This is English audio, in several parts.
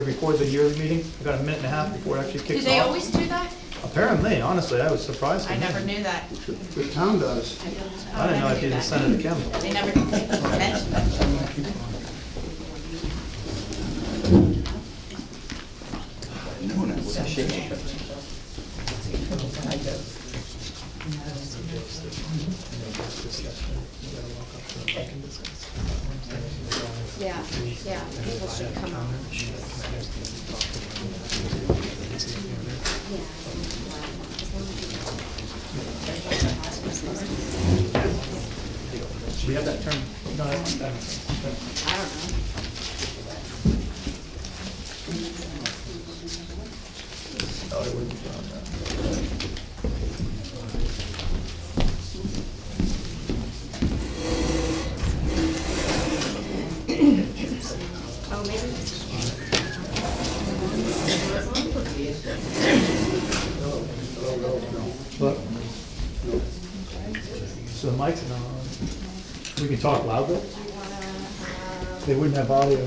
Record the yearly meeting. I got a minute and a half before it actually kicks off. Do they always do that? Apparently, honestly, I was surprised. I never knew that. The town does. I didn't know if you even sent it to Kim. They never mentioned that. No, no, it's a shame. Yeah, yeah, people should come out. Should we have that turn? No, that's not that. I don't know. Oh, it wouldn't be on that. Oh, maybe. Look. So the mic's not on. We can talk loudly? They wouldn't have audio.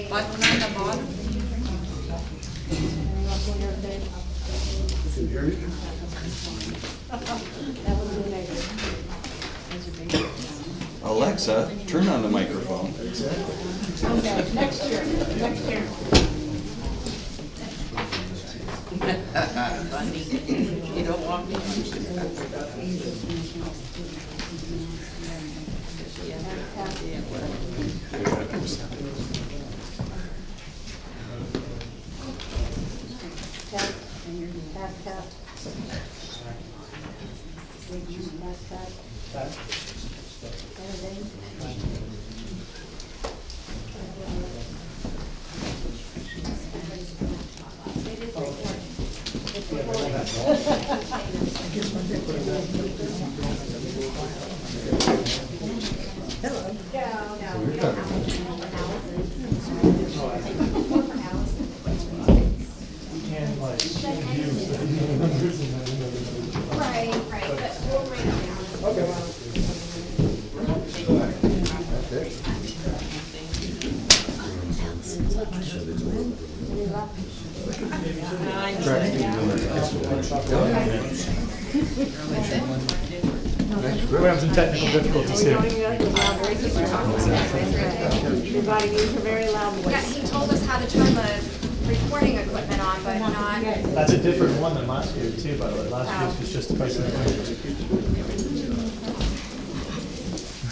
Button on the bottom? Can you hear me? Alexa, turn on the microphone. Okay, next year. Funny. You don't want me. Right, but we'll write it down. Okay. We're having some technical difficulties here. Everybody use a very loud voice. Yeah, he told us how to turn the recording equipment on, but not. That's a different one than last year too, by the way. Last year's was just person.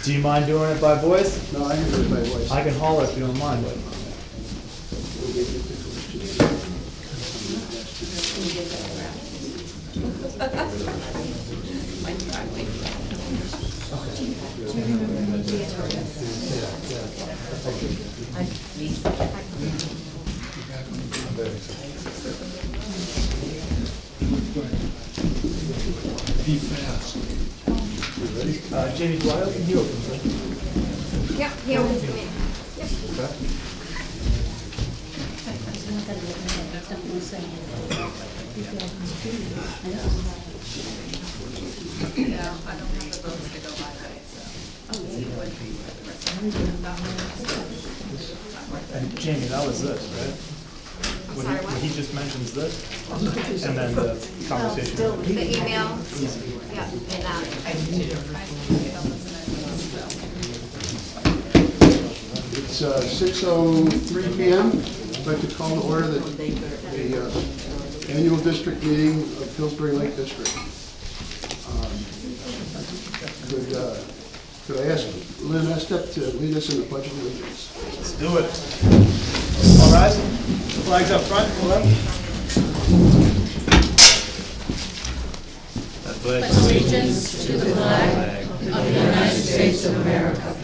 Do you mind doing it by voice? No, I can do it by voice. I can holler if you don't mind, but. Be fast. Jamie, do I open? You open, right? Yeah, he opens the meeting. Yeah, I don't have the votes to go by that, so. And Jamie, that was this, right? I'm sorry, what? He just mentions this, and then the conversation. The email. Yeah, and that. I do too. It's 6:03 p.m. I'd like to call to order the annual district meeting of Pillsbury Lake District. Could I ask Lynn Estep to lead us in the Pledge of Allegiance? Let's do it. All rise. Flags up front, left. pledge allegiance to the flag of the United States of America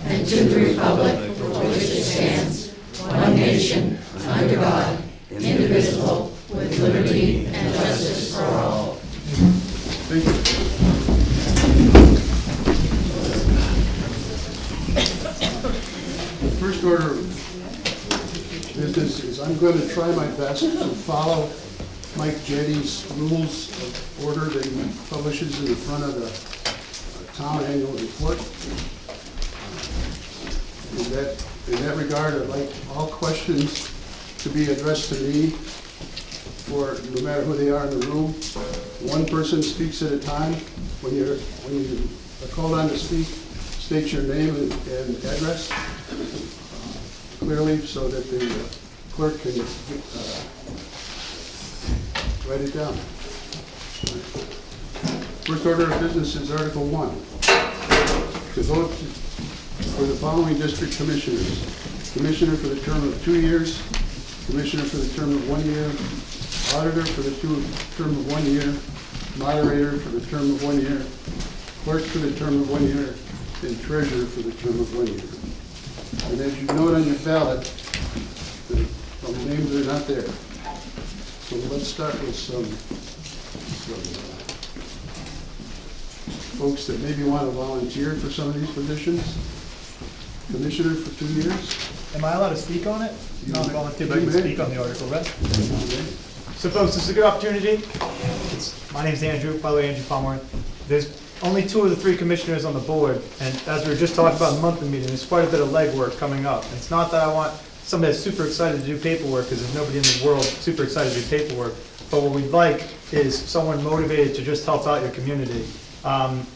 and to the republic for which it stands, one nation, under God, indivisible, with liberty and justice for all. Thank you. First order of business is I'm going to try my best to follow Mike Jetty's rules of order that he publishes in the front of the town annual report. In that regard, I'd like all questions to be addressed to me, for no matter who they are in the room. One person speaks at a time. When you are called on to speak, state your name and address clearly so that the clerk can write it down. First order of business is Article 1. To vote for the following district commissioners. Commissioner for the term of 2 years, commissioner for the term of 1 year, auditor for the term of 1 year, moderator for the term of 1 year, clerk for the term of 1 year, and treasurer for the term of 1 year. And as you note on your ballot, the names are not there. So let's start with some folks that maybe want to volunteer for some of these positions. Commissioner for 2 years. Am I allowed to speak on it? Not volunteer, but I can You may. speak on the article, right? So folks, this is a good opportunity. My name's Andrew, by the way, Andrew Palmer. There's only 2 of the 3 commissioners on the board, and as we were just talking about in the monthly meeting, there's quite a bit of legwork coming up. And it's not that I want somebody that's super excited to do paperwork, because there's nobody in the world super excited to do paperwork. But what we'd like is someone motivated to just help out your community.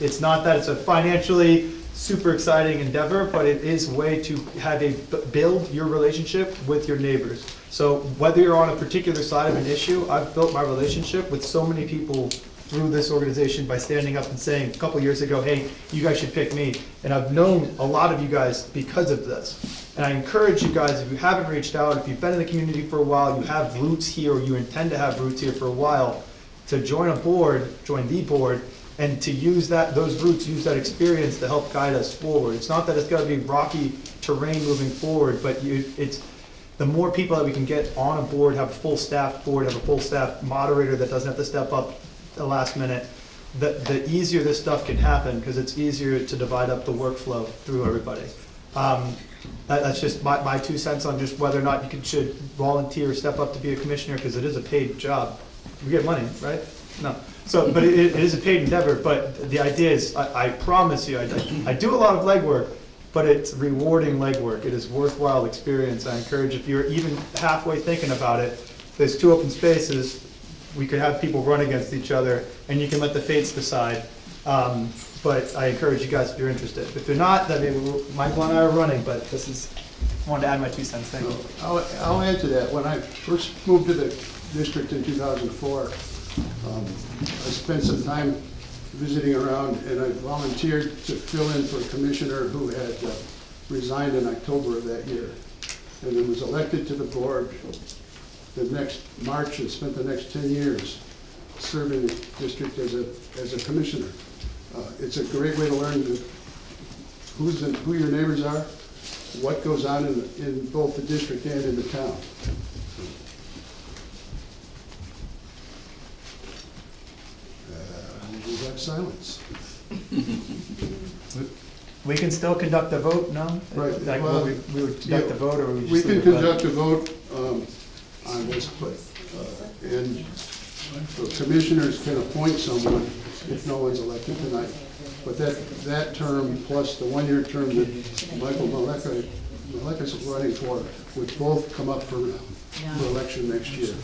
It's not that it's a financially super exciting endeavor, but it is a way to have build your relationship with your neighbors. So whether you're on a particular side of an issue, I've built my relationship with so many people through this organization by standing up and saying a couple years ago, hey, you guys should pick me. And I've known a lot of you guys because of this. And I encourage you guys, if you haven't reached out, if you've been in the community for a while, you have roots here, or you intend to have roots here for a while, to join a board, join the board, and to use those roots, use that experience to help guide us forward. It's not that it's got to be rocky terrain moving forward, but it's the more people that we can get on a board, have a full staff board, have a full staff moderator that doesn't have to step up the last minute, the easier this stuff can happen, because it's easier to divide up the workflow through everybody. That's just my 2 cents on just whether or not you should volunteer or step up to be a commissioner, because it is a paid job. We get money, right? No. So, but it is a paid endeavor, but the idea is, I promise you, I do a lot of legwork, but it's rewarding legwork. It is worthwhile experience. I encourage, if you're even halfway thinking about it, there's 2 open spaces. We could have people run against each other, and you can let the fates decide. But I encourage you guys if you're interested. If you're not, then maybe Michael and I are running, but I wanted to add my 2 cents. Thank you. I'll add to that. When I first moved to the district in 2004, I spent some time visiting around, and I volunteered to fill in for a commissioner who had resigned in October of that year, and then was elected to the board the next March and spent the next 10 years serving the district as a commissioner. It's a great way to learn who your neighbors are, what goes on in both the district and in the town. We have silence. We can still conduct a vote, no? Right. Like, Well, we would conduct a vote, or we just We leave can it conduct a vote on this, but, and the commissioners can appoint someone if no one's elected tonight. But that term plus the 1 year term that Michael Maleka's running for would both come up for election next year.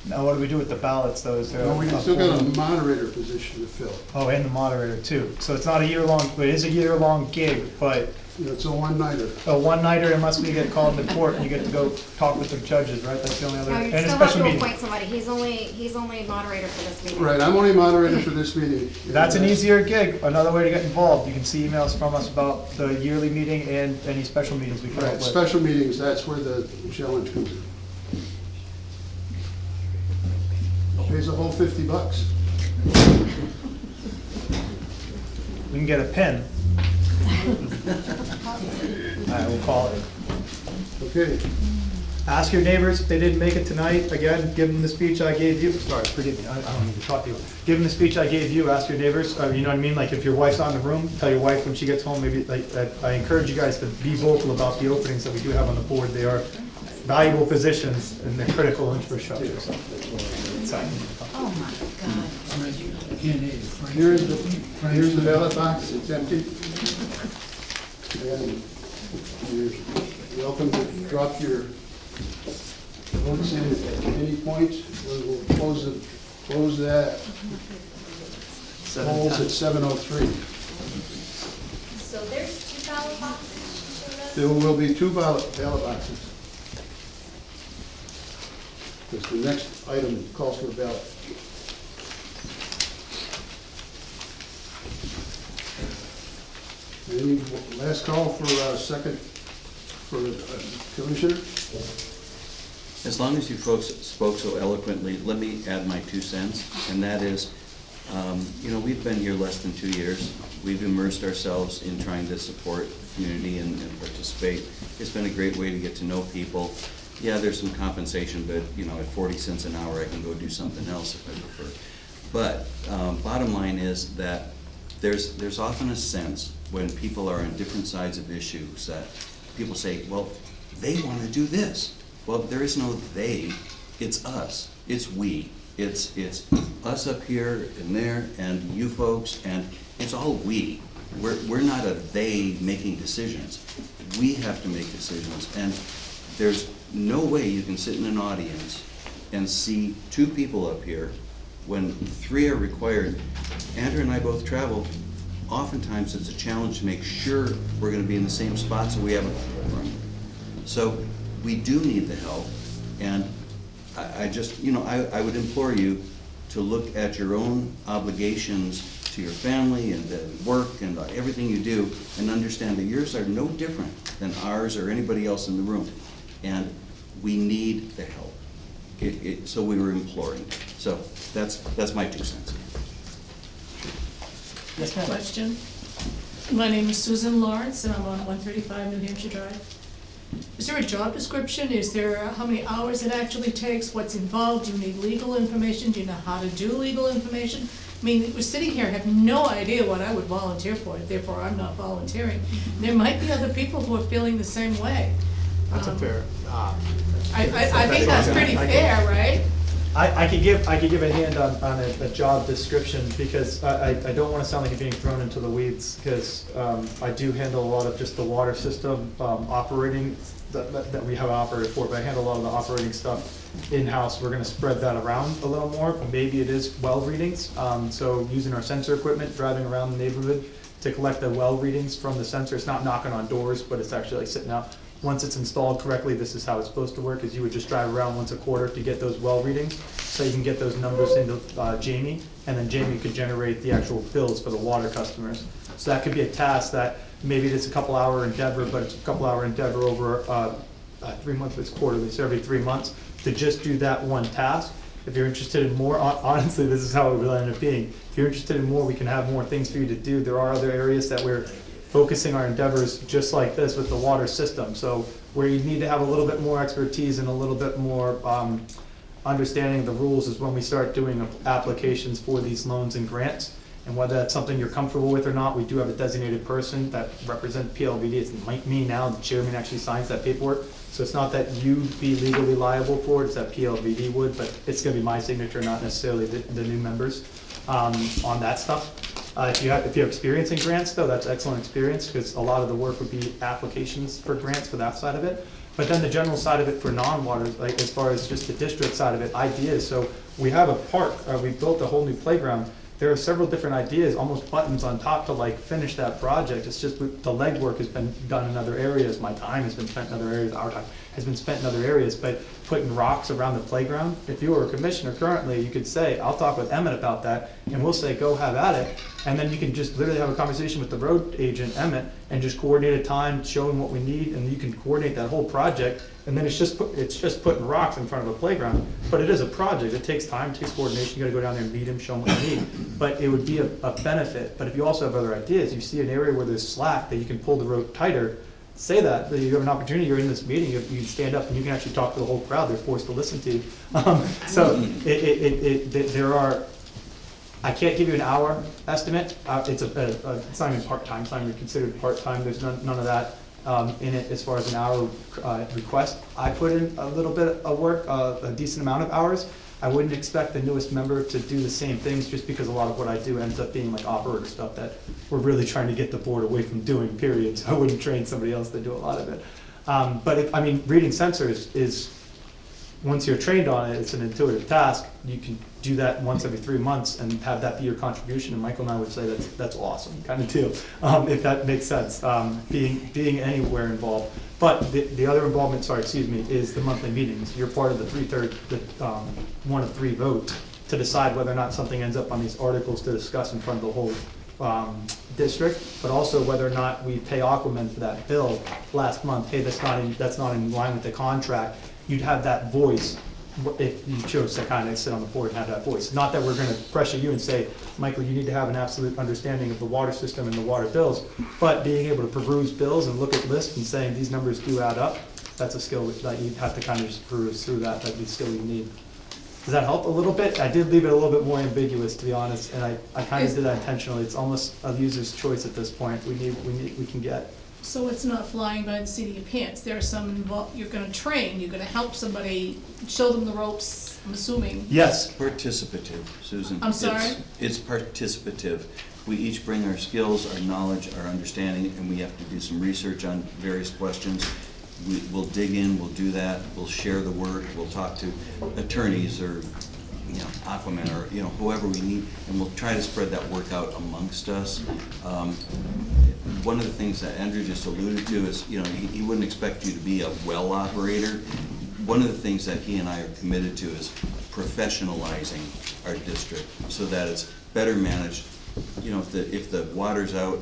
Now, what do we do with the ballots, though? Is there Well, we still got a moderator position to fill. Oh, and the moderator, too. So it's not a year-long, but it is a year-long gig, but It's a one-nighter. a one-nighter unless we get called to court and you get to go talk with the judges, right? That's the only other, No, you and a still have special to meeting. appoint somebody. He's only moderator for this meeting. Right, I'm only moderator for this meeting. That's an easier gig, another way to get involved. You can see emails from us about the yearly meeting and any special meetings we come up Right, with. special meetings, that's where the challenge comes in. Here's a whole $50. We can get a pen. I will call it. Okay, Ask your neighbors if they didn't make it tonight. Again, give them the speech I gave you. Sorry, forgive me, I don't need to talk to you. Give them the speech I gave you, ask your neighbors, you know what I mean? Like if your wife's not in the room, tell your wife when she gets home, maybe, like, I encourage you guys to be vocal about the openings that we do have on the board. They are valuable positions and they're critical infrastructure. So. Oh, my God. here's the ballot box, it's empty. And you're welcome to drop your votes in at any point. We'll close that polls at 7:03. So there's 2 ballot boxes you showed us? There will be 2 ballot boxes. Because the next item calls for a ballot. Any last call for second for Commissioner? As long as you folks spoke so eloquently, let me add my 2 cents, and that is, you know, we've been here less than 2 years. We've immersed ourselves in trying to support the community and participate. It's been a great way to get to know people. Yeah, there's some compensation, but, you know, at 40 cents an hour, I can go do something else if I prefer. But bottom line is that there's often a sense when people are on different sides of issues that people say, well, they want to do this. Well, there is no they, it's us, it's we. It's us up here and there and you folks, and it's all we. We're not a they making decisions. We have to make decisions, and there's no way you can sit in an audience and see 2 people up here when 3 are required. Andrew and I both travel. Oftentimes it's a challenge to make sure we're going to be in the same spot so we have a quorum. So we do need the help, and I just, you know, I would implore you to look at your own obligations to your family and work and everything you do, and understand that yours are no different than ours or anybody else in the room. And we need the help. So we were imploring. So that's my 2 cents. Question. My name is Susan Lawrence, and I'm on 135 New Hampshire Drive. Is there a job description? Is there, how many hours it actually takes? What's involved? Do you need legal information? Do you know how to do legal information? I mean, we're sitting here, I have no idea what I would volunteer for, therefore I'm not volunteering. There might be other people who are feeling the same way. That's a fair. I think that's pretty fair, right? I could give a hand on a job description, because I don't want to sound like you're being thrown into the weeds, because I do handle a lot of just the water system operating that we have operated for, but I handle a lot of the operating stuff in-house. We're going to spread that around a little more. Maybe it is well readings, so using our sensor equipment, driving around the neighborhood to collect the well readings from the sensor. It's not knocking on doors, but it's actually like sitting out. Once it's installed correctly, this is how it's supposed to work, is you would just drive around once a quarter to get those well readings, so you can get those numbers into Jamie, and then Jamie could generate the actual bills for the water customers. So that could be a task that maybe it's a couple hour endeavor, but it's a couple hour endeavor over 3 months, it's quarterly, so every 3 months, to just do that one task. If you're interested in more, honestly, this is how it will end up being. If you're interested in more, we can have more things for you to do. There are other areas that we're focusing our endeavors just like this with the water system. So where you need to have a little bit more expertise and a little bit more understanding of the rules is when we start doing applications for these loans and grants. And whether that's something you're comfortable with or not, we do have a designated person that represents PLVD. It's me now, the chairman actually signs that paperwork. So it's not that you'd be legally liable for it, it's that PLVD would, but it's gonna be my signature, not necessarily the new members on that stuff. If you have experience in grants, though, that's excellent experience, because a lot of the work would be applications for grants for that side of it. But then the general side of it for non-water, like as far as just the district side of it, ideas. So we have a park, we built a whole new playground. There are several different ideas, almost buttons on top to like finish that project. It's just the legwork has been done in other areas. My time has been spent in other areas, our time has been spent in other areas, but putting rocks around the playground, if you were a commissioner currently, you could say, I'll talk with Emmett about that, and we'll say, go have at it. And then you can just literally have a conversation with the road agent, Emmett, and just coordinate a time, show him what we need, and you can coordinate that whole project. And then it's just putting rocks in front of a playground. But it is a project, it takes time, it takes coordination, you gotta go down there and meet him, show him what you need. But it would be a benefit. But if you also have other ideas, you see an area where there's slack that you can pull the rope tighter, say that you have an opportunity, you're in this meeting, you can stand up and you can actually talk to the whole crowd, they're forced to listen to you. So there are, I can't give you an hour estimate, it's not even part-time, it's not even considered part-time, there's none of that in it as far as an hour request. I put in a little bit of work, a decent amount of hours. I wouldn't expect the newest member to do the same things just because a lot of what I do ends up being like operative stuff that we're really trying to get the board away from doing, period. So I wouldn't train somebody else to do a lot of it. But reading sensors is, once you're trained on it, it's an intuitive task. You can do that once every 3 months and have that be your contribution. And Michael and I would say that's awesome, kind of deal, if that makes sense, being anywhere involved. But the other involvement, is the monthly meetings. You're part of the 3/3, 1 of 3 votes to decide whether or not something ends up on these articles to discuss in front of the whole district, but also whether or not we pay Aquaman for that bill last month. Hey, that's not in line with the contract. You'd have that voice if you chose to kind of sit on the board and have that voice. Not that we're going to pressure you and say, Michael, you need to have an absolute understanding of the water system and the water bills, but being able to peruse bills and look at lists and saying these numbers do add up, that's a skill that you'd have to kind of just peruse through that. That'd be a skill you need. Does that help a little bit? I did leave it a little bit more ambiguous, to be honest, and I kind of did that intentionally. It's almost a user's choice at this point. We can get. So it's not flying by the seat of your pants. There are some involved, you're gonna train, you're gonna help somebody, show them the ropes, I'm assuming. Yes. Participative, Susan. I'm sorry? It's participative. We each bring our skills, our knowledge, our understanding, and we have to do some research on various questions. We'll dig in, we'll do that, we'll share the work, we'll talk to attorneys or Aquaman or whoever we need, and we'll try to spread that work out amongst us. One of the things that Andrew just alluded to is, he wouldn't expect you to be a well operator. One of the things that he and I are committed to is professionalizing our district so that it's better managed. If the water's out,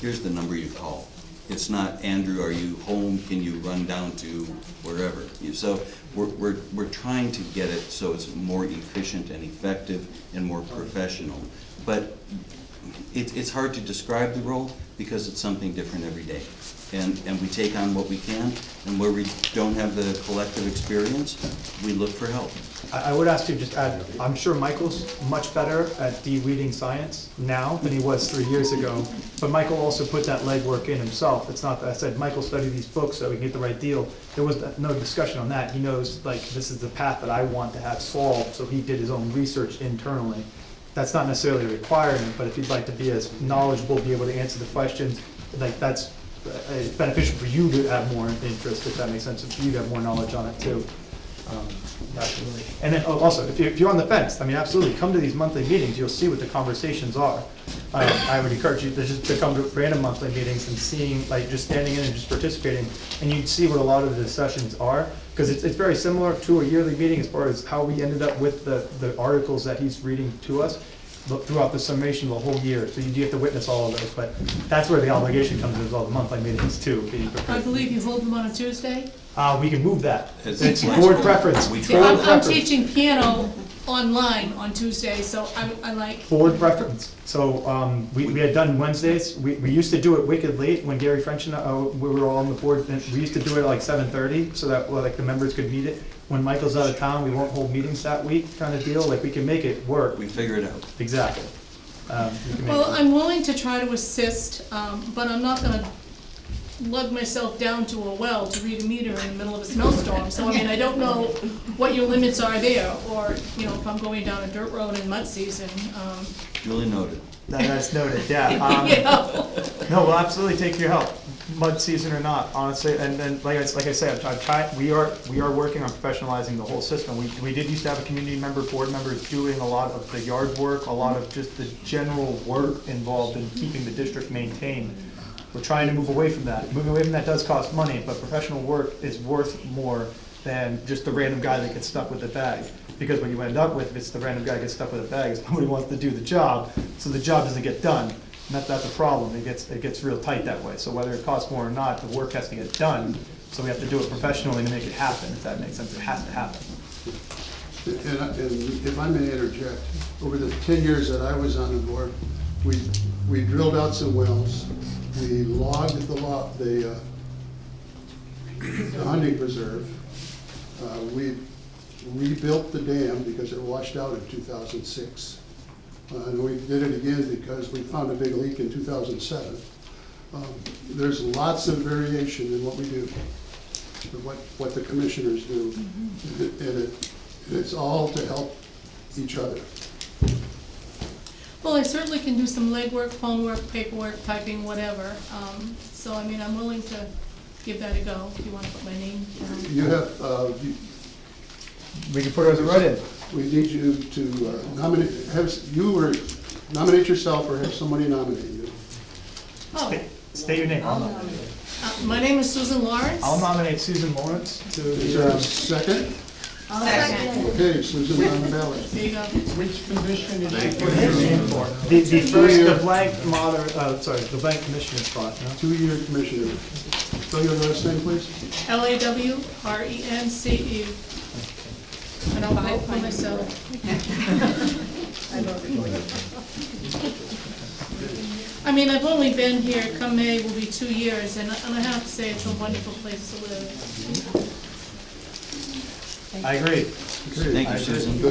here's the number you call. It's not, Andrew, are you home? Can you run down to wherever? So we're trying to get it so it's more efficient and effective and more professional. But it's hard to describe the role because it's something different every day. And we take on what we can, and where we don't have the collective experience, we look for help. I would ask you to just add, I'm sure Michael's much better at de-weeding science now than he was 3 years ago, but Michael also put that legwork in himself. It's not that I said, Michael studied these books so we can get the right deal. There was no discussion on that. He knows, this is the path that I want to have solved, so he did his own research internally. That's not necessarily a requirement, but if you'd like to be as knowledgeable, be able to answer the questions, that's it's beneficial for you to have more interest, if that makes sense, for you to have more knowledge on it too. Absolutely. And then also, if you're on the fence, absolutely, come to these monthly meetings, you'll see what the conversations are. I would encourage you to come to random monthly meetings and seeing, just standing in and just participating, and you'd see what a lot of the sessions are, because it's very similar to a yearly meeting as far as how we ended up with the articles that he's reading to us throughout the summation of the whole year. So you do have to witness all of those, but that's where the obligation comes in, is all the monthly meetings too. I believe you hold them on a Tuesday? We can move that. It's flexible. board preference. See, I'm teaching piano online on Tuesday, so I like. Board preference. So we had done Wednesdays. We used to do it wicked late when Gary French and we were all on the board. And we used to do it at 7:30 so that the members could meet it. When Michael's out of town, we won't hold meetings that week, kind of deal. We can make it work. We figure it out. Exactly. Well, I'm willing to try to assist, but I'm not gonna lug myself down to a well to read a meter in the middle of a snowstorm. So I don't know what your limits are there, or if I'm going down a dirt road in mud season. Duly noted. That's noted. Yeah. No, we'll absolutely take your help, mud season or not, honestly. And then, like I said, I've tried. We are working on professionalizing the whole system. We did used to have a community member, board members doing a lot of the yard work, a lot of just the general work involved in keeping the district maintained. We're trying to move away from that. Moving away from that does cost money, but professional work is worth more than just the random guy that gets stuck with the bag. Because what you end up with, if it's the random guy that gets stuck with a bag, is nobody wants to do the job, so the job doesn't get done. And that's a problem. It gets real tight that way. So whether it costs more or not, the work has to get done. So we have to do it professionally to make it happen, if that makes sense. It has to happen. And if I may interject, over the 10 years that I was on the board, we drilled out some wells, we logged the hunting preserve, we rebuilt the dam because it washed out in 2006. And we did it again because we found a big leak in 2007. There's lots of variation in what we do, what the commissioners do, and it's all to help each other. Well, I certainly can do some legwork, phone work, paperwork, typing, whatever. So, I mean, I'm willing to give that a go, if you want to put my name down. You have, We can put ours right in. we need you to nominate yourself or have somebody nominate you. Oh, State your name. my name is Susan Lawrence. I'll nominate Susan Lawrence to Is there the, a second? Second. Okay, Susan on the ballot. There you go. Which position is she for? the first, the the blank commissioner spot, no? 2-year commissioner. Spell your last name, please. LAWRENCE. And I'll vote for myself. I mean, I've only been here, come May will be 2 years, and I have to say it's a wonderful place to live. I agree. Thank you, Susan. The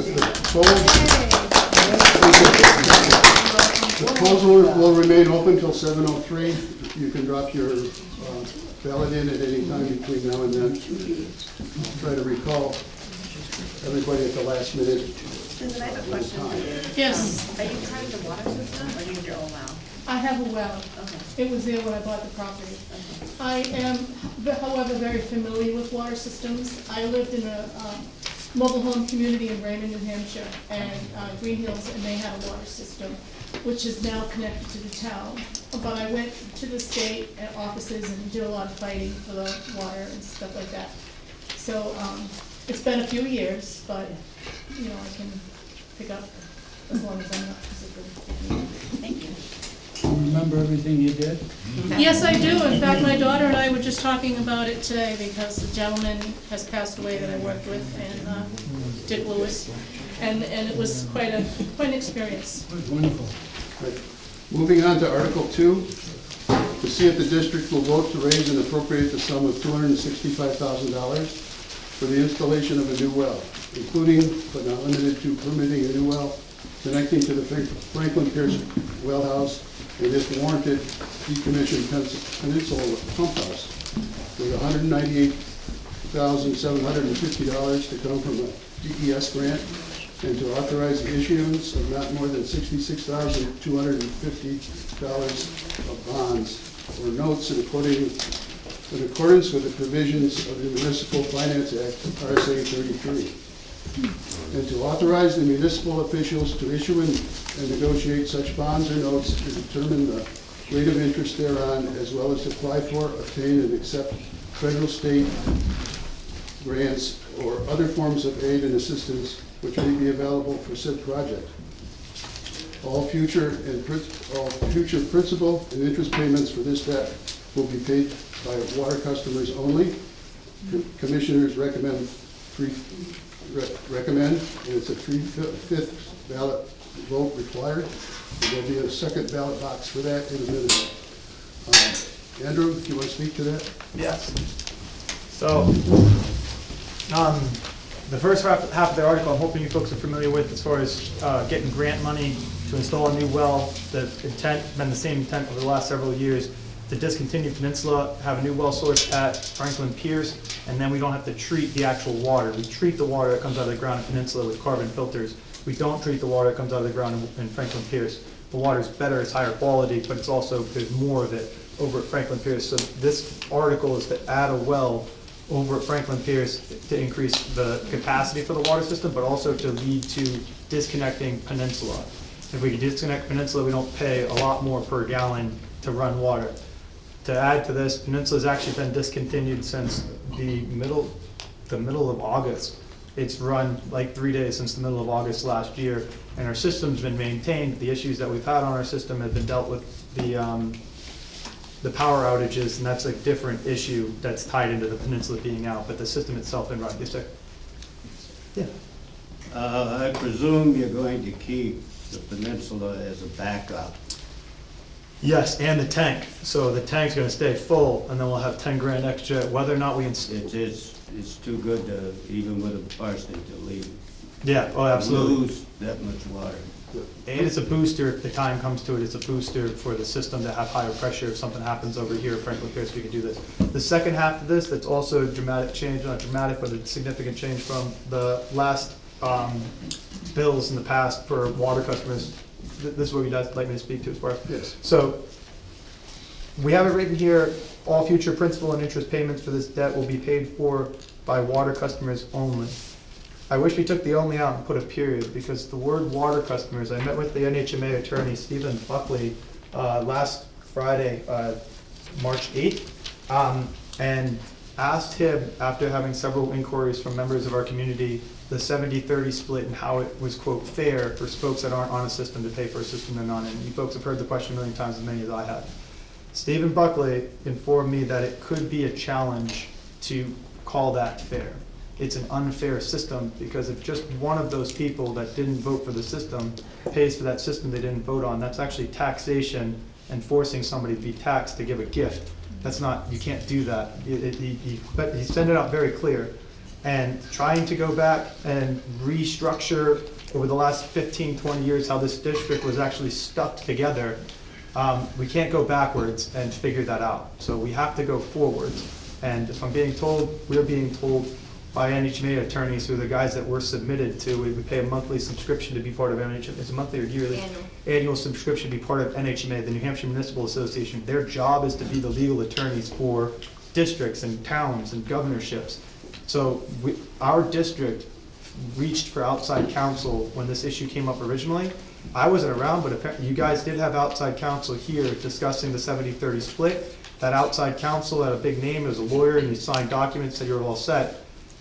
poll will remain open till 7:03. You can drop your ballot in at any time between now and then. I'll try to recall everybody at the last minute. Susan, I have a question for you. Yes, Are you part of the water system or do you have your own well? I have a well. Okay. It was there when I bought the property. I am, however, very familiar with water systems. I lived in a mobile home community in Raymond, New Hampshire, and Green Hills, and they had a water system, which is now connected to the town. But I went to the state offices and did a lot of fighting for the water and stuff like that. So it's been a few years, but, you know, I can pick up as long as I'm not physically. Thank you. You remember everything you did? Yes, I do. In fact, my daughter and I were just talking about it today because the gentleman has passed away that I worked with, and Dick Lewis, and it was quite an experience. Wonderful. Right. Moving on to Article 2, to see if the district will vote to raise and appropriate the sum of $265,000 for the installation of a new well, including but not limited to permitting a new well, connecting to the Franklin Pierce well house, and if warranted, decommissioned Peninsula pump house, with $198,750 to come from a DES grant, and to authorize the issuance of not more than $66,250 of bonds or notes in accordance with the provisions of the Municipal Finance Act, RSA 33. And to authorize the municipal officials to issue and negotiate such bonds or notes to determine the rate of interest thereon, as well as to apply for, obtain, and accept federal, state grants or other forms of aid and assistance which may be available for said project. All future principal and interest payments for this debt will be paid by water customers only. Commissioners recommend, and it's a 3/5 ballot vote required. And there'll be a second ballot box for that in a minute. Andrew, do you want to speak to that? Yes. So, the first half of the article, I'm hoping you folks are familiar with as far as getting grant money to install a new well. The intent, been the same intent over the last several years, to discontinue Peninsula, have a new well source at Franklin Pierce, and then we don't have to treat the actual water. We treat the water that comes out of the ground in Peninsula with carbon filters. We don't treat the water that comes out of the ground in Franklin Pierce. The water's better, it's higher quality, but it's also, there's more of it over at Franklin Pierce. So this article is to add a well over at Franklin Pierce to increase the capacity for the water system, but also to lead to disconnecting Peninsula. If we can disconnect Peninsula, we don't pay a lot more per gallon to run water. to add to this, Peninsula's actually been discontinued since the middle of August. It's run like 3 days since the middle of August last year, and our system's been maintained. The issues that we've had on our system have been dealt with the power outages, and that's a different issue that's tied into the Peninsula being out, but the system itself been run. Yes, sir? Yeah. I presume you're going to keep the Peninsula as a backup. Yes, and the tank. So the tank's gonna stay full, and then we'll have 10 grand extra, whether or not we It's too good to, even with a parsnip, to leave. Yeah, oh, absolutely. Lose that much water. And it's a booster, if the time comes to it, it's a booster for the system to have higher pressure if something happens over here, Franklin Pierce, we can do this. The second half of this, that's also a dramatic change, not dramatic, but a significant change from the last bills in the past for water customers. This is what you'd like me to speak to as far as. Yes. So, we have it written here, all future principal and interest payments for this debt will be paid for by water customers only. I wish we took the only out and put a period, because the word water customers, I met with the NHMA attorney, Stephen Buckley, last Friday, March 8th, and asked him, after having several inquiries from members of our community, the 70-30 split and how it was, quote, fair for folks that aren't on a system to pay for a system they're not in. You folks have heard the question a million times, as many as I have. Stephen Buckley informed me that it could be a challenge to call that fair. It's an unfair system, because if just one of those people that didn't vote for the system pays for that system they didn't vote on, that's actually taxation and forcing somebody to be taxed to give a gift. That's not, you can't do that. But he sent it out very clear. And trying to go back and restructure over the last 15, 20 years how this district was actually stuck together, we can't go backwards and figure that out. So we have to go forwards. And if I'm being told, we're being told by NHMA attorneys, who are the guys that we're submitted to, we pay a monthly subscription to be part of NHMA. Is it monthly or yearly? Annual subscription to be part of NHMA, the New Hampshire Municipal Association. Their job is to be the legal attorneys for districts and towns and governorships. So our district reached for outside counsel when this issue came up originally. I wasn't around, but you guys did have outside counsel here discussing the 70-30 split. That outside counsel had a big name, as a lawyer, and he signed documents that you're all set.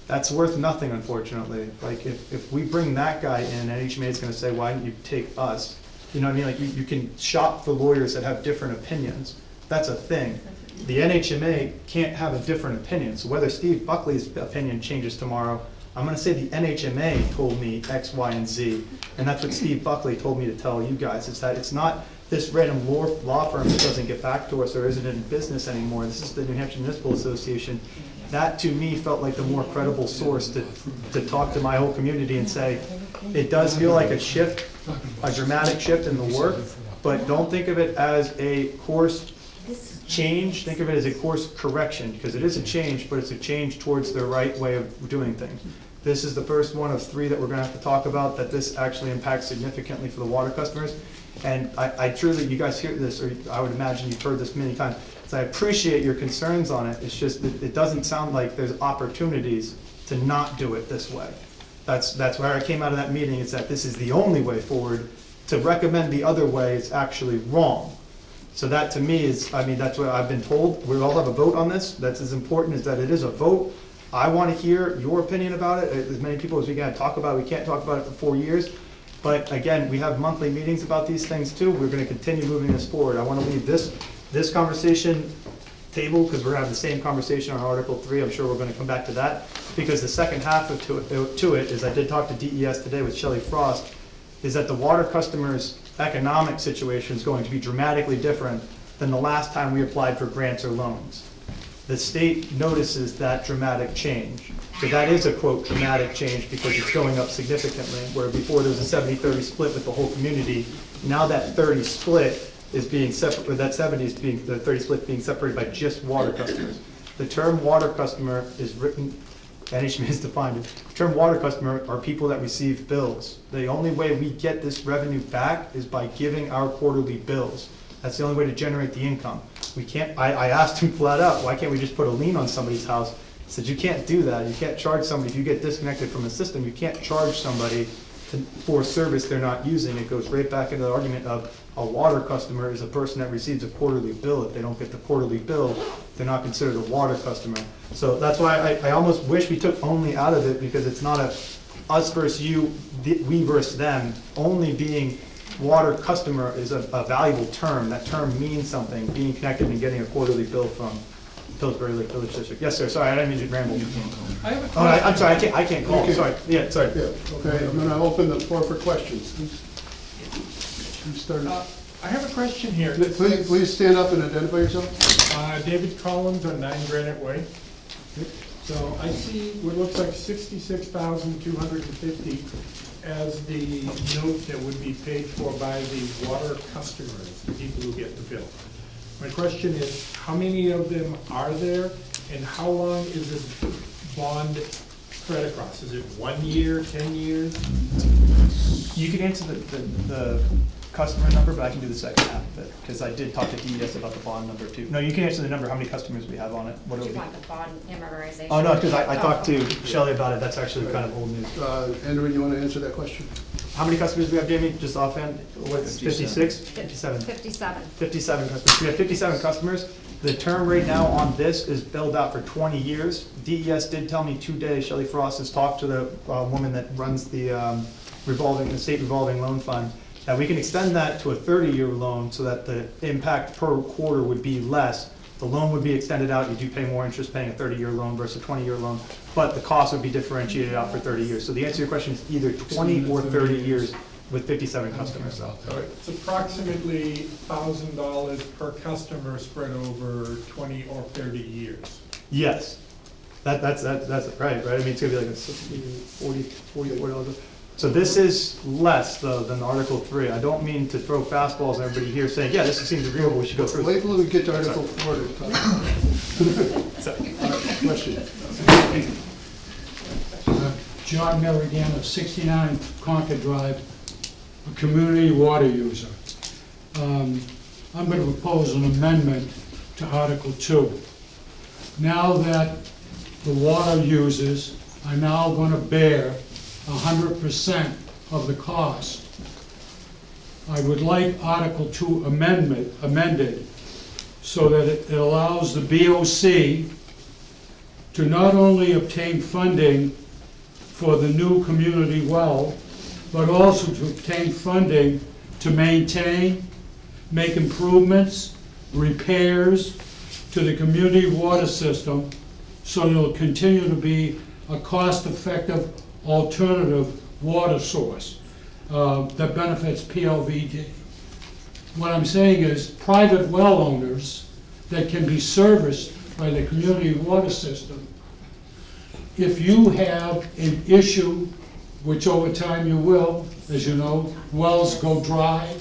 That's worth nothing, unfortunately. Like, if we bring that guy in, NHMA is gonna say, why didn't you take us? You know what I mean? Like, you can shop for lawyers that have different opinions. That's a thing. The NHMA can't have a different opinion. So whether Steve Buckley's opinion changes tomorrow, I'm gonna say the NHMA told me X, Y, and Z. And that's what Steve Buckley told me to tell you guys, is that it's not this random law firm that doesn't get back to us or isn't in business anymore. This is the New Hampshire Municipal Association. That, to me, felt like the more credible source to talk to my whole community and say, it does feel like a shift, a dramatic shift in the work, but don't think of it as a course change, think of it as a course correction, because it is a change, but it's a change towards the right way of doing things. This is the first one of 3 that we're gonna have to talk about that this actually impacts significantly for the water customers. And I truly, you guys hear this, or I would imagine you've heard this many times, so I appreciate your concerns on it. It's just that it doesn't sound like there's opportunities to not do it this way. That's where I came out of that meeting, is that this is the only way forward. To recommend the other way is actually wrong. So that, to me, is, I mean, that's what I've been told. We all have a vote on this. That's as important as that it is a vote. I want to hear your opinion about it. As many people as we can talk about it. We can't talk about it for 4 years. But again, we have monthly meetings about these things too. We're going to continue moving this forward. I want to leave this conversation table, because we're having the same conversation on Article 3. I'm sure we're going to come back to that, because the second half to it is, I did talk to DES today with Shelley Frost, is that the water customers' economic situation is going to be dramatically different than the last time we applied for grants or loans. The state notices that dramatic change. So that is a, quote, dramatic change, because it's going up significantly, where before there was a 70-30 split with the whole community. Now that 30 split is being separate, or that 70 is being, the 30 split being separated by just water customers. The term water customer is written, NHMA has defined it. The term water customer are people that receive bills. The only way we get this revenue back is by giving our quarterly bills. That's the only way to generate the income. We can't, I asked him flat out, why can't we just put a lien on somebody's house? He said, you can't do that. You can't charge somebody, if you get disconnected from the system, you can't charge somebody for service they're not using. It goes right back into the argument of a water customer is a person that receives a quarterly bill. If they don't get the quarterly bill, they're not considered a water customer. So that's why I almost wish we took only out of it, because it's not a us versus you, we versus them. Only being water customer is a valuable term. That term means something, being connected and getting a quarterly bill from Pillsbury Lake Village District. Yes, sir, sorry, I didn't mean to ramble. I have a Oh, question. I'm sorry, I can't call, Okay. sorry, yeah, sorry. Yeah, okay, I'm gonna open the floor for questions. You start. I have a question here. Please stand up and identify yourself. David Collins on 9 Granite Way. So I see what looks like 66,250 as the note that would be paid for by the water customers, the people who get the bill. My question is, how many of them are there, and how long is this bond spread across? Is it 1 year, 10 years? You can answer the customer number, but I can do the second half of it, because I did talk to DES about the bond number too. No, you can answer the number, how many customers we have on it, what Do it you would be. want the bond amortization? Oh, no, because I talked to Shelley about it, that's actually kind of old news. Andrew, you wanna answer that question? How many customers do we have, Jamie, just offhand? What's 56? 57. 57. 57 customers. We have 57 customers. The term right now on this is billed out for 20 years. DES did tell me today, Shelley Frost has talked to the woman that runs the state revolving loan fund, that we can extend that to a 30-year loan so that the impact per quarter would be less. The loan would be extended out, you do pay more interest paying a 30-year loan versus a 20-year loan, but the cost would be differentiated out for 30 years. So the answer to your question is either 20 or 30 years with 57 customers. All right, it's approximately $1,000 per customer spread over 20 or 30 years. Yes, that's right? I mean, it's gonna be like a 60, 40, $44. So this is less though than Article 3. I don't mean to throw fastballs at everybody here saying, yeah, this seems agreeable, we should go through. Wait till we get to Article 4 to talk. Sorry. Question. John Merrigan of 69 Concord Drive, a community water user. I'm going to propose an amendment to Article 2. Now that the water users are now going to bear 100% of the cost, I would like Article 2 amended so that it allows the BOC to not only obtain funding for the new community well, but also to obtain funding to maintain, make improvements, repairs to the community water system so it'll continue to be a cost-effective alternative water source that benefits PLVD. What I'm saying is private well owners that can be serviced by the community water system, if you have an issue, which over time you will, as you know, wells go dry,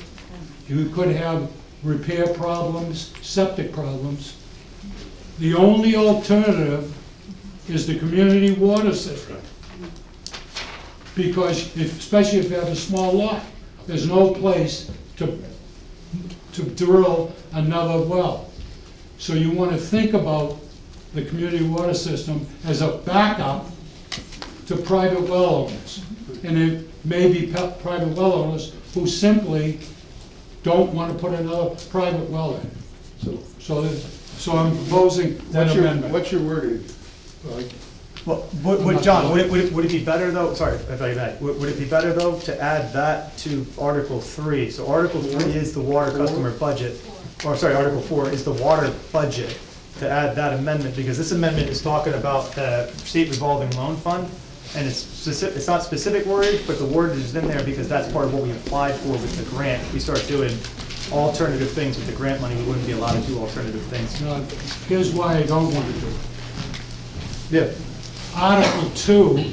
you could have repair problems, septic problems. The only alternative is the community water system. Because especially if you have a small lot, there's no place to drill another well. So you want to think about the community water system as a backup to private well owners. And it may be private well owners who simply don't want to put another private well in. So I'm proposing that amendment. What's your wording? Well, John, would it be better though, sorry if I may, would it be better though to add that to Article 3? So Article 3 is the water customer budget, or sorry, Article 4 is the water budget, to add that amendment, because this amendment is talking about the state revolving loan fund, and it's not specific wordage, but the wordage is in there because that's part of what we applied for with the grant. If we start doing alternative things with the grant money, we wouldn't be allowed to do alternative things. Now, here's why I don't want to do it. Yeah. Article 2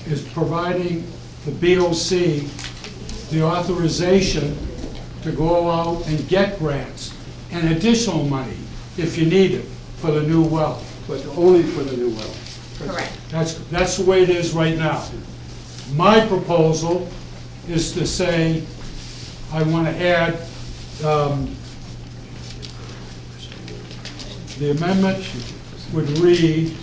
is providing the BOC the authorization to go out and get grants and additional money if you need it for the new well. But only for the new well. Correct. That's the way it is right now. My proposal is to say, I want to add, the amendment would read,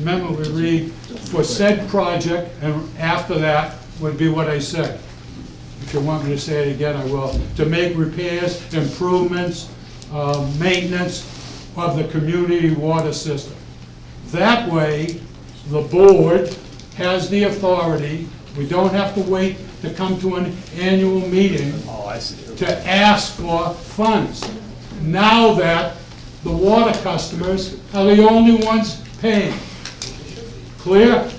amendment would read, for said project, and after that would be what I said. If you want me to say it again, I will. To make repairs, improvements, maintenance of the community water system. That way, the board has the authority, we don't have to wait to come to an annual meeting Oh, I see. to ask for funds. Now that the water customers are the only ones paying. Clear?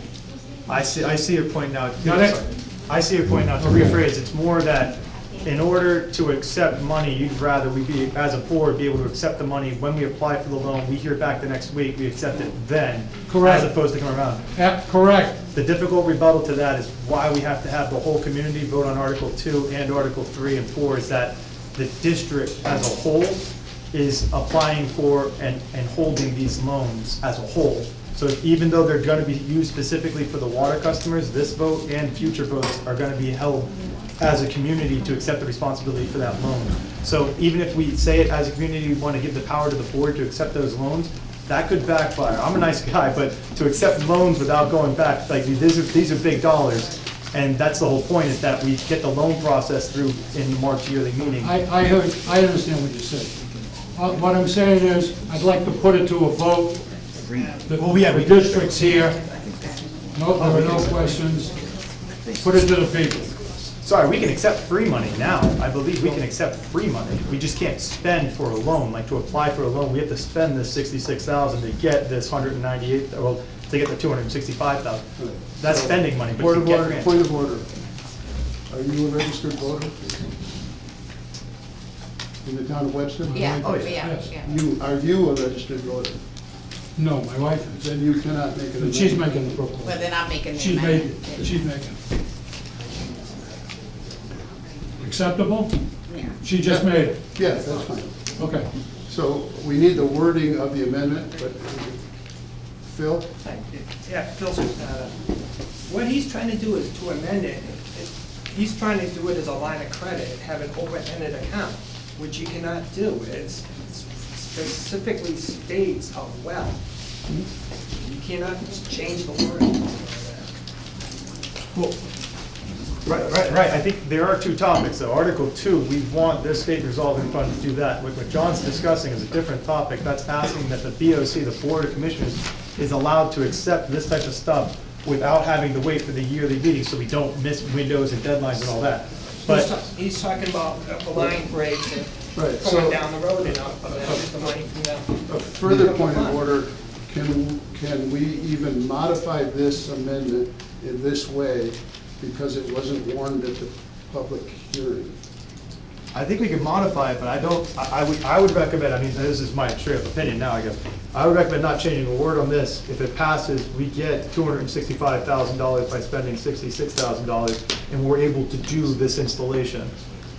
I see your point now. Got it? I see your point now. To rephrase, it's more that in order to accept money, you'd rather we be, as a board, be able to accept the money when we apply for the loan, we hear back the next week, we accept it then. Correct. As opposed to come around. Correct. The difficult rebuttal to that is why we have to have the whole community vote on Article 2 and Article 3 and 4 is that the district as a whole is applying for and holding these loans as a whole. So even though they're gonna be used specifically for the water customers, this vote and future votes are gonna be held as a community to accept the responsibility for that loan. So even if we say it as a community, we wanna give the power to the board to accept those loans, that could backfire. I'm a nice guy, but to accept loans without going back, like, these are big dollars. And that's the whole point, is that we get the loan process through in the March yearly meeting. I understand what you said. What I'm saying is, I'd like to put it to a vote. The district's here. No, there are no questions. Put it to the people. Sorry, we can accept free money now. I believe we can accept free money. We just can't spend for a loan. Like, to apply for a loan, we have to spend this $66,000 to get this $198, well, to get the $265,000. That's spending money, but you get grants. Point of order. Are you a registered voter? In the town of Webster? Yeah, Oh, yeah. yeah, Yes. yeah. Are you a registered voter? No, my wife is. Then you cannot make an And she's amendment. making the proposal. Well, then I'm making the She's amendment. making, she's making. Acceptable? Yeah. She just made it. Yeah, that's fine. Okay. So we need the wording of the amendment, but Phil? Yeah, Phil, what he's trying to do is to amend it. He's trying to do it as a line of credit, have an open-ended account, which you cannot do. It specifically states a well. You cannot change the wording. Well, right. I think there are two topics, though. Article 2, we want this state resolving fund to do that. What John's discussing is a different topic. That's asking that the BOC, the Board of Commissioners, is allowed to accept this type of stuff without having to wait for the yearly meeting, so we don't miss windows and deadlines and all that. But He's talking about the line breaks and Right, so- going down the road and up, and just the money from them. A further point of order, can we even modify this amendment in this way because it wasn't warned at the public hearing? I think we could modify it, but I would recommend, I mean, this is my straight up opinion now, I guess. I would recommend not changing a word on this. If it passes, we get $265,000 by spending $66,000, and we're able to do this installation.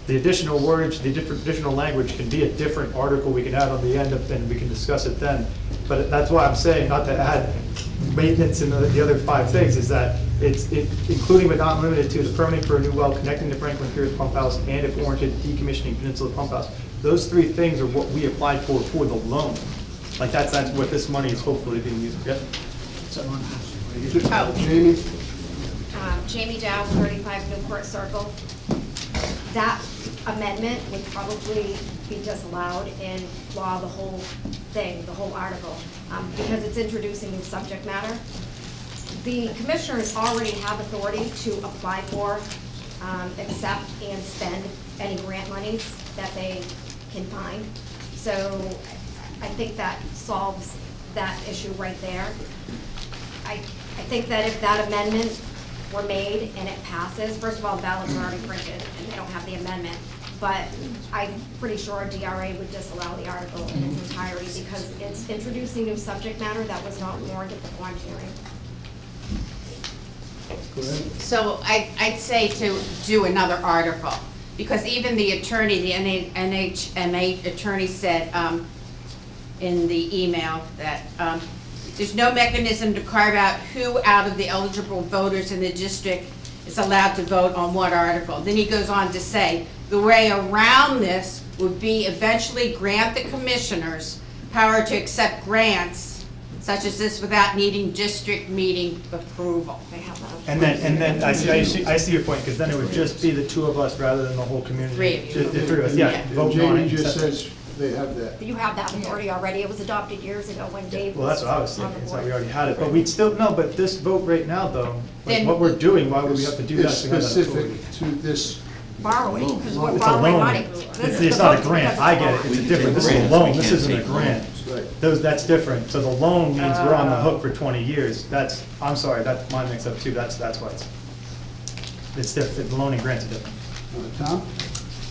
The additional words, the additional language can be a different article we can add on the end of, and we can discuss it then. But that's why I'm saying not to add maintenance and the other 5 things, is that it's including but not limited to the permitting for a new well, connecting to Franklin Pierce Pump House, and if warranted, decommissioning Peninsula Pump House. Those 3 things are what we applied for the loan. Like, that's what this money is hopefully being used for. Oh. Jamie? Jamie Dow, 35 Newport Circle. That amendment would probably be disallowed and flaw the whole thing, the whole article, because it's introducing new subject matter. The commissioners already have authority to apply for, accept, and spend any grant monies that they can find. So I think that solves that issue right there. I think that if that amendment were made and it passes, first of all, ballots are already printed and they don't have the amendment, but I'm pretty sure DRA would disallow the article in its entirety because it's introducing new subject matter that was not warned at the bond hearing. Go ahead. So I'd say to do another article, because even the attorney, the NHMA attorney said in the email that there's no mechanism to carve out who out of the eligible voters in the district is allowed to vote on what article. Then he goes on to say, the way around this would be eventually grant the commissioners power to accept grants such as this without needing district meeting approval. They have that. And then, I see your point, because then it would just be the two of us rather than the whole community. Three of you. Just the three of us, yeah, Yeah. voting on Jamie it. just says they have that. You have that authority already. It was adopted years ago when Dave Well, that's was what I was on thinking, the is that we board. already had it, but we'd still, no, but this vote right now, though, like Then- what we're doing, why would we have to do that? It's if we had that authority? specific to this. Borrowing, because we're It's a borrowing loan. money. It's not a grant, I get it, it's a different, this is a loan, this isn't a grant. Right. That's different, so the loan means we're on the hook for 20 years, I'm sorry, that's my mix up too, that's why it's different, the loan and grants are different. Tom?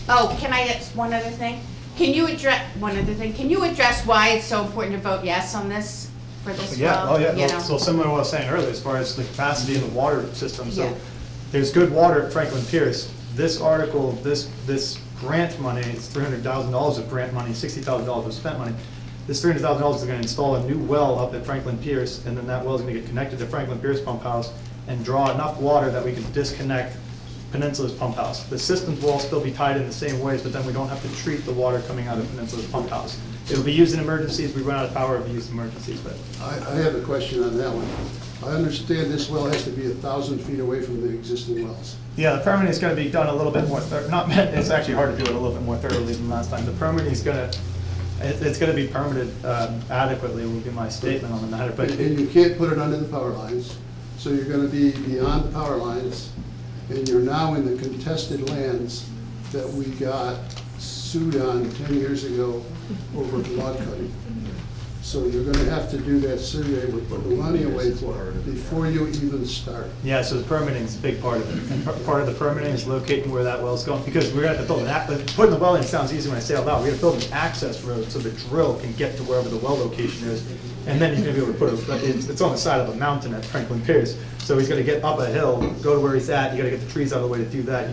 Oh, can I ask one other thing? Can you address why it's so important to vote yes on this, for this Yeah, well? oh yeah, you well, know? so similar to what I was saying earlier, as far as the capacity of the water system, Yeah. so there's good water at Franklin Pierce. This article, this grant money, it's $300,000 of grant money, $60,000 of spent money. This $300,000 is gonna install a new well up at Franklin Pierce, and then that well is gonna get connected to Franklin Pierce Pump House and draw enough water that we can disconnect Peninsula's pump house. The systems will all still be tied in the same ways, but then we don't have to treat the water coming out of Peninsula's pump house. It'll be used in emergencies, we run out of power, it'll be used in emergencies, but I have a question on that one. I understand this well has to be 1,000 feet away from the existing wells. yeah, the permitting is gonna be done a little bit more, it's actually hard to do it a little bit more thoroughly than last time. The permitting is it's gonna be permitted adequately, will be my statement on the matter, but And you can't put it under the power lines, so you're gonna be beyond the power lines, and you're now in the contested lands that we got sued on 10 years ago over log cutting. So you're gonna have to do that survey, we're putting money away for it before you even start. yeah, so the permitting is a big part of it. And part of the permitting is locating where that well's going, because we're gonna have to build putting the well in sounds easy when I say it out loud. We're gonna build an access road so the drill can get to wherever the well location is. And then he's gonna be able to put it's on the side of a mountain at Franklin Pierce. So he's gonna get up a hill, go to where he's at, you gotta get the trees out of the way to do that.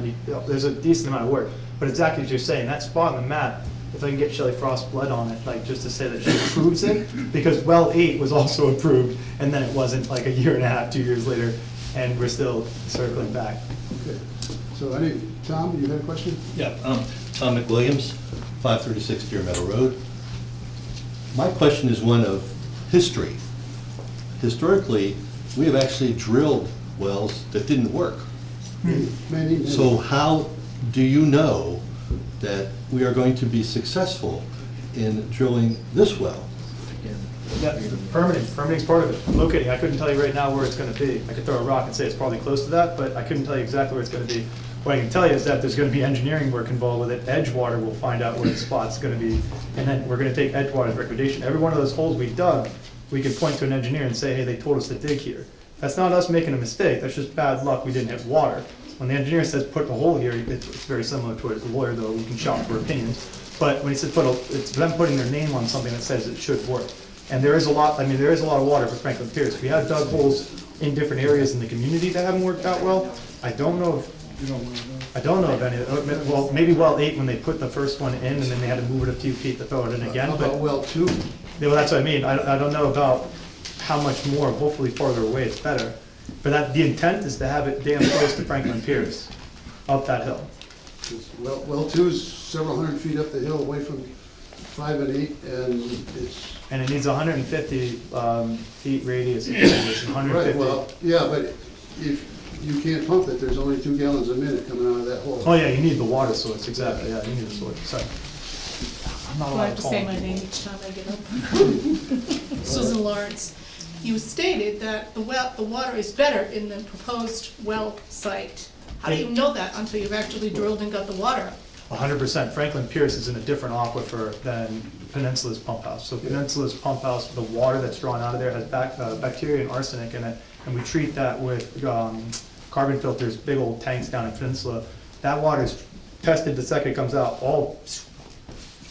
There's a decent amount of work. But exactly as you're saying, that spot on the map, if I can get Shelley Frost blood on it, like just to say that she approves it, because well 8 was also approved, and then it wasn't like a year and a half, 2 years later, and we're still circling back. Okay, so Tom, you had a question? Yeah, Tom McWilliams, 536 Deer Meadow Road. My question is one of history. Historically, we have actually drilled wells that didn't work. Many. So how do you know that we are going to be successful in drilling this well? Yeah, permitting's part of it. Locating, I couldn't tell you right now where it's gonna be. I could throw a rock and say it's probably close to that, but I couldn't tell you exactly where it's gonna be. What I can tell you is that there's gonna be engineering work involved with it. Edgewater will find out where the spot's gonna be, and then we're gonna take Edgewater's recommendation. Every one of those holes we dug, we could point to an engineer and say, hey, they told us to dig here. That's not us making a mistake, that's just bad luck, we didn't hit water. When the engineer says put a hole here, it's very similar to a lawyer, though, we can shop for opinions. But when he says it's them putting their name on something that says it should work. And there is a lot of water for Franklin Pierce. We have dug holes in different areas in the community that haven't worked out well. I don't know of any, well, maybe well 8 when they put the first one in and then they had to move it a few feet to throw it in again, How but. about well 2? Yeah, well, that's what I mean, I don't know about how much more, hopefully farther away it's better. But the intent is to have it damn close to Franklin Pierce, up that hill. Well 2 is several hundred feet up the hill away from 5 and 8, and it's. And it needs 150 feet radius, 150. Right, well, yeah, but if you can't pump it, there's only 2 gallons a minute coming out of that hole. Oh, yeah, you need the water source, exactly, yeah, you need the source, sorry. I'm not Do I allowed have to to call say him. my name each time I get up? Susan Lawrence. You stated that the water is better in the proposed well site. How do you know that until you've actually drilled and got the water? 100%. Franklin Pierce is in a different aquifer than Peninsula's pump house. So Peninsula's pump house, the water that's drawn out of there has bacteria and arsenic in it, and we treat that with carbon filters, big old tanks down at Peninsula. That water is tested the second it comes out. All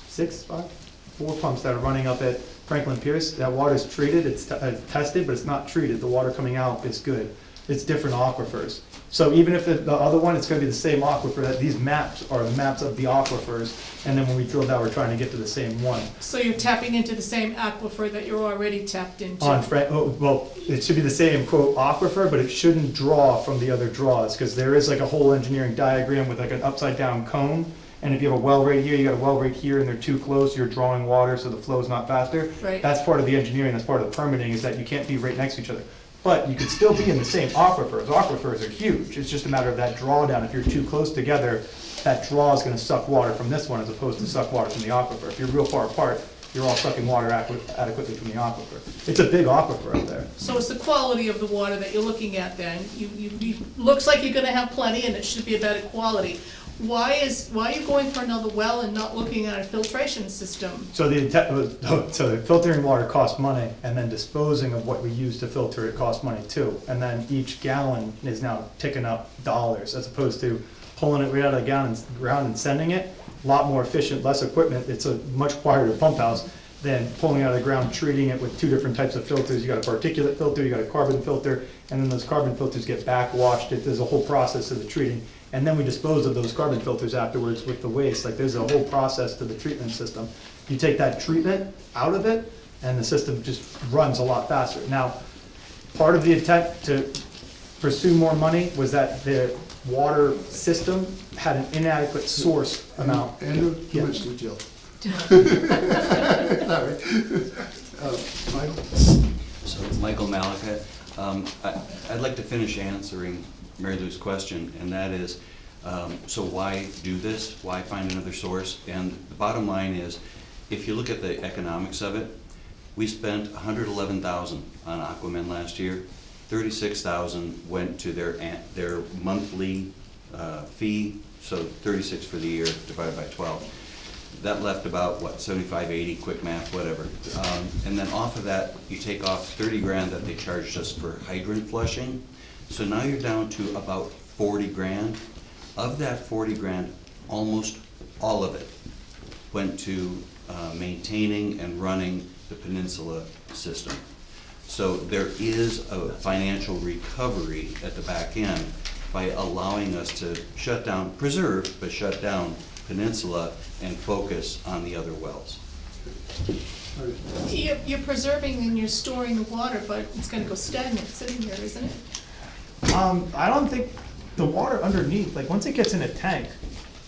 4 pumps that are running up at Franklin Pierce, that water is treated, it's tested, but it's not treated. The water coming out is good. It's different aquifers. So even if the other one, it's gonna be the same aquifer, that these maps are the maps of the aquifers, and then when we drill down, we're trying to get to the same one. So you're tapping into the same aquifer that you're already tapped into? Well, it should be the same quote aquifer, but it shouldn't draw from the other draws, because there is like a whole engineering diagram with like an upside down cone, and if you have a well right here, you got a well right here, and they're too close, you're drawing water, so the flow's not faster. Right. That's part of the engineering, that's part of the permitting, is that you can't be right next to each other. But you could still be in the same aquifers. Aquifers are huge. It's just a matter of that drawdown. If you're too close together, that draw is gonna suck water from this one as opposed to suck water from the aquifer. If you're real far apart, you're all sucking water adequately from the aquifer. It's a big aquifer up there. So it's the quality of the water that you're looking at then. Looks like you're gonna have plenty and it should be a better quality. Why are you going for another well and not looking at a filtration system? So the filtering water costs money, and then disposing of what we use to filter it costs money too. And then each gallon is now ticking up dollars, as opposed to pulling it right out of the ground and sending it. A lot more efficient, less equipment. It's a much quieter pump house than pulling it out of the ground, treating it with two different types of filters. You got a particulate filter, you got a carbon filter, and then those carbon filters get backwashed. There's a whole process of the treating. And then we dispose of those carbon filters afterwards with the waste. Like, there's a whole process to the treatment system. You take that treatment out of it, and the system just runs a lot faster. Now, part of the intent to pursue more money was that the water system had an inadequate source amount. And of too much detail. Sorry. Michael? So, Michael Malika, I'd like to finish answering Mary Lou's question, and that is, so why do this? Why find another source? And the bottom line is, if you look at the economics of it, we spent $111,000 on Aquaman last year. $36,000 went to their monthly fee, so 36 for the year divided by 12. That left about, what, 75, 80, quick math, whatever. And then off of that, you take off 30 grand that they charged us for hydrant flushing. So now you're down to about 40 grand. Of that 40 grand, almost all of it went to maintaining and running the Peninsula system. So there is a financial recovery at the back end by allowing us to shut down, preserve, but shut down Peninsula and focus on the other wells. You're preserving and you're storing the water, but it's gonna go stagnant sitting there, isn't it? I don't think the water underneath, like, once it gets in a tank,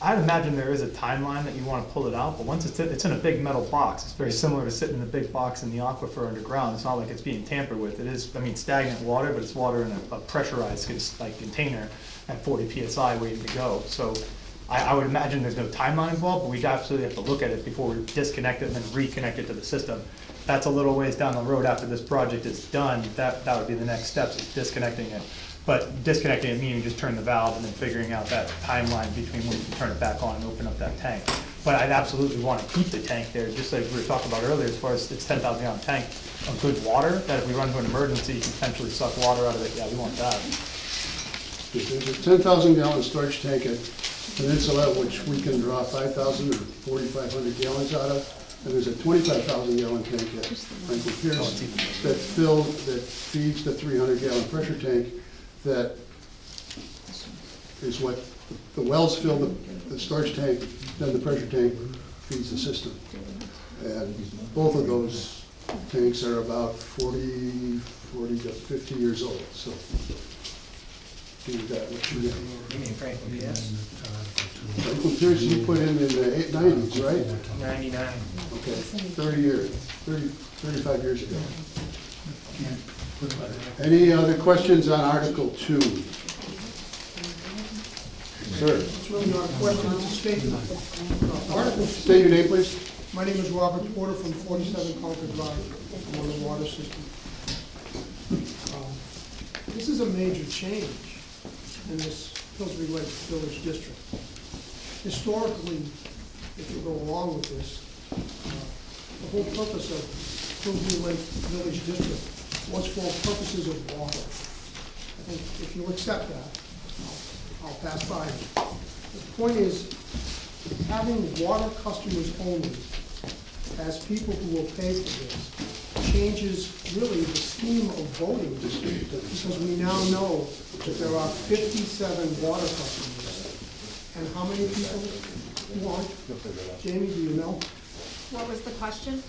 I'd imagine there is a timeline that you want to pull it out, but once it's in a big metal box. It's very similar to sitting in a big box in the aquifer underground. It's not like it's being tampered with. It is, I mean, stagnant water, but it's water in a pressurized container at 40 PSI waiting to go. So I would imagine there's no timeline involved, but we'd absolutely have to look at it before we disconnect it and then reconnect it to the system. That's a little ways down the road after this project is done. That would be the next steps, is disconnecting it. But disconnecting it meaning just turn the valve and then figuring out that timeline between when you can turn it back on and open up that tank. But I'd absolutely want to keep the tank there, just like we were talking about earlier, as far as it's 10,000 gallon tank of good water, that if we run into an emergency, you can potentially suck water out of it. Yeah, we want that. There's a 10,000 gallon storage tank at Peninsula, which we can draw 5,000 or 4,500 gallons out of. And there's a 25,000 gallon tank at Franklin Pierce that feeds the 300 gallon pressure tank. That is what the wells fill the storage tank, then the pressure tank feeds the system. And both of those tanks are about 40 to 50 years old, so do that what you get. You mean Franklin, yes? Franklin Pierce you put in the 90s, right? 99. Okay, 35 years ago. Any other questions on Article 2? Sir, It's really not a question, it's a statement. Article state your name, please. My name is Robert Porter from 47 Concord Drive. I'm on the water system. This is a major change in this Pillsbury Lake Village District. Historically, if you go along with this, the whole purpose of Pillsbury Lake Village District was for purposes of water. I think if you accept that, I'll pass by it. The point is, having water customers only as people who will pay for this changes really the scheme of voting, because we now know that there are 57 water customers. And how many people want? Jamie, do you know? What was the question?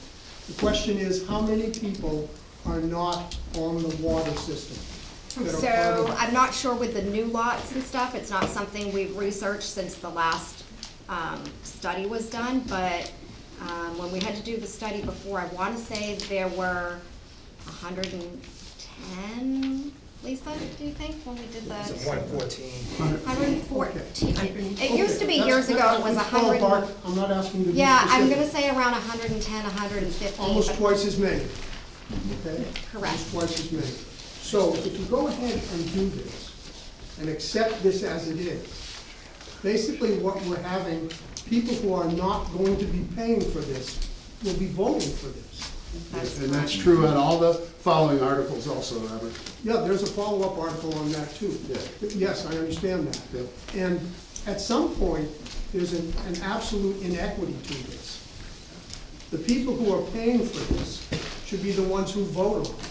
The question is, how many people are not on the water system? So I'm not sure with the new lots and stuff. It's not something we've researched since the last study was done, but when we had to do the study before, I want to say there were 110, Lisa, do you think, when we did the? It's 114. 114. It Okay, used to be that's- years ago, it was that's 100. ballpark. I'm not asking you to be Yeah, I'm specific. gonna say around 110, 115. Almost but- twice as many, okay? Correct. Almost twice as many. So if you go ahead and do this, and accept this as it is, basically what we're having, people who are not going to be paying for this will be voting for this. And that's true on all the following articles also, Robert. Yeah, there's a follow-up article on that too. Yeah. Yes, I understand that. Yeah. And at some point, there's an absolute inequity to this. The people who are paying for this should be the ones who vote on it.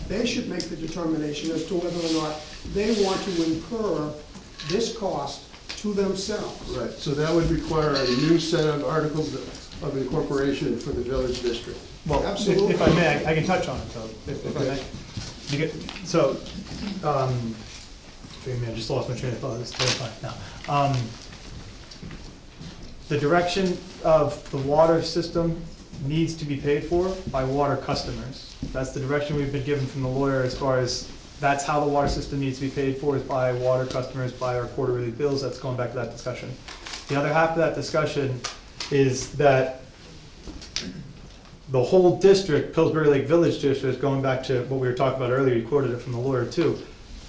They should make the determination as to whether or not they want to incur this cost to themselves. Right, so that would require a new set of articles of incorporation for the village district. Well, Absolutely. if I may, I can touch on it though, if I may. So, forgive me, I just lost my train of thought, it's terrifying now. The direction of the water system needs to be paid for by water customers. That's the direction we've been given from the lawyer as far as, that's how the water system needs to be paid for, is by water customers, by our quarterly bills. That's going back to that discussion. The other half of that discussion is that the whole district, Pillsbury Lake Village District, going back to what we were talking about earlier, you quoted it from the lawyer too.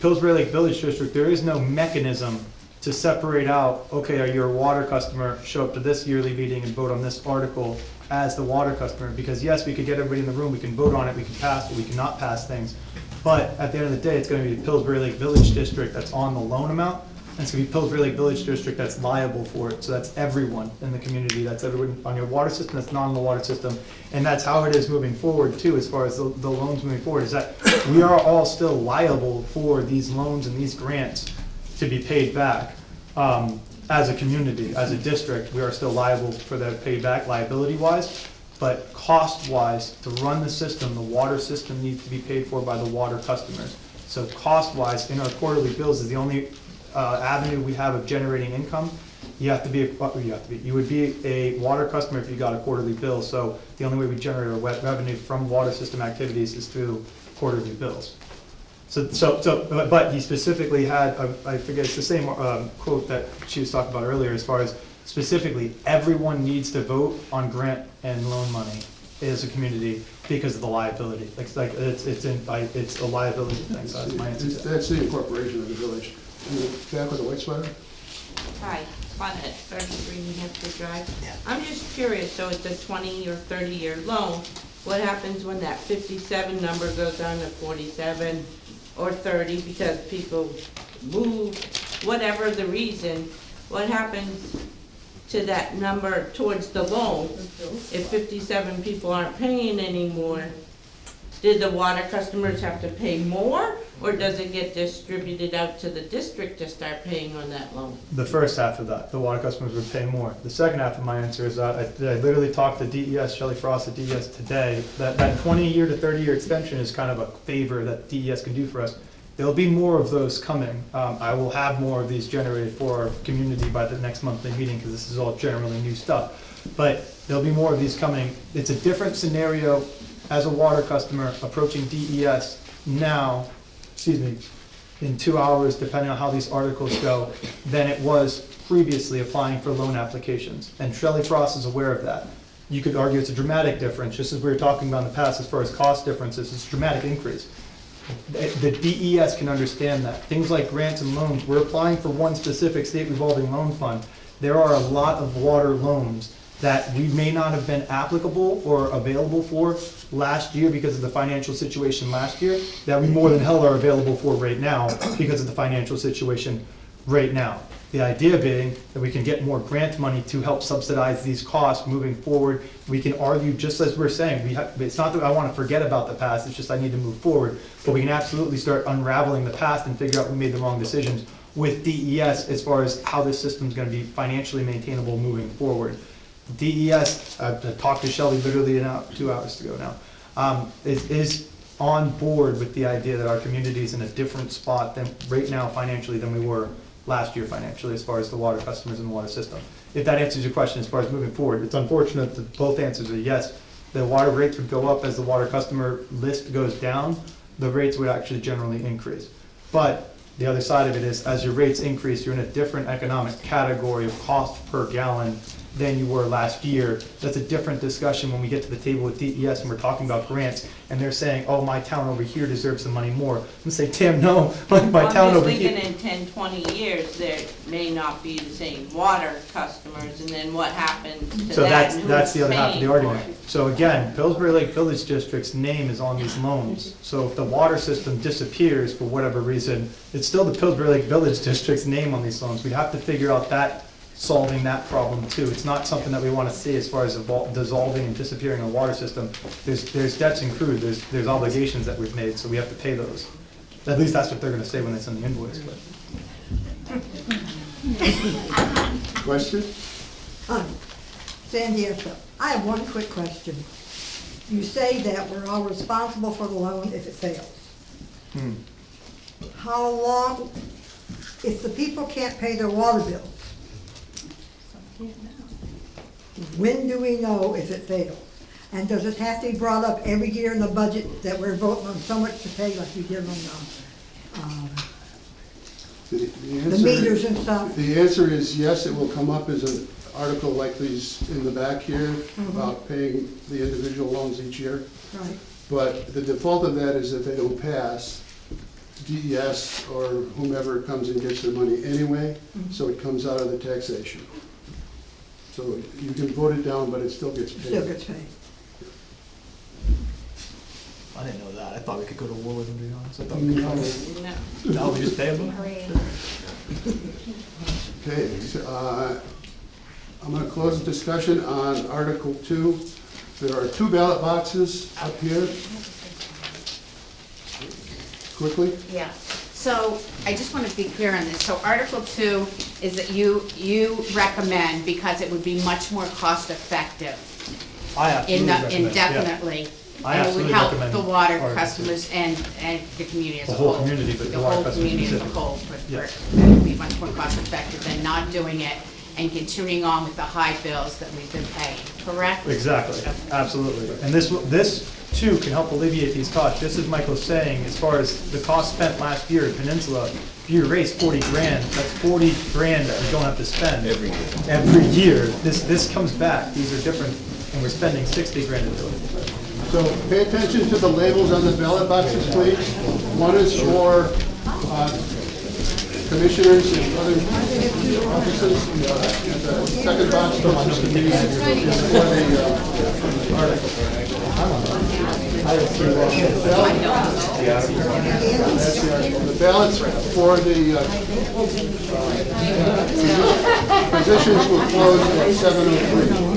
Pillsbury Lake Village District, there is no mechanism to separate out, okay, are you a water customer, show up to this yearly meeting and vote on this article as the water customer, because yes, we could get everybody in the room, we can vote on it, we can pass, or we cannot pass things. But at the end of the day, it's gonna be the Pillsbury Lake Village District that's on the loan amount, and it's gonna be Pillsbury Lake Village District that's liable for it. So that's everyone in the community, that's everyone on your water system, that's not on the water system. And that's how it is moving forward too, as far as the loans moving forward, is that we are all still liable for these loans and these grants to be paid back. As a community, as a district, we are still liable for that payback liability-wise, but cost-wise, to run the system, the water system needs to be paid for by the water customers. So cost-wise, in our quarterly bills is the only avenue we have of generating income. You would be a water customer if you got a quarterly bill, so the only way we generate our revenue from water system activities is through quarterly bills. But he specifically had, I forget, it's the same quote that she was talking about earlier, as far as specifically, everyone needs to vote on grant and loan money as a community because of the liability. It's a liability thing, so that's my answer to that. That's the incorporation of the village. And back with the white sweater? Hi, Bonnet, 33 New Hampshire Drive. I'm just curious, so it's a 20 or 30-year loan. What happens when that 57 number goes down to 47 or 30 because people move, whatever the reason? What happens to that number towards the loan if 57 people aren't paying anymore? Did the water customers have to pay more, or does it get distributed out to the district to start paying on that loan? The first half of that, the water customers would pay more. The second half of my answer is I literally talked to DES, Shelley Frost at DES today, that 20-year to 30-year extension is kind of a favor that DES can do for us. There'll be more of those coming. I will have more of these generated for our community by the next monthly meeting, because this is all generally new stuff. But there'll be more of these coming. It's a different scenario as a water customer approaching DES now, in 2 hours, depending on how these articles go, than it was previously applying for loan applications. And Shelley Frost is aware of that. You could argue it's a dramatic difference, just as we were talking about in the past as far as cost differences, it's a dramatic increase. The DES can understand that. Things like grants and loans, we're applying for one specific state revolving loan fund. There are a lot of water loans that we may not have been applicable or available for last year because of the financial situation last year, that we more than hell are available for right now because of the financial situation right now. The idea being that we can get more grant money to help subsidize these costs moving forward. We can argue, just as we're saying, it's not that I want to forget about the past, it's just I need to move forward, but we can absolutely start unraveling the past and figure out who made the wrong decisions with DES as far as how this system is going to be financially maintainable moving forward. DES, I talked to Shelley literally 2 hours ago now, is on board with the idea that our community is in a different spot than right now financially than we were last year financially as far as the water customers and the water system. if that answers your question as far as moving forward. It's unfortunate that both answers are yes. The water rates would go up as the water customer list goes down, the rates would actually generally increase. But the other side of it is, as your rates increase, you're in a different economic category of cost per gallon than you were last year. That's a different discussion when we get to the table with DES and we're talking about grants, and they're saying, oh, my town over here deserves some money more. I'm saying, damn, no, my town over here. I'm just thinking in 10, 20 years, there may not be the same water customers, and then what happens to So that? and that's who's the other half of paying the for argument. it? So again, Pillsbury Lake Village District's name is on these loans. So if the water system disappears for whatever reason, it's still the Pillsbury Lake Village District's name on these loans. We have to figure out that, solving that problem too. It's not something that we want to see as far as dissolving and disappearing a water system. There's debts accrued, there's obligations that we've made, so we have to pay those. At least that's what they're gonna say when they send the invoice, but. Question? Sandy Esha, I have one quick question. You say that we're all responsible for the loan if it fails. How long, if the people can't pay their water bills, when do we know if it fails? And does it have to be brought up every year in the budget that we're voting on so much to pay like we did on the meters and stuff? The answer is yes, it will come up as an article like these in the back here about paying the individual loans each year. Right. But the default of that is that they don't pass, DES or whomever comes and gets their money anyway, so it comes out of the taxation. So you can vote it down, but it still gets paid. Still gets paid. I didn't know that. I thought we could go to war with them, to be honest. I thought we could. No, we just pay them? Okay, so, I'm gonna close the discussion on Article 2. There are 2 ballot boxes up here. Quickly. Yeah, so I just want to be clear on this. So Article 2 is that you recommend, because it would be much more cost effective I absolutely recommend, yeah. indefinitely. I And it would absolutely help recommend the water Article 2. customers and the community as a The whole. whole community, but the The water whole customers community as a specifically. whole, Yeah. it would be much more cost effective than not doing it and continuing on with the high bills that we've been paying, correct? Exactly, absolutely. And this too can help alleviate these costs, just as Michael's saying, as far as the cost spent last year in Peninsula, if you raise 40 grand, that's 40 grand that we don't have to spend. Every year. This comes back, these are different, and we're spending 60 grand to do it. So pay attention to the labels on the ballot boxes, please. One is for commissioners and other offices. And the second box is for the article. The ballots for the positions will close at 7:03.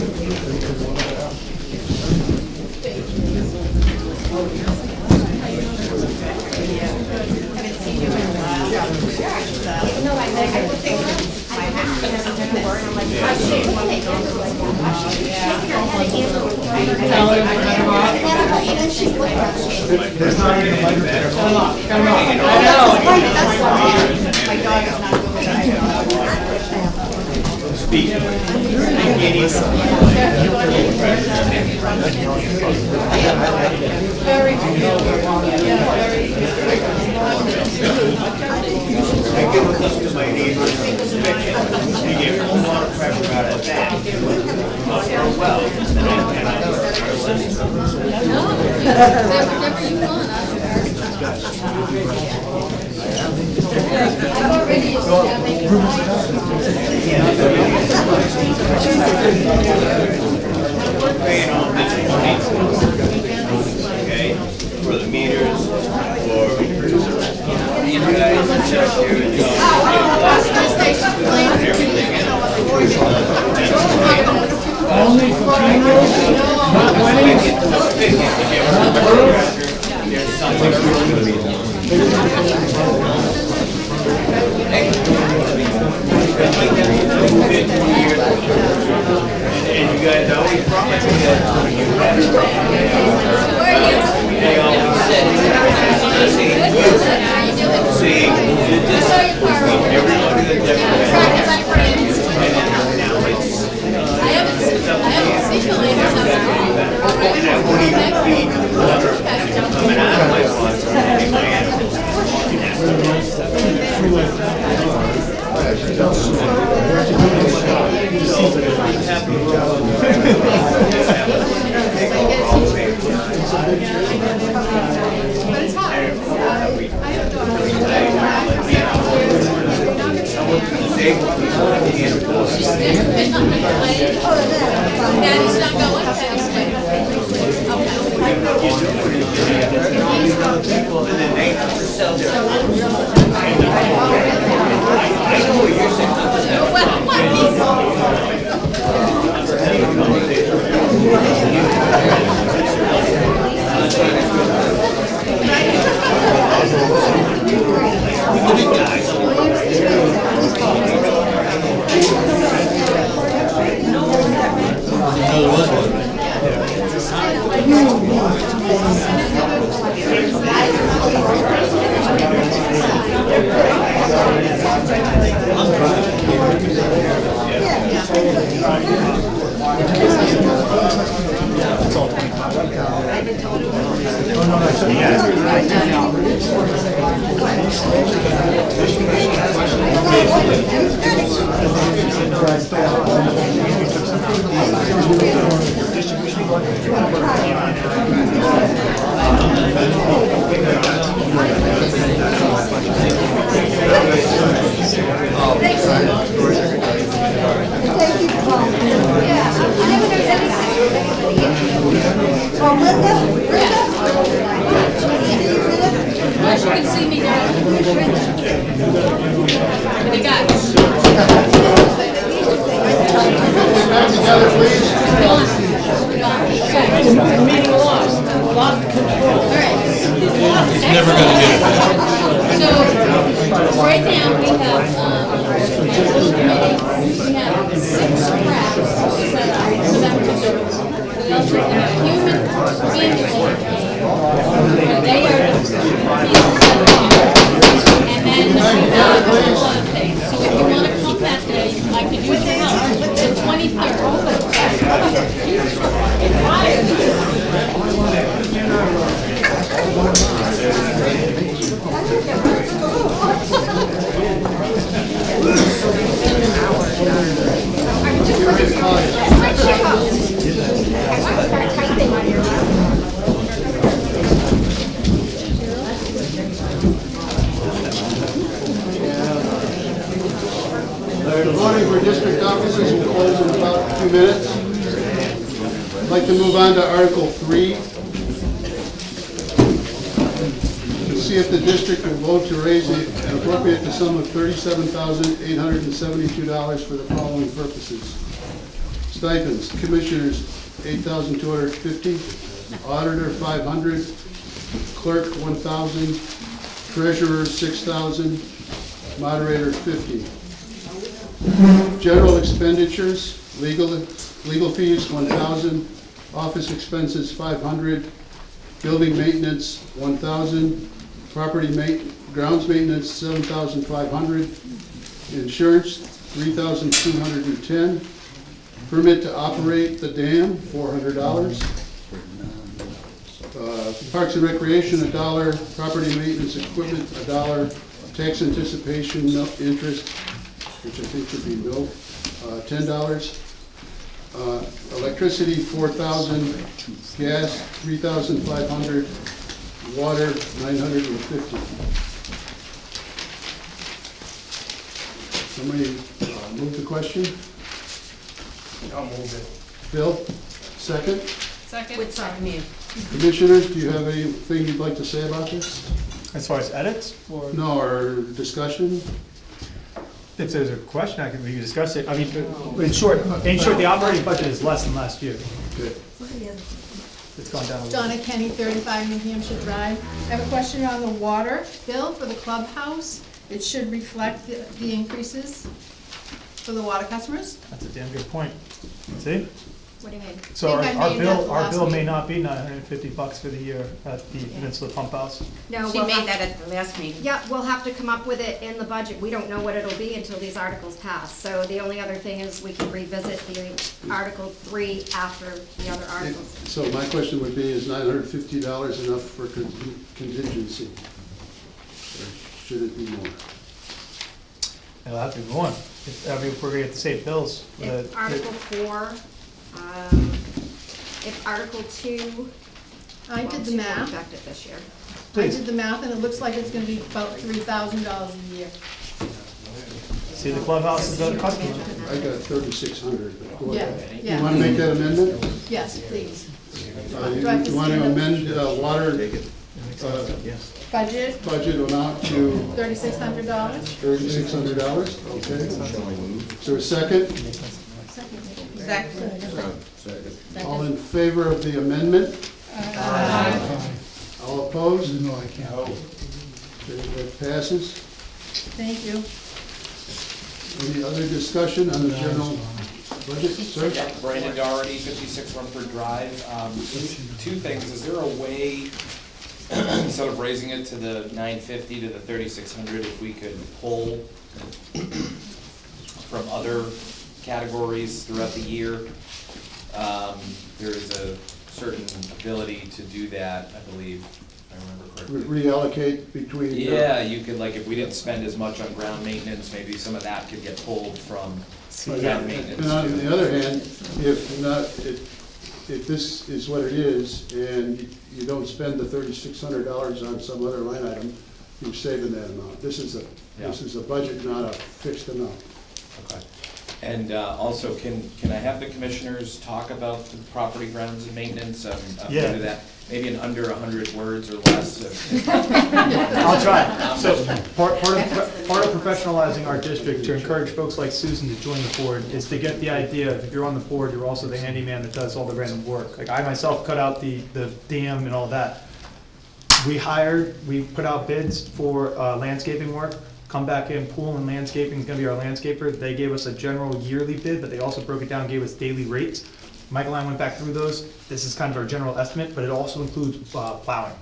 There's not even a microphone. My dog is not doing it. Speak. I give a look to my neighbors, they get a whole lot of pressure out of that. Oh, well. Whatever you want, I've already We're paying all this money, okay, for the meters, for you guys to sit up here and and everything else. Only for funerals, not weddings? There's something. And you guys always promise me that you better. They always said, see, this between everybody that's ever been. And now it's Daddy's not going fast. You can see me now. What do you got? Meeting lost control. He's never gonna get it back. So, right now, we have, we have 6 crafts. So that was, we also have human handling. They are, and then the thing. So if you want to come that day, I could use your help. The 23rd. The voting for district offices will close in about 2 minutes. I'd like to move on to Article 3. To see if the district will vote to raise and appropriate the sum of $37,872 for the following purposes. Stipends, commissioners, $8,250, auditor, $500, clerk, $1,000, treasurer, $6,000, moderator, $50. General expenditures, legal fees, $1,000, office expenses, $500, building maintenance, $1,000, grounds maintenance, $7,500, insurance, $3,210, permit to operate the dam, $400, Parks and Recreation, $1, property maintenance equipment, $1, tax anticipation, no interest, which I think should be no, $10. Electricity, $4,000, gas, $3,500, water, $950. Somebody move the question? I'll move it. Bill, second? Second. With me. Commissioners, do you have anything you'd like to say about this? As far as edits, or No, or discussion? if there's a question, we can discuss it. I mean, in short, the operating budget is less than last year. Good. It's gone down a little. Donna Kenny, 35 New Hampshire Drive. I have a question on the water bill for the clubhouse. It should reflect the increases for the water customers. That's a damn good point. See? What do you mean? So I think I our made that the bill last may meeting. not be $950 for the year at the Peninsula Pump House. No, She we'll made have, that at the last meeting. yeah, we'll have to come up with it in the budget. We don't know what it'll be until these articles pass. So the only other thing is we can revisit the Article 3 after the other articles. So my question would be, is $950 enough for contingency? Or should it be more? It'll have to be more, if we're gonna get the same bills. If Article 4, if Article 2. I did the math. Affected this year. I did the math, and it looks like it's gonna be about $3,000 a year. See, the clubhouse is a customer. I got 3,600. Yeah, yeah. You want to make that amendment? Yes, please. You want to amend water Budget, budget amount to $3,600. $3,600? Okay. Is there a second? Second. All in favor of the amendment? All opposed? No, I can't. Okay, that passes. Thank you. Any other discussion on the general budget, sir? Yeah, Brandon Doherty, 56 Rumford Drive. Two things, is there a way, instead of raising it to the 950 to the 3,600, if we could pull from other categories throughout the year? There is a certain ability to do that, I believe, if I remember correctly. Reallocate between. Yeah, you could, like, if we didn't spend as much on ground maintenance, maybe some of that could get pulled from ground maintenance. And on too. the other hand, if this is what it is, and you don't spend the $3,600 on some other line item, you're saving that amount. This is a budget, not a fixed amount. Okay. And also, can I have the commissioners talk about the property grounds and maintenance? Yeah. Into that, maybe in under 100 words or less. I'll try. So part of professionalizing our district to encourage folks like Susan to join the board is to get the idea, if you're on the board, you're also the handyman that does all the random work. Like I myself cut out the dam and all that. We put out bids for landscaping work. Come back in, pool and landscaping is gonna be our landscaper. They gave us a general yearly bid, but they also broke it down and gave us daily rates. Michael and I went back through those. This is kind of our general estimate, but it also includes plowing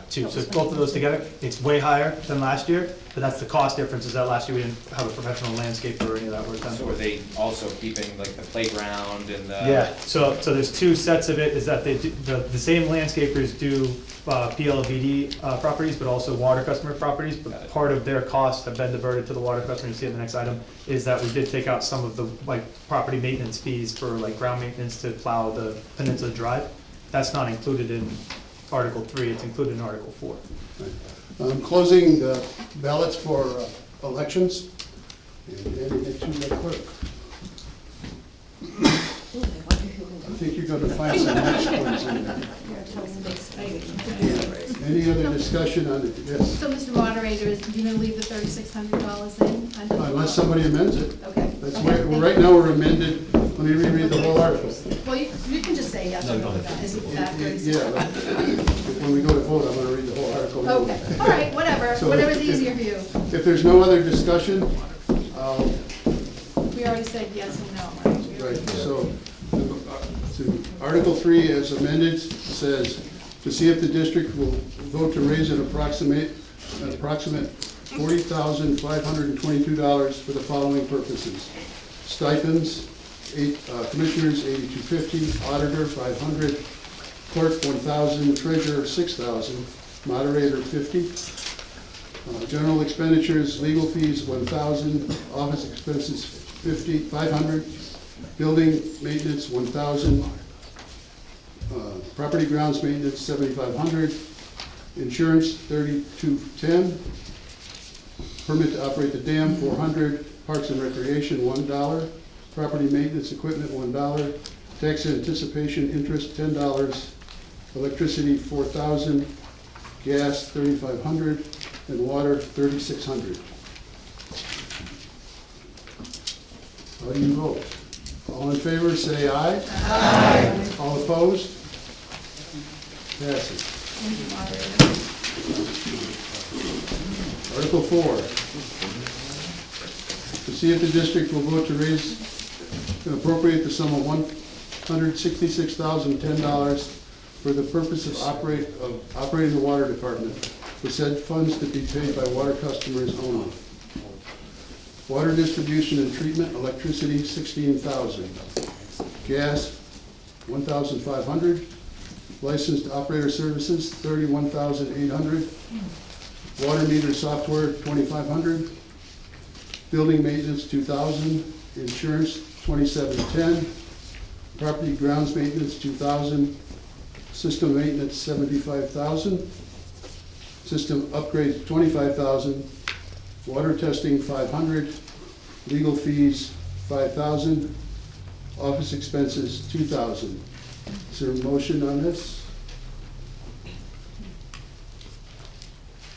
too. So both of those together, it's way higher than last year, but that's the cost difference, is that last year we didn't have a professional landscaper or any of that work done. So are they also keeping like the playground and the? Yeah, so there's two sets of it, is that they do, the same landscapers do PLVD properties, but also water customer properties, but part of their costs have been diverted to the water customer. You see in the next item, is that we did take out some of the property maintenance fees for ground maintenance to plow the Peninsula Drive. That's not included in Article 3, it's included in Article 4. I'm closing the ballots for elections, and handing it to the clerk. I think you're gonna find some nice ones in there. Any other discussion on it? Yes, So, Mr. Moderator, is you gonna leave the $3,600 in? unless somebody amends it. Okay. That's why, well, right now we're amended, let me reread the whole article. Well, you can just say yes or no. Is it that Yeah, but when we go to vote, I'm gonna read the whole article. Okay, all right, whatever, So whatever's if- easier for you. If there's no other discussion, We already said yes and no, right? We already- right, so, to Article 3 as amended says, to see if the district will vote to raise an approximate $40,522 for the following purposes. Stipends, commissioners $8,250, auditor $500, clerk $1,000, treasurer $6,000, moderator $50. General expenditures, legal fees $1,000, office expenses $500, building maintenance $1,000, property grounds maintenance $7,500, insurance $3,210, permit to operate the dam $400, parks and recreation $1, property maintenance equipment $1, tax anticipation interest $10, electricity $4,000, gas $3,500, and water $3,600. How do you vote? All in favor, say aye. Aye. All opposed? Passes. Article 4. To see if the district will vote to raise and appropriate the sum of $166,010 for the purpose of operating the water department, with said funds to be paid by water customers only. Water distribution and treatment, electricity, $16,000. Gas, $1,500. Licensed operator services, $31,800. Water meter software, $2,500. Building maintenance, 2,000. Insurance, 2710. Property grounds maintenance, 2,000. System maintenance, 75,000. System upgrades, 25,000. Water testing, 500. Legal fees, 5,000. Office expenses, 2,000. Is there a motion on this?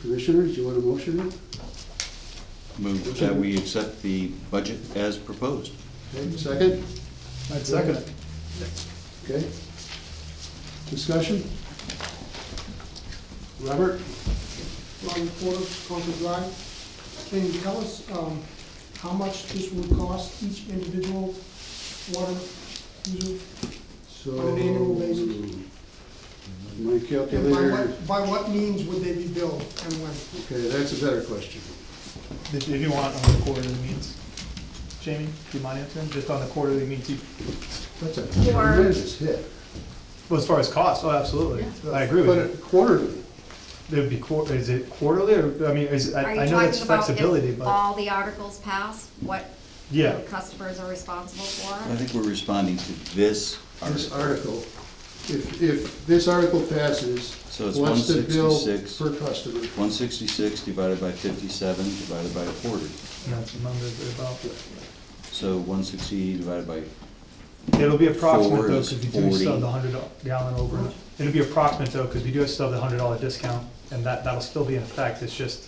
Commissioners, you want a motion it? Move that we accept the budget as proposed. Okay, second? I'd second it. Okay. Discussion? Robert? Ron Porter, Concord Drive. Can you tell us how much this would cost each individual water user So, on an annual basis? my And calculator, by what means would they be billed and when? okay, that's a better question. If you want on the quarterly means. Jamie, do you mind answering? Just on the quarterly means, That's a Or- tremendous hit. well, as far as cost, oh, absolutely. I agree with you. But quarterly, It would be is it quarterly, or, I mean, Are I you know that's talking about flexibility, if but, all the articles pass, what yeah. the customers are responsible I for? think we're responding to this this article. article, if this article passes, So it's what's the bill 166. per customer? 166 divided by 57 divided by a quarter. And that's the numbers they're about. So 160 divided by, It'll be approximate Four though, is because we do 40. sub the $100 over. It'll be approximate though, because we do have sub the $100 discount, and that'll still be in effect, it's just,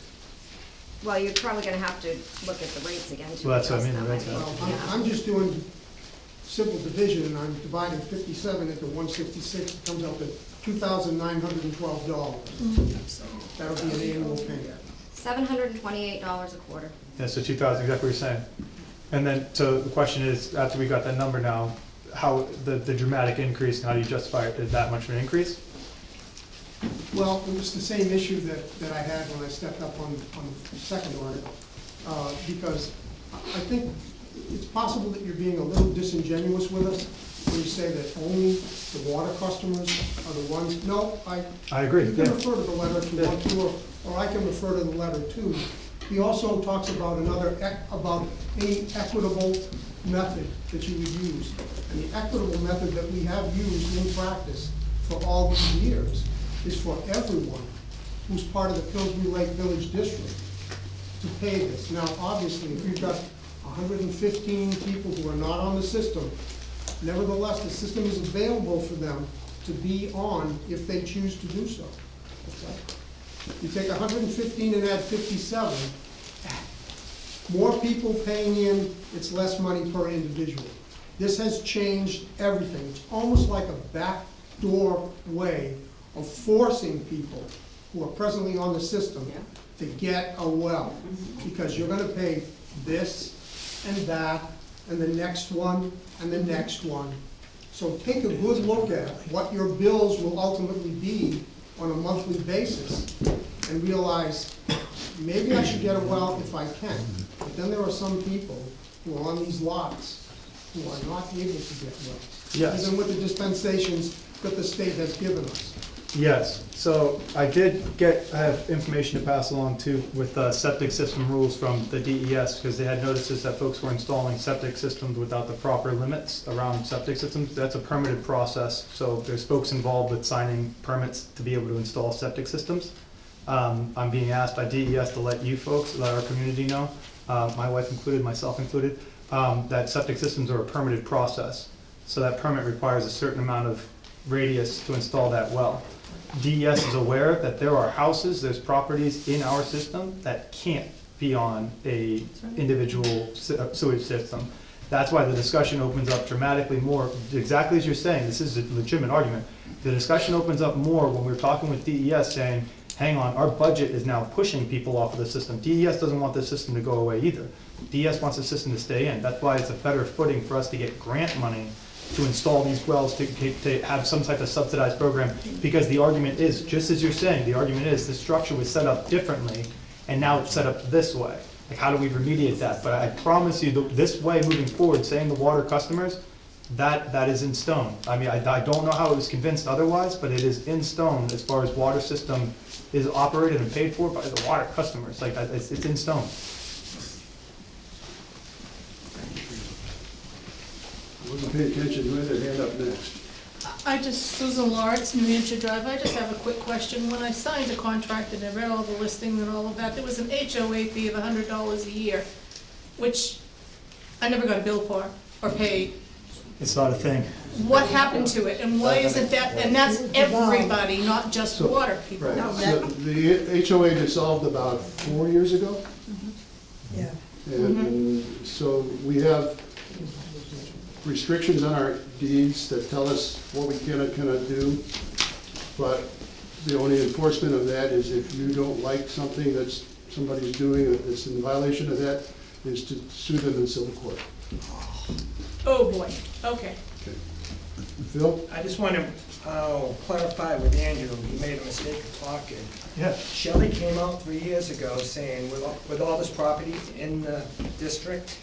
Well, you're probably gonna have to look at the rates again to Well, that's what I adjust mean, them, the I rates think. are- Well, Yeah. I'm just doing simple division, and I'm dividing 57 into 166, it comes out to $2,912. That'll be an annual payment. $728 a quarter. yeah, so 2,000, exactly what you're saying. And then, so the question is, after we got that number now, how, the dramatic increase, and how do you justify it, is that much of an increase? Well, it was the same issue that I had when I stepped up on the second article, because I think it's possible that you're being a little disingenuous with us when you say that only the water customers are the ones. No, I agree, you can yeah. refer to the letter if you want to, or I can refer to the letter too. He also talks about about any equitable method that you would use. And the equitable method that we have used in practice for all these years is for everyone who's part of the Pillsbury Lake Village District to pay this. Now, obviously, if you've got 115 people who are not on the system, nevertheless, the system is available for them to be on if they choose to do so. You take 115 and add 57, more people paying in, it's less money per individual. This has changed everything. It's almost like a backdoor way of forcing people who are presently on the system to get a well. Because you're gonna pay this and that, and the next one, and the next one. So take a good look at what your bills will ultimately be on a monthly basis, and realize, maybe I should get a well if I can. But then there are some people who are on these lots who are not able to get wells. Yes. Even with the dispensations that the state has given us. Yes, so I have information to pass along too with septic system rules from the DES, because they had notices that folks were installing septic systems without the proper limits around septic systems. That's a permitted process, so there's folks involved with signing permits to be able to install septic systems. I'm being asked by DES to let you folks, let our community know, my wife included, myself included, that septic systems are a permitted process. So that permit requires a certain amount of radius to install that well. DES is aware that there are houses, there's properties in our system that can't be on a individual sewage system. That's why the discussion opens up dramatically more, exactly as you're saying, this is a legitimate argument. The discussion opens up more when we're talking with DES saying, hang on, our budget is now pushing people off of the system. DES doesn't want the system to go away either. DES wants the system to stay in. That's why it's a better footing for us to get grant money to install these wells, to have some type of subsidized program, because the argument is, just as you're saying, the argument is the structure was set up differently, and now it's set up this way. Like, how do we remediate that? But I promise you, this way moving forward, saying the water customers, that is in stone. I mean, I don't know how it was convinced otherwise, but it is in stone as far as water system is operated and paid for by the water customers. Like, it's in stone. Wasn't paying attention, who had their hand up next? Susan Lawrence, New Hampshire Drive, I just have a quick question. When I signed the contract and I read all the listing and all of that, there was an HOA fee of $100 a year, which I never got a bill for or paid. It's not a thing. What happened to it, and why isn't that, and that's everybody, not just So- water people. Right, so the HOA dissolved about 4 years ago. Yeah. And so we have restrictions on our deeds that tell us what we can and cannot do. But the only enforcement of that is if you don't like something that's somebody's doing that's in violation of that, is to sue them in civil court. Oh, boy, okay. Phil? I just want to clarify with Andrew, he made a mistake of talking. Yeah. Shelley came out 3 years ago saying with all this property in the district,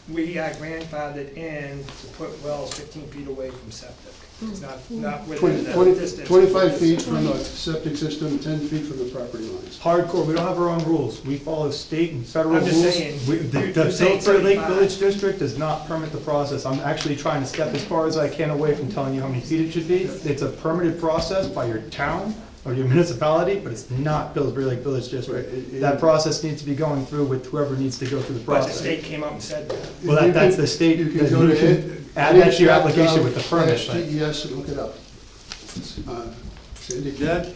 we are grandfathered in to put wells 15 feet away from septic. It's not within the distance. 25 feet from the septic system, 10 feet from the property lines. Hardcore, we don't have our own rules. We follow state and federal I'm rules. just saying, The you're saying Pillsbury Lake 75. Village District does not permit the process. I'm actually trying to step as far as I can away from telling you how many feet it should be. It's a permitted process by your town or your municipality, but it's not Pillsbury Lake Village District. Right. That process needs to be going through with whoever needs to go through the But the process. state came out and said that. Well, that's the state, You you can go to can add that to your application with the permit. but- DES and look it up. Cindy? That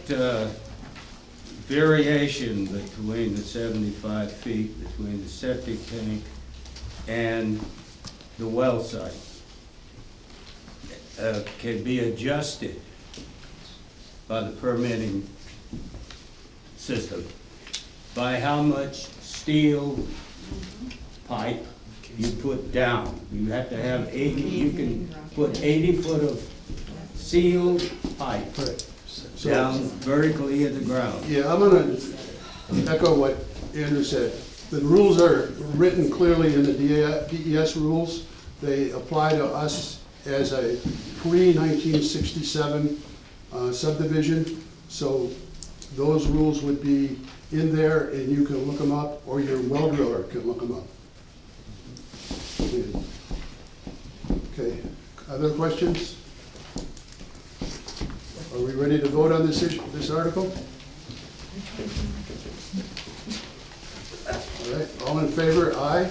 variation between the 75 feet between the septic tank and the well site can be adjusted by the permitting system by how much steel pipe you put down. You have to have 80, you can put 80 foot of sealed pipe So- down vertically in the ground. Yeah, I'm gonna echo what Andrew said. The rules are written clearly in the DES rules. They apply to us as a pre-1967 subdivision. So those rules would be in there and you can look them up, or your well driller can look them up. Okay, other questions? Are we ready to vote on this issue, this article? All right, all in favor, aye?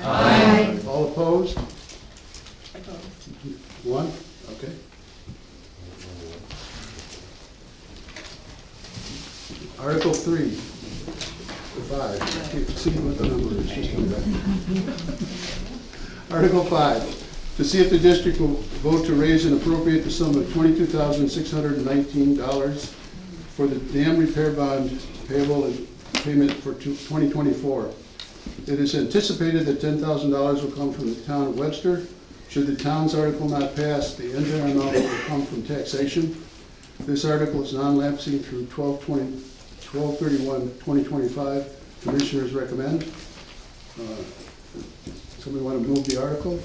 Aye. All opposed? One, okay. Article 3, or 5, I can't see what the number is, just come back. Article 5, to see if the district will vote to raise and appropriate the sum of $22,619 for the dam repair bond payable and payment for 2024. It is anticipated that $10,000 will come from the town of Webster. Should the town's article not pass, the entire amount will come from taxation. This article is non-lapsing through 12/31/2025. Commissioners recommend. Somebody want to move the article?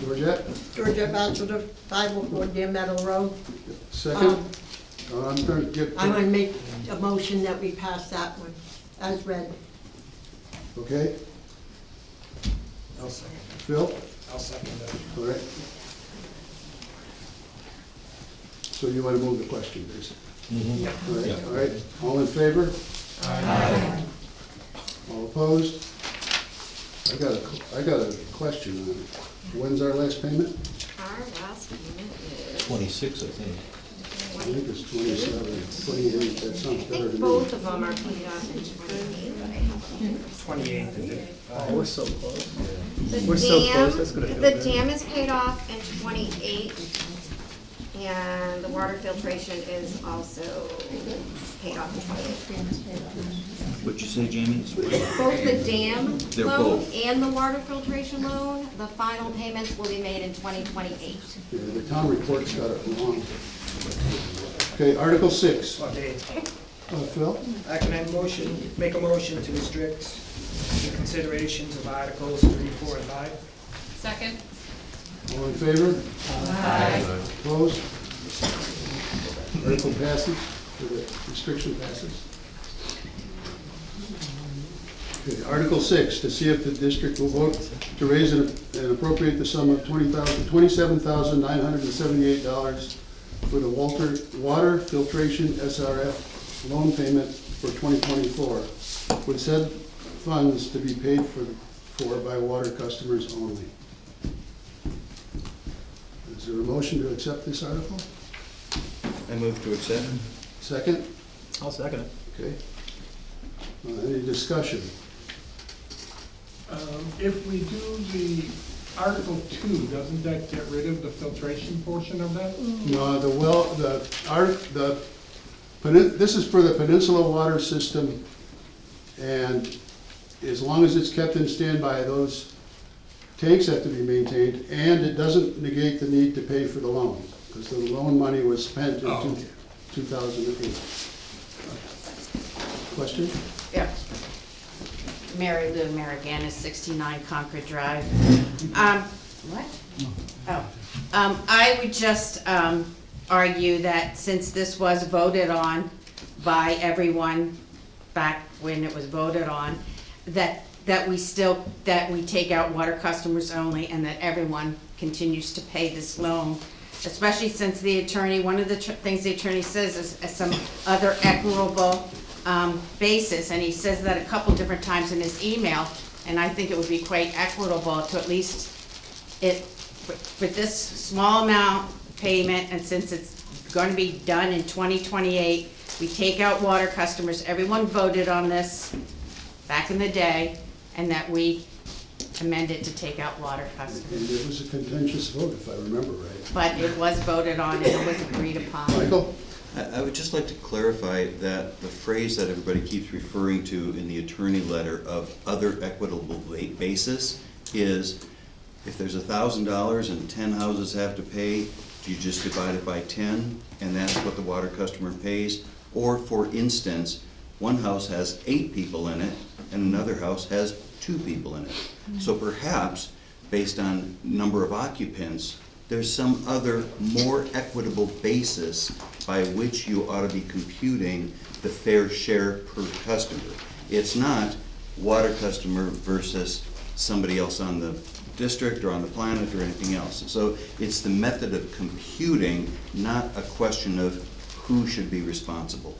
Georgette? Georgia Bachelor, 504 Deer Meadow Road. Second? I'm going to get, I'm going to make a motion that we pass that one as read. okay? I'll second Phil? that. I'll second that. All right. So you want to move the question, basically? All right, all in favor? Aye. All opposed? I got a question on it. When's our last payment? Our last payment is, 26, I think. I think it's 27, 28, that sounds I better think to both me. of them are paid off in 28, but I have them. 28th. Oh, we're so close. The We're so dam- close, that's gonna feel The good. dam is paid off in 28, and the water filtration is also paid off in 28. What'd you say, Jamie? Both the dam They're loan both. and the water filtration loan, the final payments will be made in 2028. Yeah, the town report's got it wrong. Okay, Article 6. Okay, Phil? I can make a motion to restrict the considerations of Articles 3, 4, and 5. Second? All in favor? Aye. Opposed? Article passes, or the restriction passes. Okay, Article 6, to see if the district will vote to raise and appropriate the sum of $27,978 for the water filtration SRF loan payment for 2024, with said funds to be paid for by water customers only. Is there a motion to accept this article? I move to accept. Second? I'll second it. Okay. Any discussion? If we do the Article 2, doesn't that get rid of the filtration portion of that? No, this is for the Peninsula Water System, and as long as it's kept in standby, those tanks have to be maintained, and it doesn't negate the need to pay for the loan, because the loan money was spent in 2008. Question? Yeah. Mary Lou Mariganis, 69 Concord Drive. What? Oh. I would just argue that since this was voted on by everyone back when it was voted on, that we take out water customers only, and that everyone continues to pay this loan, especially since the attorney, one of the things the attorney says is some other equitable basis, and he says that a couple different times in his email, and I think it would be quite equitable to at least for this small amount payment, and since it's going to be done in 2028, we take out water customers. Everyone voted on this back in the day, and that we amend it to take out water customers. And it was a contentious vote, if I remember right. But it was voted on and it was agreed upon. Michael? I would just like to clarify that the phrase that everybody keeps referring to in the attorney letter of other equitable basis is, if there's $1,000 and 10 houses have to pay, do you just divide it by 10 and that's what the water customer pays? Or for instance, one house has 8 people in it and another house has 2 people in it. So perhaps, based on number of occupants, there's some other more equitable basis by which you ought to be computing the fair share per customer. It's not water customer versus somebody else on the district or on the planet or anything else. So it's the method of computing, not a question of who should be responsible.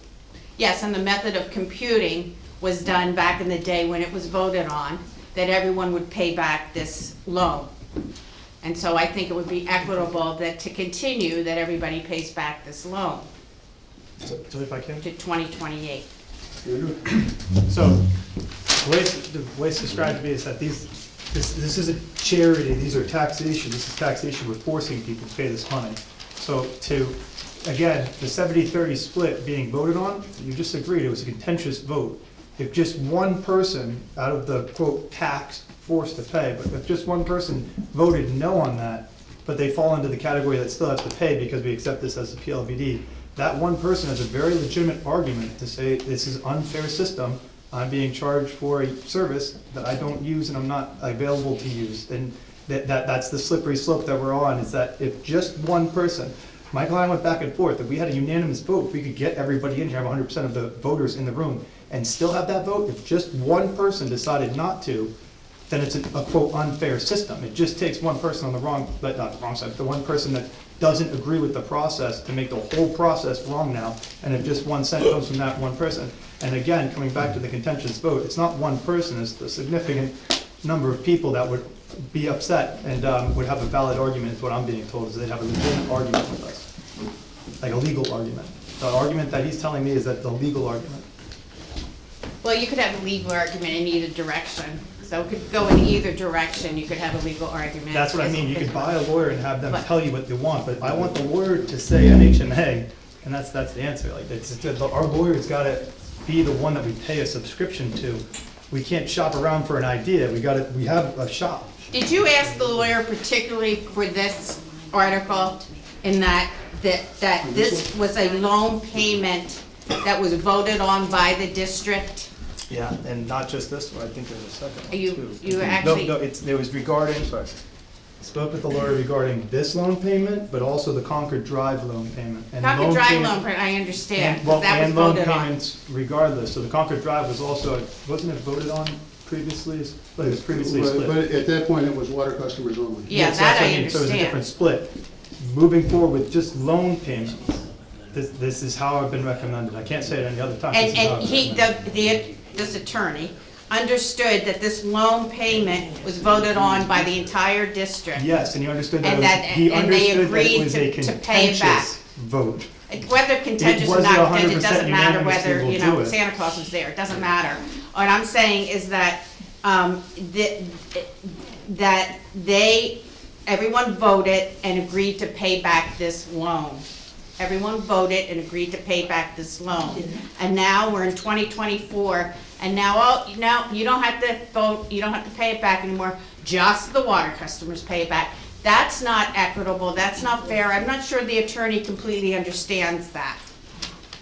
Yes, and the method of computing was done back in the day when it was voted on, that everyone would pay back this loan. And so I think it would be equitable that to continue, that everybody pays back this loan So if I can? to 2028. So, the way it's described to me is that this isn't charity, these are taxation, this is taxation, we're forcing people to pay this money. So again, the 70-30 split being voted on, you just agreed, it was a contentious vote. If just one person out of the quote tax forced to pay, but if just one person voted no on that, but they fall into the category that still has to pay because we accept this as a PLVD, that one person has a very legitimate argument to say this is unfair system. I'm being charged for a service that I don't use and I'm not available to use. And that's the slippery slope that we're on, is that if just one person, Michael and I went back and forth, if we had a unanimous vote, we could get everybody in here, have 100% of the voters in the room, and still have that vote. If just one person decided not to, then it's a quote unfair system. It just takes one person on the wrong, not the wrong side, the one person that doesn't agree with the process to make the whole process wrong now, and if just 1 cent comes from that one person. And again, coming back to the contentious vote, it's not one person, it's the significant number of people that would be upset and would have a valid argument, is what I'm being told, is they'd have a legitimate argument with us, like a legal argument. The argument that he's telling me is that the legal argument. Well, you could have a legal argument in either direction. So it could go in either direction, you could have a legal argument. That's what I mean, you could buy a lawyer and have them tell you what they want, but I want the lawyer to say NHMA, and that's the answer. Like, our lawyer's gotta be the one that we pay a subscription to. We can't shop around for an idea, we have a shop. Did you ask the lawyer particularly for this article, in that this was a loan payment that was voted on by the district? Yeah, and not just this one, I think there's a second one too. You actually... No, it was regarding, sorry, spoke with the lawyer regarding this loan payment, but also the Concord Drive loan payment. And Concord loan Drive payment, loan payment, I understand, and, well, because that was and loan voted on. payments regardless. So the Concord Drive was also, wasn't it voted on previously, but it was previously But split. at that point, it was water customers only. Yeah, So that that's what I mean, so it was a different understand. split. Moving forward with just loan payments, this is how I've been recommended. I can't say it any other time. This And, is how and I've he, recommended. this attorney understood that this loan payment was voted on by the entire district. Yes, and he understood that, And it was- that- he and they understood that it agreed was a to pay it back. contentious vote. Whether contentious or wasn't not, 100% it doesn't matter unanimously whether, we'll you do know, it. Santa Claus was there, it doesn't matter. What I'm saying is that, that they, everyone voted and agreed to pay back this loan. Everyone voted and agreed to pay back this loan. And now we're in 2024, and now, oh, now you don't have to vote, you don't have to pay it back anymore, just the water customers pay it back. That's not equitable, that's not fair. I'm not sure the attorney completely understands that.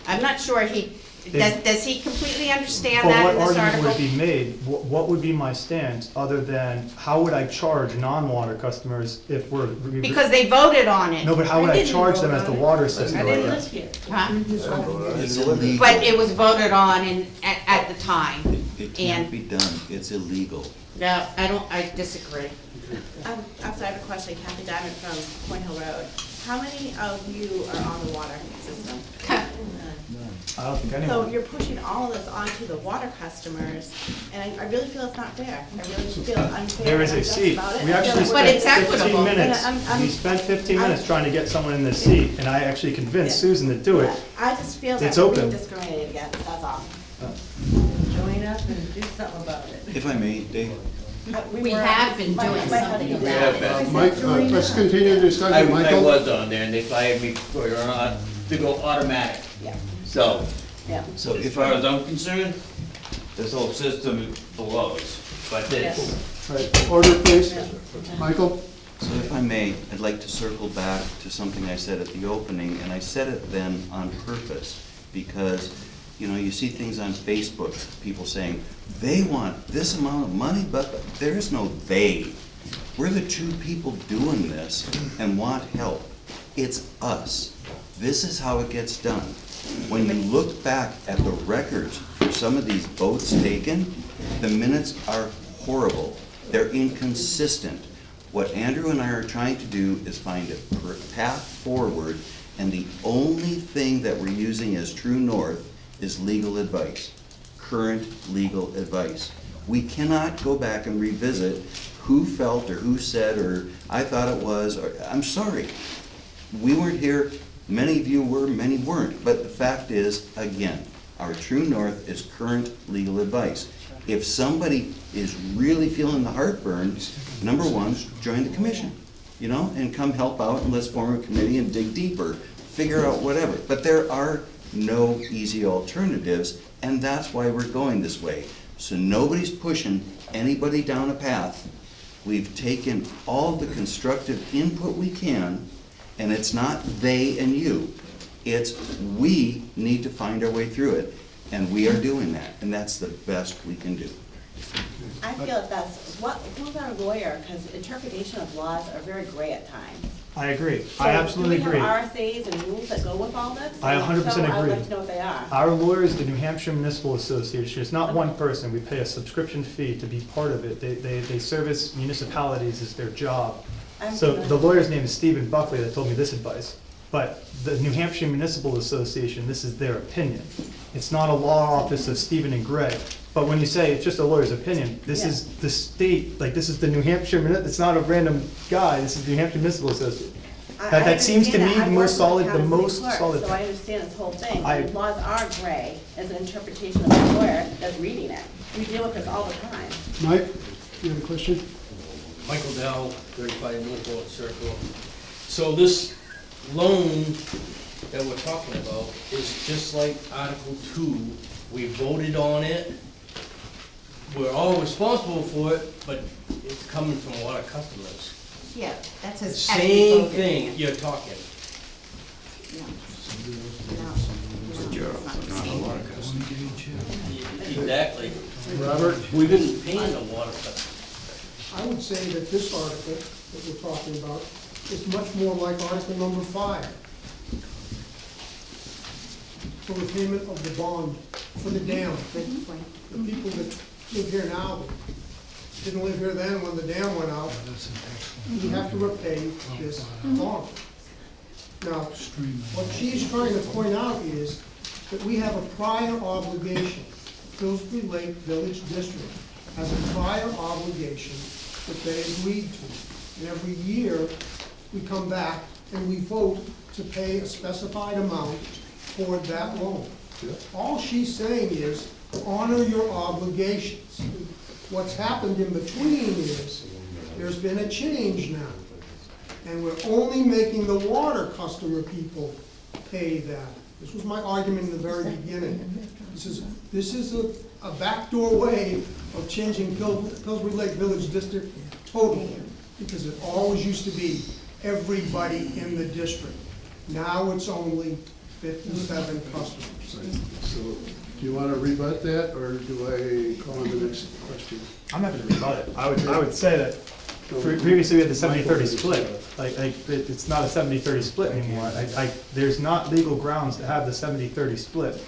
I'm not sure he, does he completely understand that in But this what argument article? would be made, what would be my stance, other than, how would I charge non-water customers if we're? Because they voted on it. No, but how would I charge them as the water system? I didn't live here. Huh? It's illegal. But it was voted on at the time. It can't be done. It's illegal. No, I disagree. I'm sorry, I have a question. Kathy Diamond from Point Hill Road. How many of you are on the water system? I don't think So anyone. you're pushing all of this onto the water customers, and I really feel it's not fair. I really feel unfair There is and a unjust seat. about it. We I feel actually like But spent it's 15 equitable. minutes, I'm- we spent 15 I'm- minutes trying to get someone in this seat, and I actually convinced Susan to do it. I just feel that It's we're open. being discriminated against, that's all. Join up and do something about it. If I may, Dave? We have been doing something We have about it. been. Mike, let's continue the discussion. I Michael? was on there, and they fired me for, to go automatic. Yeah. So, Yeah. So as if far I, as I'm concerned, this whole system blows. But this, All right, order please. Michael? so if I may, I'd like to circle back to something I said at the opening, and I said it then on purpose, because, you know, you see things on Facebook, people saying, they want this amount of money, but there is no they. We're the two people doing this and want help. It's us. This is how it gets done. When you look back at the records for some of these votes taken, the minutes are horrible. They're inconsistent. What Andrew and I are trying to do is find a path forward, and the only thing that we're using as true north is legal advice, current legal advice. We cannot go back and revisit who felt or who said or I thought it was, or I'm sorry. We weren't here, many of you were, many weren't, but the fact is, again, our true north is current legal advice. If somebody is really feeling the heartburn, number one, join the commission, you know, and come help out and let's form a committee and dig deeper, figure out whatever. But there are no easy alternatives, and that's why we're going this way. So nobody's pushing anybody down a path. We've taken all the constructive input we can, and it's not they and you. It's we need to find our way through it, and we are doing that, and that's the best we can do. I feel that's, who's our lawyer, because interpretation of laws are very gray at times. I agree. I absolutely agree. Do we have RSAs and rules that go with all this? I 100% So I'd agree. like to know what they are. Our lawyer is the New Hampshire Municipal Association. It's not one person. We pay a subscription fee to be part of it. They service municipalities as their job. So the lawyer's name is Stephen Buckley that told me this advice. But the New Hampshire Municipal Association, this is their opinion. It's not a law office of Stephen and Greg. But when you say it's just a lawyer's opinion, this is the state, like this is the New Hampshire, it's not a random guy, this is the New Hampshire Municipal Association. That seems to me the most solid, So thing. I understand this whole thing. I- Laws are gray as an interpretation of the lawyer that's reading it. We deal with this all the time. Mike, you have a question? Michael Dow, 35 Newport Circle. So this loan that we're talking about is just like Article 2. We voted on it. We're all responsible for it, but it's coming from water customers. Yeah, that's his. Same thing you're talking. Exactly. Robert? We've been paying the water customers. I would say that this article that we're talking about is much more like Article number 5. For repayment of the bond for the dam. The people that live here now, didn't live here then when the dam went out, we have to repay this bond. Now, what she's trying to point out is that we have a prior obligation. Pillsbury Lake Village District has a prior obligation that they agreed to. And every year, we come back and we vote to pay a specified amount toward that loan. All she's saying is, honor your obligations. What's happened in between is, there's been a change now. And we're only making the water customer people pay that. This was my argument in the very beginning. This is a backdoor way of changing Pillsbury Lake Village District totally, because it always used to be everybody in the district. Now it's only 57 customers. So, do you want to rebut that, or do I call on the next question? I'm happy to rebut it. I would say that previously we had the 70-30 split. It's not a 70-30 split anymore. There's not legal grounds to have the 70-30 split.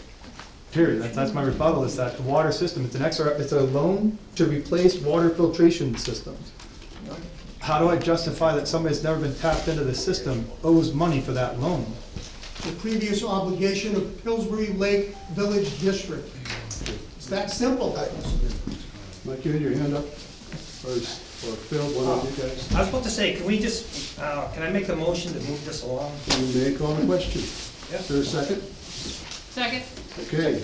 Period. That's my rebuttal, is that the water system, it's a loan to replace water filtration systems. How do I justify that somebody that's never been tapped into the system owes money for that loan? The previous obligation of Pillsbury Lake Village District. It's that simple. Mike, you had your hand up? Or Phil, one of you guys? I was about to say, can we just, can I make the motion to move this along? You may call the question. Yeah. Is there a second? Second. Okay,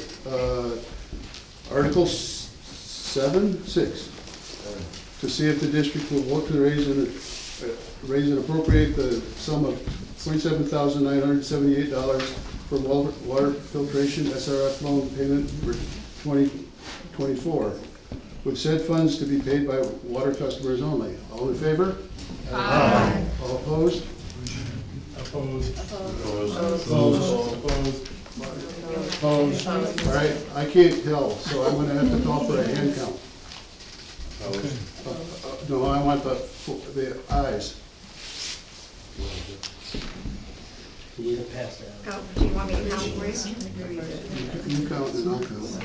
Article 6, to see if the district will vote to raise and appropriate the sum of $27,978 for water filtration SRF loan payment for 2024, with said funds to be paid by water customers only. All in favor? Aye. All opposed? Opposed. Opposed? All right, I can't tell, so I'm gonna have to call for a hand count. No, I want the ayes. Oh, do you want me to count for you? You count and I'll count.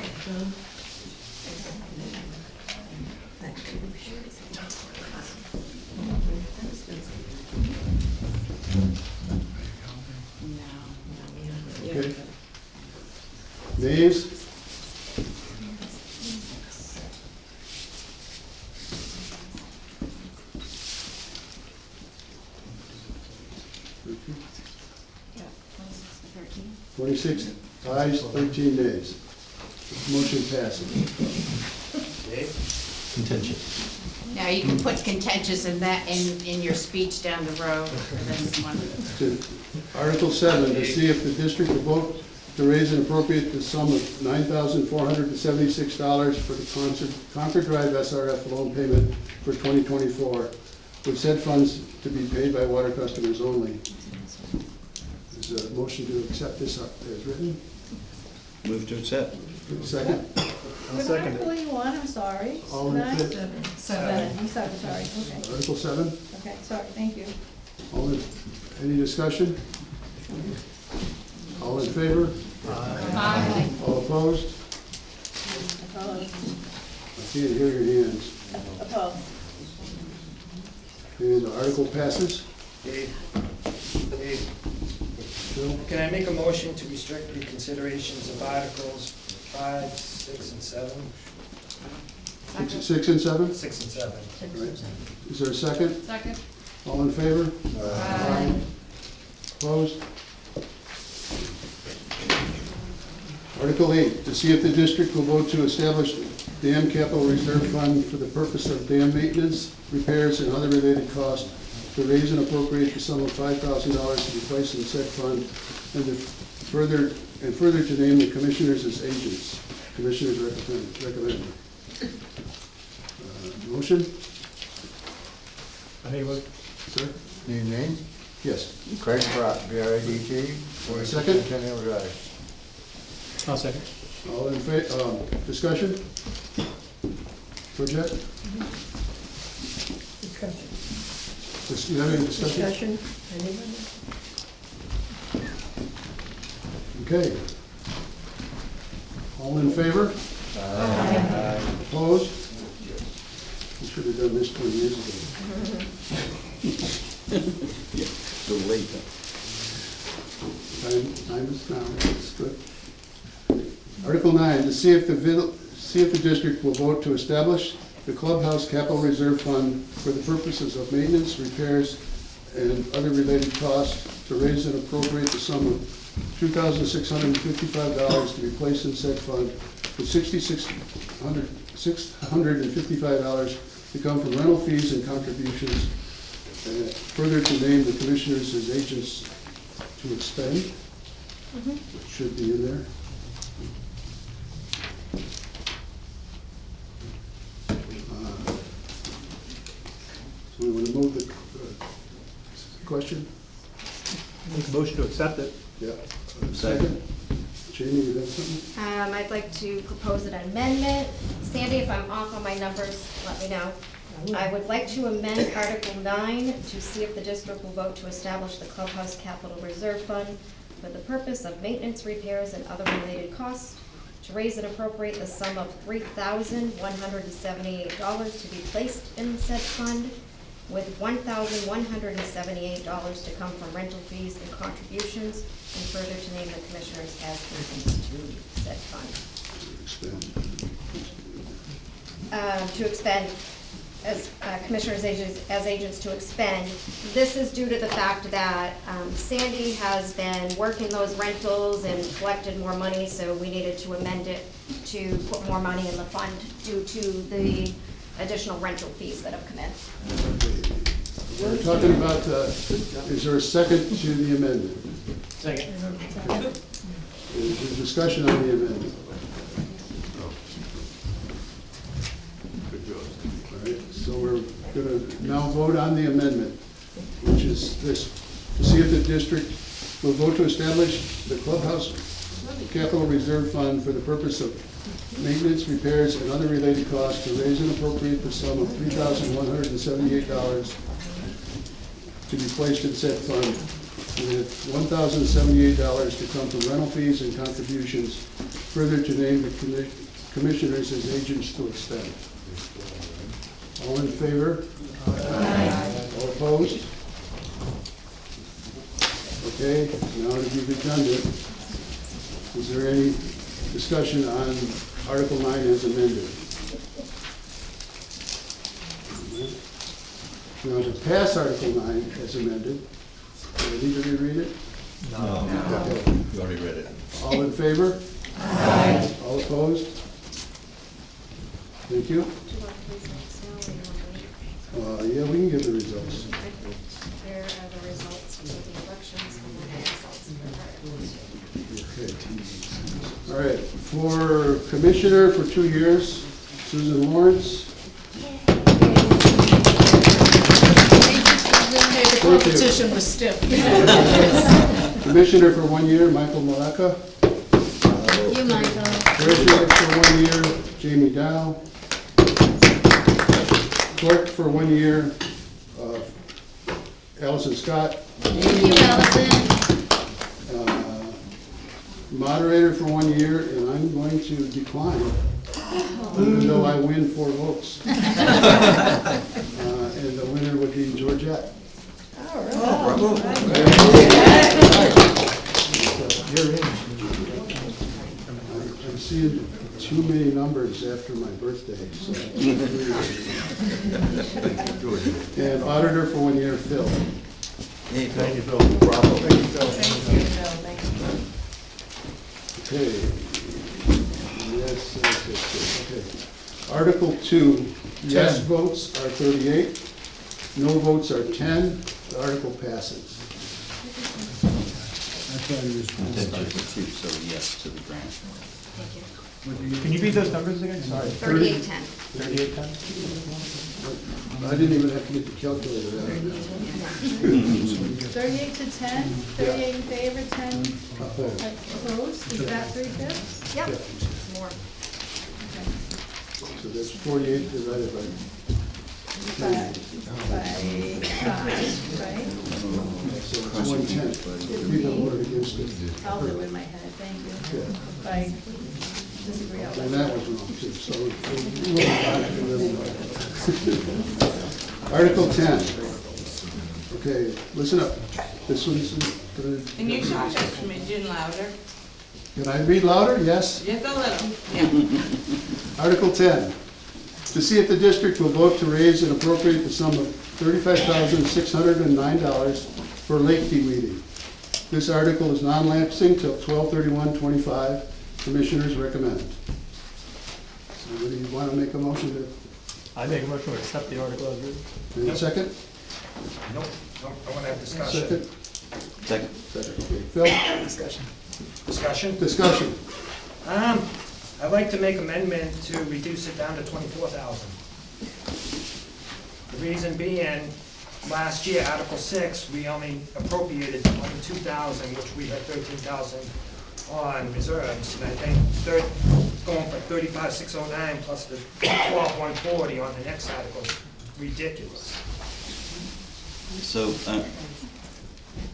Okay. Nays? Yeah, 26 to 13. 26 ayes, 13 nays. Motion passes. Contentious. Now, you can put contentious in that, in your speech down the road for this one. Article 7, to see if the district will vote to raise and appropriate the sum of $9,476 for the Concord Drive SRF loan payment for 2024, with said funds to be paid by water customers only. Is there a motion to accept this as written? Move to accept. Second? I'll second it. What article are you on, I'm sorry? All in Nine? favor? Seven, I'm sorry, okay. Article 7? Okay, sorry, thank you. Any discussion? All in favor? Aye. All opposed? Opposed. I can't hear your hands. Opposed. And the article passes. Dave, Bill? can I make a motion to restrict the considerations of Articles 5, 6, and 7? 6 and 7? 6 and 7. Right. Is there a second? Second. All in favor? Aye. Opposed? Article 8, to see if the district will vote to establish dam capital reserve fund for the purpose of dam maintenance, repairs, and other related costs, to raise and appropriate the sum of $5,000 to be placed in said fund, and to further to name the commissioners as agents. Commissioners recommend. Motion? I think Sir? Need a name? Yes. Craig Brock, B-R-A-D-T. Second? Centennial Drive. I'll second. All in favor, discussion? Georgette? Discussion. You have any discussion? Discussion, anybody? Okay. All in favor? Opposed? We should have done this 20 years ago. Too late. Time is now, it's good. Article 9, to see if the district will vote to establish the clubhouse capital reserve fund for the purposes of maintenance, repairs, and other related costs, to raise and appropriate the sum of $2,655 to be placed in said fund, with $655 to come from rental fees and contributions, further to name the commissioners as agents to expend. Should be in there. So we want to move the question? Make a motion to accept it. Yeah. Second. Jamie, you have something? I'd like to propose an amendment. Sandy, if I'm off on my numbers, let me know. I would like to amend Article 9 to see if the district will vote to establish the Clubhouse Capital Reserve Fund for the purpose of maintenance, repairs, and other related costs, to raise and appropriate the sum of $3,178 to be placed in the said fund, with $1,178 to come from rental fees and contributions, and further to name the commissioners as agents to said fund. To expend as commissioners as agents to expend. This is due to the fact that Sandy has been working those rentals and collected more money, so we needed to amend it to put more money in the fund due to the additional rental fees that have come in. We're talking about, is there a second to the amendment? Second. Is there discussion on the amendment? All right, so we're going to now vote on the amendment, which is this: to see if the district will vote to establish the clubhouse capital reserve fund for the purpose of maintenance, repairs, and other related costs, to raise and appropriate the sum of $3,178 to be placed in said fund, with $1,078 to come from rental fees and contributions, further to name the commissioners as agents to expend. All in favor? Aye. All opposed? Okay, now to be redundant, is there any discussion on Article 9 as amended? Now, to pass Article 9 as amended, do I need to reread it? No. Okay. You already read it. All in favor? Aye. All opposed? Thank you. Yeah, we can get the results. There are the results for the elections and the results for Okay. All right, for commissioner for 2 years, Susan Lawrence. The competition was stiff. Commissioner for 1 year, Michael Malacca. You, Michael. Treasurer for 1 year, Jamie Dow. Clerk for 1 year, Allison Scott. Thank you, Allison. Moderator for 1 year, and I'm going to decline, even though I win 4 votes. And the winner would be Georgette. You're in. I'm seeing too many numbers after my birthday, so. And auditor for 1 year, Phil. Hey, Thank you, Bill. Bravo. Thank you, Phil. Okay. Yes, okay. Article 2, yes votes are 38, no votes are 10, the article passes. That's Article 2, so yes to the grant. Thank you. Can you read those numbers again? Sorry. 3810. 3810? I didn't even have to get the calculator out. 38 to 10, 38 in favor, 10 Opposed. opposed, is that 3/5? Yep. Yeah. More. So that's 48 divided by. By 5, right? So it's 110. People voted against it. I'll do it in my head, thank you. Okay. By And that was wrong too, so. Article 10. Okay, listen up. This one's. Can you talk a smidgen louder? Can I read louder? Yes? Just a little, yeah. Article 10, to see if the district will vote to raise and appropriate the sum of $35,609 for lake de-weeding. This article is non-lapsing till 12/31/25. Commissioners recommend. Somebody want to make a motion to? I make a motion to accept the article as written. Need a second? Nope, I want to have discussion. Second? Second. Second, okay. Phil? Discussion. Discussion? Discussion. I'd like to make amendment to reduce it down to 24,000. The reason being, last year, Article 6, we only appropriated 22,000, which we had 13,000 on reserves, and I think going for 35,609 plus the 12,140 on the next article is ridiculous. So,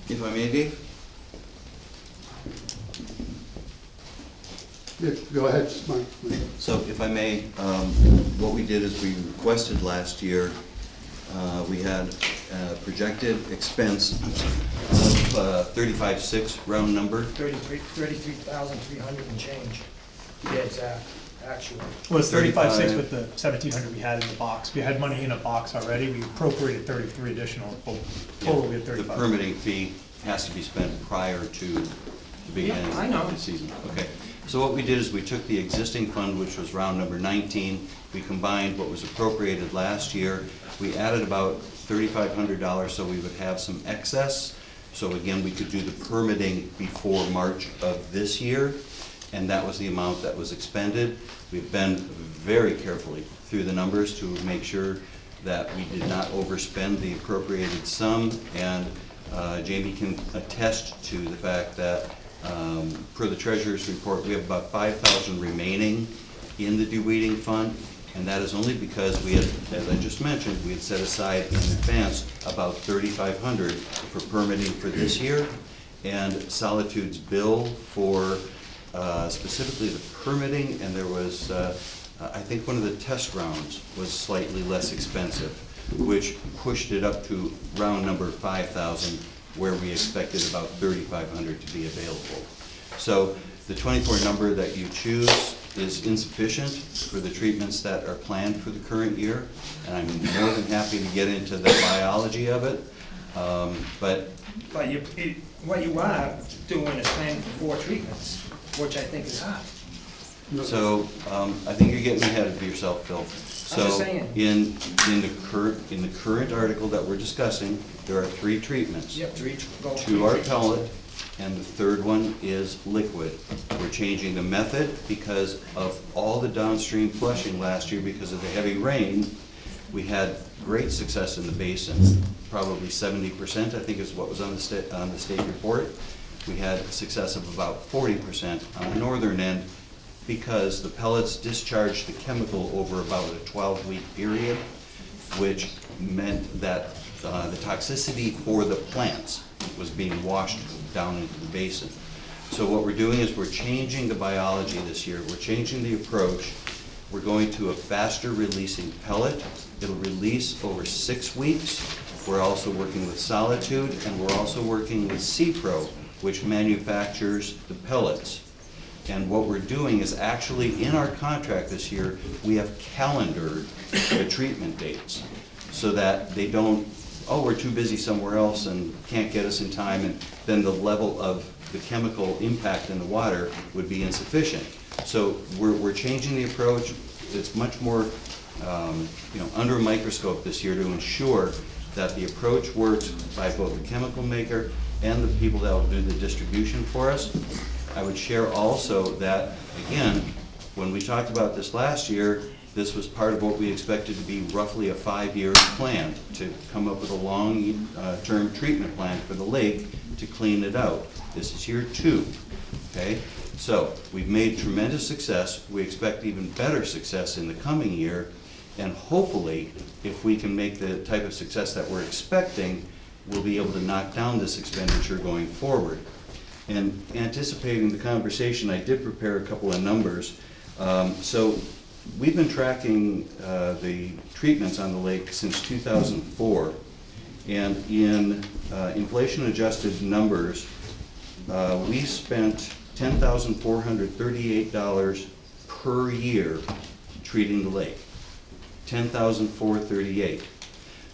if I may, Dave? Yeah, go ahead, Mike. So if I may, what we did is we requested last year, we had projected expense of 35.6 round number. 33,300 and change, the exact, actual. Well, it's 35.6 with the 1,700 we had in the box. We had money in a box already. We appropriated 33 additional. Total, we had 35. The permitting fee has to be spent prior to the beginning I know. of the season. Okay. So what we did is we took the existing fund, which was round number 19, we combined what was appropriated last year, we added about $3,500 so we would have some excess. So again, we could do the permitting before March of this year, and that was the amount that was expended. We've been very carefully through the numbers to make sure that we did not overspend the appropriated sum, and Jamie can attest to the fact that per the treasurer's report, we have about 5,000 remaining in the de-weeding fund, and that is only because we had, as I just mentioned, we had set aside in advance about 3,500 for permitting for this year, and Solitude's bill for specifically the permitting, and there was, I think one of the test rounds was slightly less expensive, which pushed it up to round number 5,000, where we expected about 3,500 to be available. So the 24 number that you choose is insufficient for the treatments that are planned for the current year, and I'm more than happy to get into the biology of it, but But what you are doing is planning for 4 treatments, which I think is high. so I think you're getting ahead of yourself, Phil. I'm just So saying. in the current article that we're discussing, there are 3 treatments. Yep, to each go. 2 are pellet, and the 3rd one is liquid. We're changing the method because of all the downstream flushing last year because of the heavy rain. We had great success in the basin, probably 70%, I think is what was on the state report. We had success of about 40% on the northern end because the pellets discharged the chemical over about a 12-week period, which meant that the toxicity for the plants was being washed down into the basin. So what we're doing is we're changing the biology this year. We're changing the approach. We're going to a faster releasing pellet. It'll release over 6 weeks. We're also working with Solitude, and we're also working with C-Pro, which manufactures the pellets. And what we're doing is actually in our contract this year, we have calendared the treatment dates so that they don't, oh, we're too busy somewhere else and can't get us in time, and then the level of the chemical impact in the water would be insufficient. So we're changing the approach. It's much more under a microscope this year to ensure that the approach works by both the chemical maker and the people that will do the distribution for us. I would share also that, again, when we talked about this last year, this was part of what we expected to be roughly a 5-year plan to come up with a long-term treatment plan for the lake to clean it out. This is year 2, okay? So we've made tremendous success. We expect even better success in the coming year, and hopefully, if we can make the type of success that we're expecting, we'll be able to knock down this expenditure going forward. And anticipating the conversation, I did prepare a couple of numbers. So we've been tracking the treatments on the lake since 2004. And in inflation-adjusted numbers, we spent $10,438 per year treating the lake. $10,438.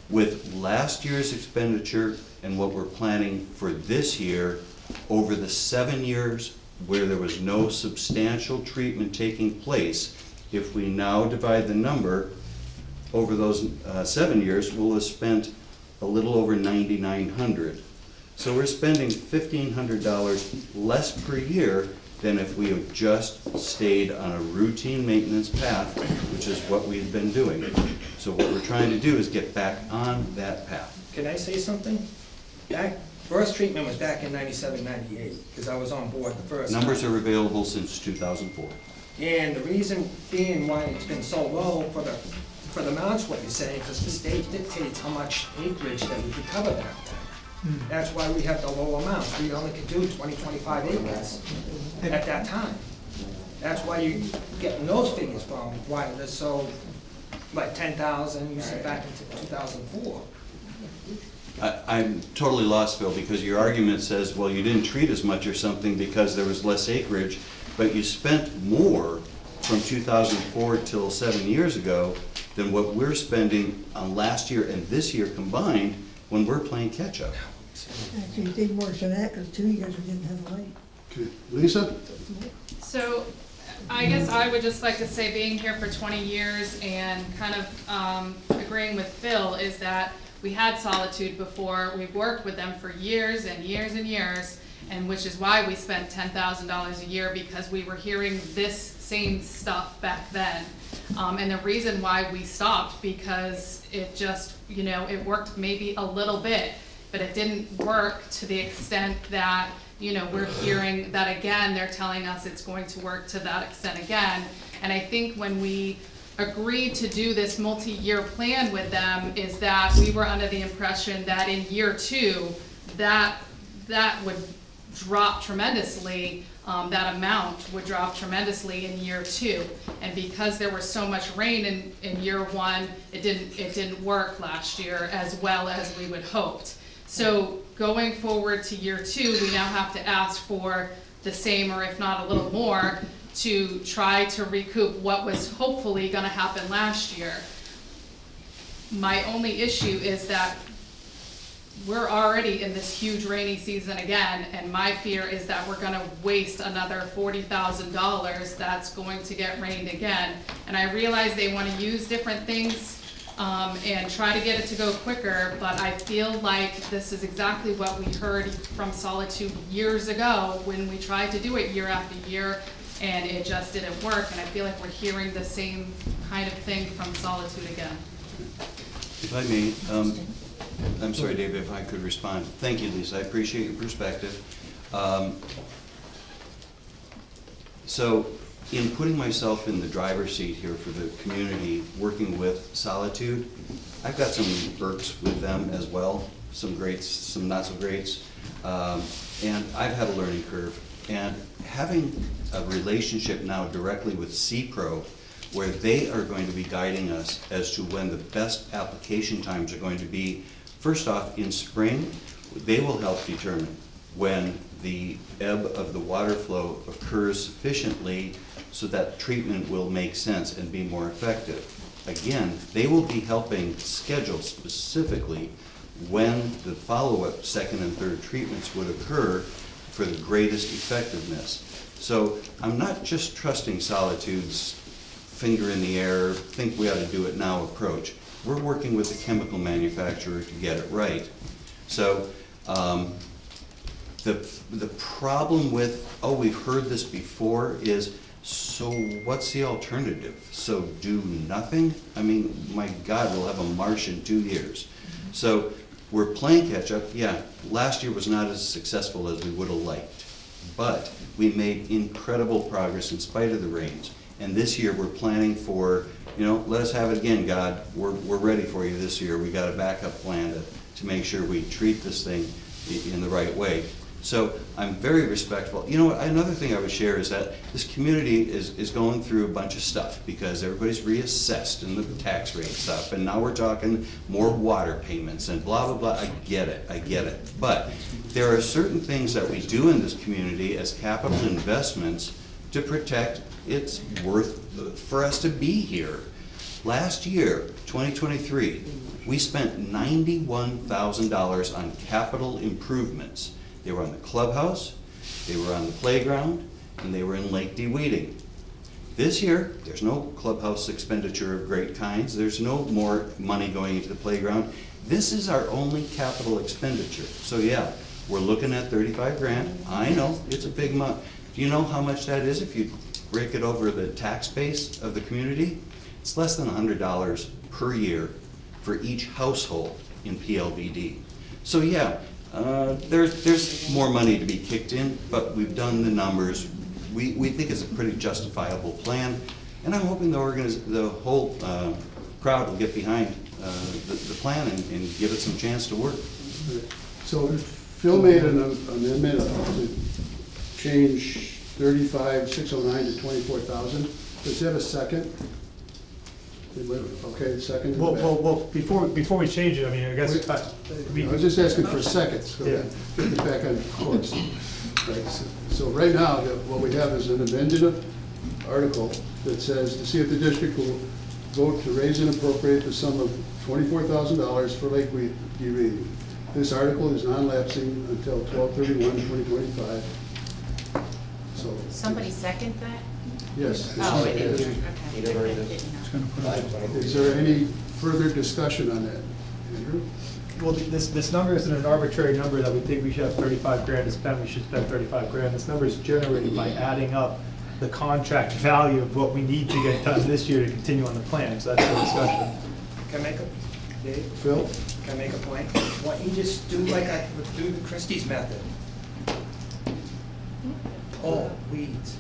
With last year's expenditure and what we're planning for this year, over the 7 years where there was no substantial treatment taking place, if we now divide the number over those 7 years, we'll have spent a little over $9,900. So we're spending $1,500 less per year than if we have just stayed on a routine maintenance path, which is what we've been doing. So what we're trying to do is get back on that path. Can I say something? First treatment was back in 97, 98, because I was on board the first time. Numbers are available since 2004. And the reason being why it's been so low for the amounts, what you're saying, because the state dictates how much acreage that we could cover that. That's why we have the low amount. We only could do 20, 25 acres at that time. That's why you getting those figures from, why they're so, like 10,000, you said back in 2004. I'm totally lost, Phil, because your argument says, well, you didn't treat as much or something because there was less acreage, but you spent more from 2004 till 7 years ago than what we're spending on last year and this year combined when we're playing catch-up. Actually, you think more than that, because 2 years we didn't have a light. Okay, Lisa? So I guess I would just like to say, being here for 20 years and kind of agreeing with Phil, is that we had Solitude before. We've worked with them for years and years and years, and which is why we spent $10,000 a year, because we were hearing this same stuff back then. And the reason why we stopped, because it just, you know, it worked maybe a little bit, but it didn't work to the extent that, you know, we're hearing that again, they're telling us it's going to work to that extent again. And I think when we agreed to do this multi-year plan with them, is that we were under the impression that in year 2, that would drop tremendously. That amount would drop tremendously in year 2, and because there was so much rain in year 1, it didn't work last year as well as we would hoped. So going forward to year 2, we now have to ask for the same, or if not a little more, to try to recoup what was hopefully going to happen last year. My only issue is that we're already in this huge rainy season again, and my fear is that we're gonna waste another $40,000 that's going to get rained again. And I realize they wanna use different things and try to get it to go quicker, but I feel like this is exactly what we heard from Solitude years ago when we tried to do it year after year, and it just didn't work. And I feel like we're hearing the same kind of thing from Solitude again. If I may, I'm sorry, David, if I could respond. Thank you, Lisa, I appreciate your perspective. So, in putting myself in the driver's seat here for the community, working with Solitude, I've got some irks with them as well, some greats, some not so greats, and I've had a learning curve. And having a relationship now directly with CPRO, where they are going to be guiding us as to when the best application times are going to be. First off, in spring, they will help determine when the ebb of the water flow occurs sufficiently so that treatment will make sense and be more effective. Again, they will be helping schedule specifically when the follow-up second and third treatments would occur for the greatest effectiveness. So I'm not just trusting Solitude's finger in the air, think we ought to do it now approach. We're working with the chemical manufacturer to get it right. So the problem with, oh, we've heard this before, is, so what's the alternative? So do nothing? I mean, my God, we'll have a marsh in 2 years. So we're playing catch up. Yeah, last year was not as successful as we would have liked, but we made incredible progress in spite of the rains. And this year we're planning for, you know, let us have it again, God. We're ready for you this year. We got a backup plan to make sure we treat this thing in the right way. So I'm very respectful. You know what, another thing I would share is that this community is going through a bunch of stuff because everybody's reassessed and the tax rate's up, and now we're talking more water payments and blah, blah, blah. I get it. But there are certain things that we do in this community as capital investments to protect its worth for us to be here. Last year, 2023, we spent $91,000 on capital improvements. They were on the clubhouse, they were on the playground, and they were in Lake DeWeeding. This year, there's no clubhouse expenditure of great kinds. There's no more money going into the playground. This is our only capital expenditure. So yeah, we're looking at 35 grand. I know, it's a big amount. Do you know how much that is if you break it over the tax base of the community? It's less than $100 per year for each household in PLVD. So yeah, there's more money to be kicked in, but we've done the numbers. We think it's a pretty justifiable plan, and I'm hoping the whole crowd will get behind the plan and give it some chance to work. So Phil made an amendment to change 35,609 to 24,000. Does he have a second? Okay, second. Well, before we change it, I mean, I guess. I was just asking for seconds, so Yeah. get it back on course. Right, so right now, what we have is an amended article that says to see if the district will vote to raise and appropriate the sum of $24,000 for Lake DeWeeding. This article is non-lapsing until 12/31/2025. So. Somebody second that? Yes. Oh, it is. Yes. Okay. Is there any further discussion on that, Andrew? Well, this number isn't an arbitrary number that we think we should have 35 grand to spend, we should spend 35 grand. This number is generated by adding up the contract value of what we need to get done this year to continue on the plan, so that's the discussion. Can I make a, Dave? Phil? Can I make a point? Why don't you just do like I would do the Christie's method? Pull weeds.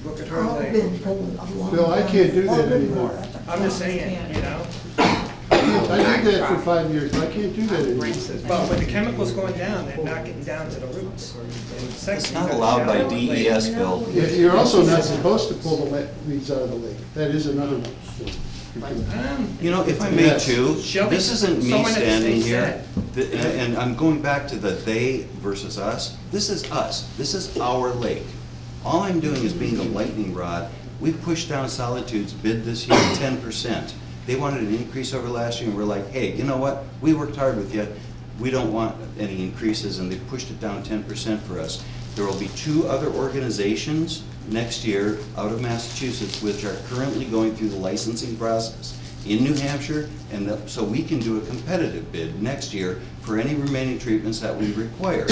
Look at her leg. Phil, I can't do that anymore. I'm just saying, you know? I did that for 5 years, but I can't do that anymore. But with the chemicals going down, they're not getting down to the roots. It's not allowed by DES, Phil. You're also not supposed to pull the weeds out of the lake. That is another one. You know, if I may too, Shelby, this isn't me someone at the standing state here, said- and I'm going back to the they versus us. This is us. This is our lake. All I'm doing is being the lightning rod. We pushed down Solitude's bid this year 10%. They wanted an increase over last year, and we're like, hey, you know what? We worked hard with you. We don't want any increases, and they pushed it down 10% for us. There will be 2 other organizations next year out of Massachusetts which are currently going through the licensing process in New Hampshire, and so we can do a competitive bid next year for any remaining treatments that we require.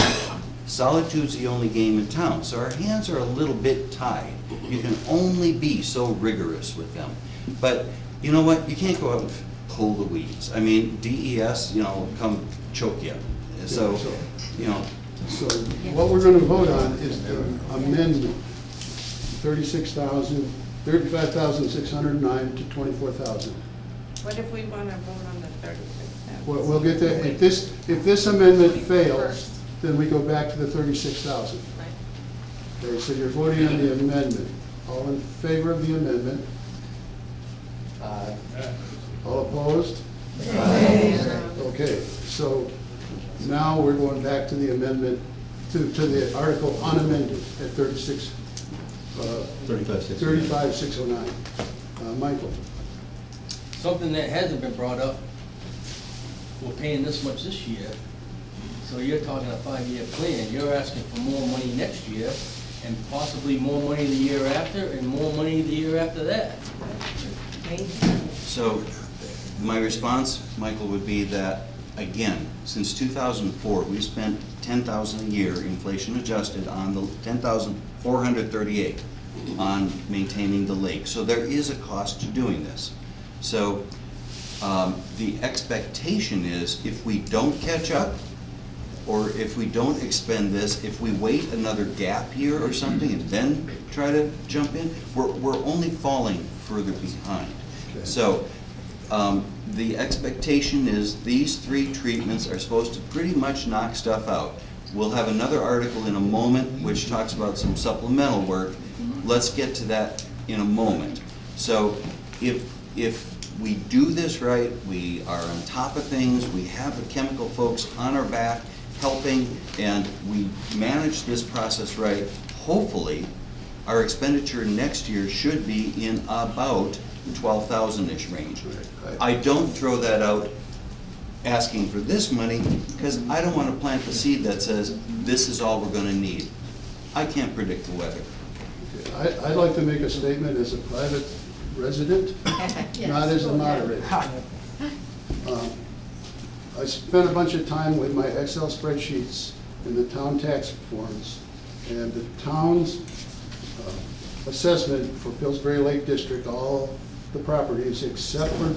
Solitude's the only game in town, so our hands are a little bit tied. You can only be so rigorous with them. But you know what? You can't go out and pull the weeds. I mean, DES, you know, come choke you. So, you know. So what we're going to vote on is the amendment, 35,609 to 24,000. What if we want to vote on the 36,000? We'll get that. If this amendment fails, then we go back to the 36,000. Okay, so you're voting on the amendment. All in favor of the amendment? Aye. All opposed? Aye. Okay, so now we're going back to the amendment, to the article unamended at 35,609. Michael? Something that hasn't been brought up, we're paying this much this year, so you're talking a 5-year plan. You're asking for more money next year, and possibly more money the year after, and more money the year after that. So my response, Michael, would be that, again, since 2004, we spent $10,000 a year, inflation adjusted, on the $10,438 on maintaining the lake. So there is a cost to doing this. So the expectation is if we don't catch up, or if we don't expend this, if we wait another gap year or something and then try to jump in, we're only falling further behind. Okay. So the expectation is these 3 treatments are supposed to pretty much knock stuff out. We'll have another article in a moment which talks about some supplemental work. Let's get to that in a moment. So if we do this right, we are on top of things, we have the chemical folks on our back helping, and we manage this process right, hopefully, our expenditure next year should be in about 12,000-ish range. I don't throw that out asking for this money, because I don't want to plant the seed that says, this is all we're going to need. I can't predict the weather. I'd like to make a statement as a private resident, not as a moderator. I spent a bunch of time with my Excel spreadsheets and the town tax forms, and the town's assessment for Pillsbury Lake District, all the properties except for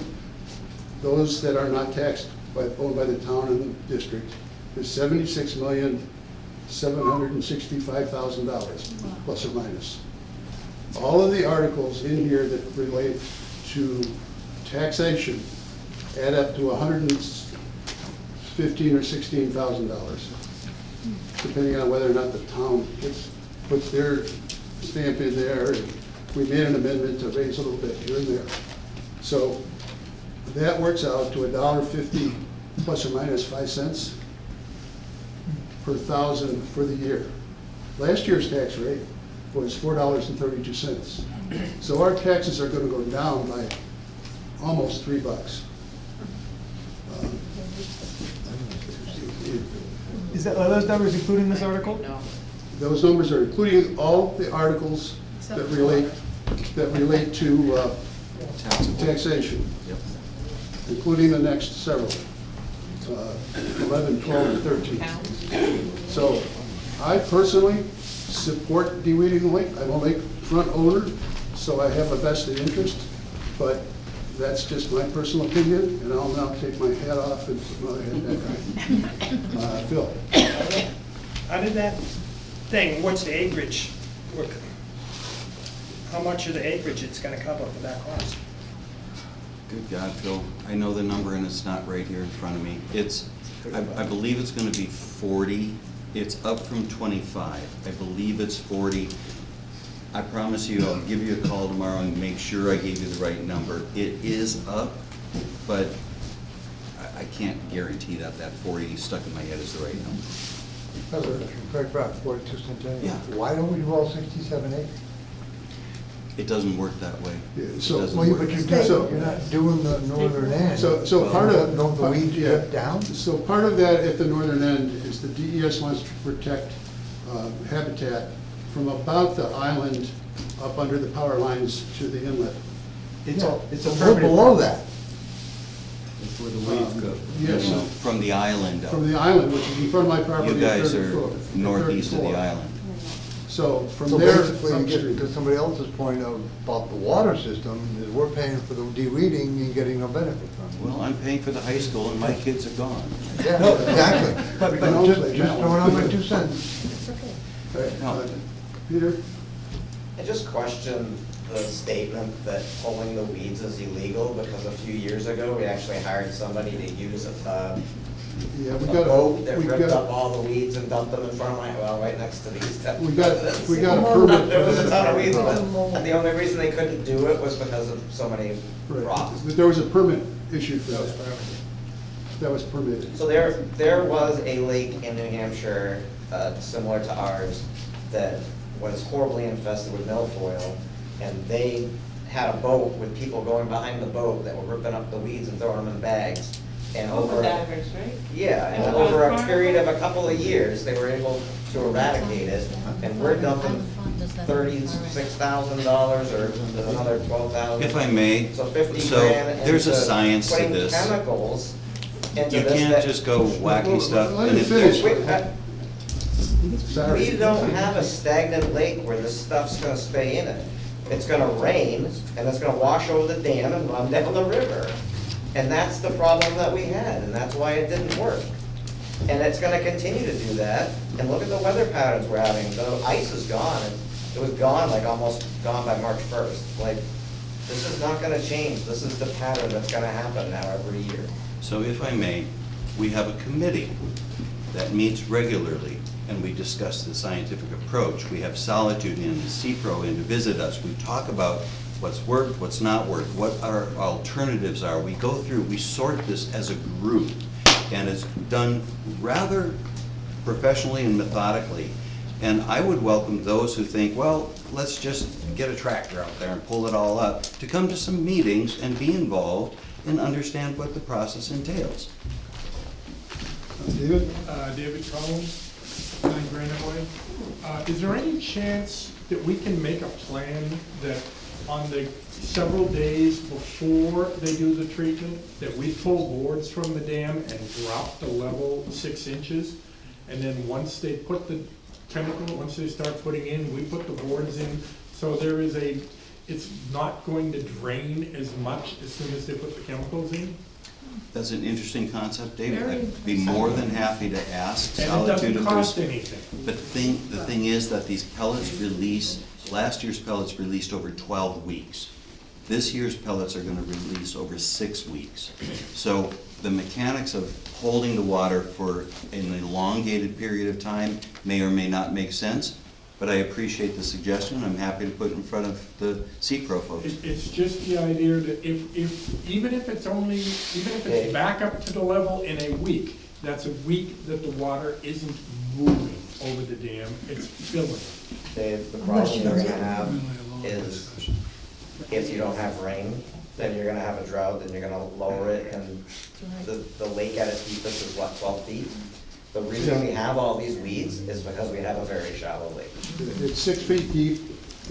those that are not taxed, owned by the town and district, is $76,765,000, plus or minus. All of the articles in here that relate to taxation add up to $115,000 or $16,000, depending on whether or not the town puts their stamp in there. And we made an amendment to raise a little bit here and there. So that works out to $1.50 plus or minus 5 cents per thousand for the year. Last year's tax rate was $4.32. So our taxes are going to go down by almost $3. Are those numbers including this article? No. Those numbers are including all the articles that relate to taxation, including the next several, 11, 12, and 13. So I personally support deweeding the lake. I'm a lakefront owner, so I have a vested interest, but that's just my personal opinion, and I'll now take my hat off and put my head back on. Phil? How did that thing, what's the acreage work? How much of the acreage it's gonna cover for that cost? Good God, Phil, I know the number and it's not right here in front of me. I believe it's gonna be 40. It's up from 25. I believe it's 40. I promise you, I'll give you a call tomorrow and make sure I gave you the right number. It is up, but I can't guarantee that that 40 stuck in my head is the right number. Correct, about 42 cents. Yeah. Why don't we do all 67 acres? It doesn't work that way. Yeah, It so- doesn't Well, work. but you're not doing the northern end. So part of. Don't the weeds drip down? So part of that at the northern end is the DES wants to protect habitat from about the island up under the power lines to the inlet. It's Yeah, a so we're permanent. below that. That's where the weeds go. Yes, No, from the island up. from the island, which is in front of my property. You guys third are floor, northeast of third the floor. island. So from So there basically, to upstream. get to somebody else's point about the water system, is we're paying for the de-weeding and getting no benefit from it. Well, I'm paying for the high school and my kids are gone. Yeah, exactly. But Just throwing out my 2 cents. No. Peter? I just question the statement that pulling the weeds is illegal, because a few years ago, we actually hired somebody to use a Yeah, we a got boat that we ripped got up all the weeds and dumped them in front of my, well, right next to these. We got a permit There for was a ton of that. weeds, and the only reason they couldn't do it was because of so many Right. rocks. But there was a permit issued for that. That was permitted. So there was a lake in New Hampshire, similar to ours, that was horribly infested with milfoil, and they had a boat with people going behind the boat that were ripping up the weeds and throwing them in bags. And over, Daggers, right? yeah, and And over a farm? period of a couple of years, they were able to eradicate it, and we're dumping $36,000, or there's another 12,000. If I may, So 50 so grand there's a into science to putting this. chemicals into You this can't that- just go whacking Well, stuff. let And me if finish. there's- Sorry. We don't have a stagnant lake where this stuff's gonna stay in it. It's gonna rain, and it's gonna wash over the dam and run down the river. And that's the problem that we had, and that's why it didn't work. And it's gonna continue to do that, and look at the weather patterns we're having. The ice is gone, it was gone, like almost gone by March 1st. Like, this is not gonna change, this is the pattern that's gonna happen now every year. So if I may, we have a committee that meets regularly, and we discuss the scientific approach. We have Solitude in, CPRO in to visit us. We talk about what's worked, what's not worked, what our alternatives are. We go through, we sort this as a group, and it's done rather professionally and methodically. And I would welcome those who think, well, let's just get a tractor out there and pull it all up, to come to some meetings and be involved and understand what the process entails. David? David Collins, 9 Granite Way. Is there any chance that we can make a plan that on the several days before they do the treatment, that we pull boards from the dam and drop the level 6 inches? And then once they put the chemical, once they start putting in, we put the boards in, so there is it's not going to drain as much as soon as they put the chemicals in? That's an interesting concept, David. Very I'd be more than happy to ask And it Solitude doesn't if cost there's- anything. But the thing is that these pellets release, last year's pellets released over 12 weeks. This year's pellets are gonna release over 6 weeks. So the mechanics of holding the water for an elongated period of time may or may not make sense, but I appreciate the suggestion. I'm happy to put it in front of the CPRO folks. It's just the idea that even if it's back up to the level in a week, that's a week that the water isn't moving over the dam, it's filling. Dave, the problem you're gonna have is if you don't have rain, then you're gonna have a drought, then you're gonna lower it, and the lake at its deepest is what, 12 feet? The reason we have all these weeds is because we have a very shallow lake. It's 6 feet deep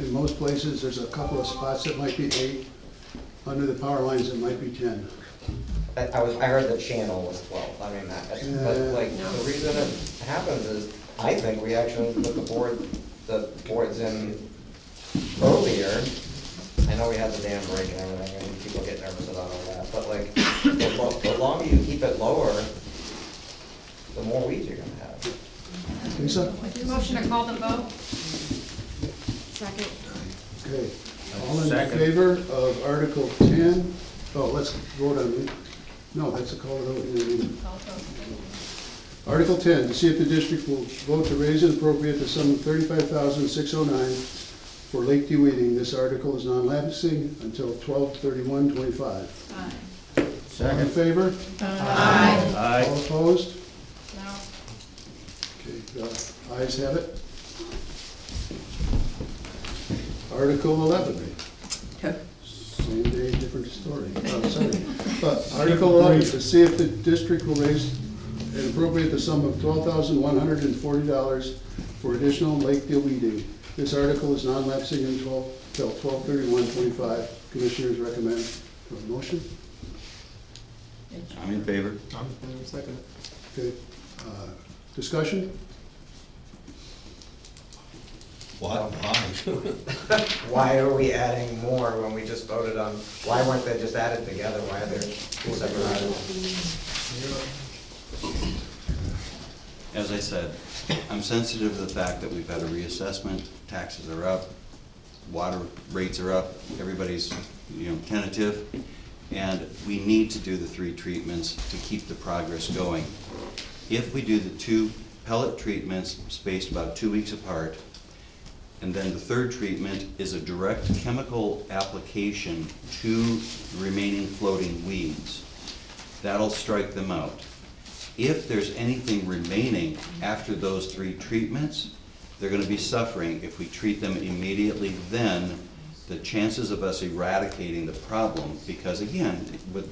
in most places. There's a couple of spots that might be 8. Under the power lines, it might be 10. I heard the channel was 12, I mean, but like, the reason it happens is, I think we actually put the boards in earlier. I know we had the dam break and everything, and people get nervous about all that, but like, the longer you keep it lower, the more weeds you're gonna have. Lisa? Motion to call the vote? Second. Okay. All in Second. favor of Article 10? Oh, let's vote on it. No, that's a call to vote. Article 10, to see if the district will vote to raise and appropriate the sum of $35,609 for lake deweeding. This article is non-lapsing until 12/31/25. All in favor? Aye. All opposed? No. Okay, ayes have it. Article 11. Same day, different story. Oh, sorry. Article 11, to see if the district will raise and appropriate the sum of $12,140 for additional lake deweeding. This article is non-lapsing until 12/31/25. Commissioners recommend a motion. I'm in favor. I'm in second. Okay, discussion? Why? Why are we adding more when we just voted on, why weren't they just added together? Why are there 2 separate articles? As I said, I'm sensitive to the fact that we've had a reassessment, taxes are up, water rates are up, everybody's, tentative, and we need to do the 3 treatments to keep the progress going. If we do the 2 pellet treatments spaced about 2 weeks apart, and then the 3rd treatment is a direct chemical application to the remaining floating weeds, that'll strike them out. If there's anything remaining after those 3 treatments, they're gonna be suffering. If we treat them immediately, then the chances of us eradicating the problem, because again,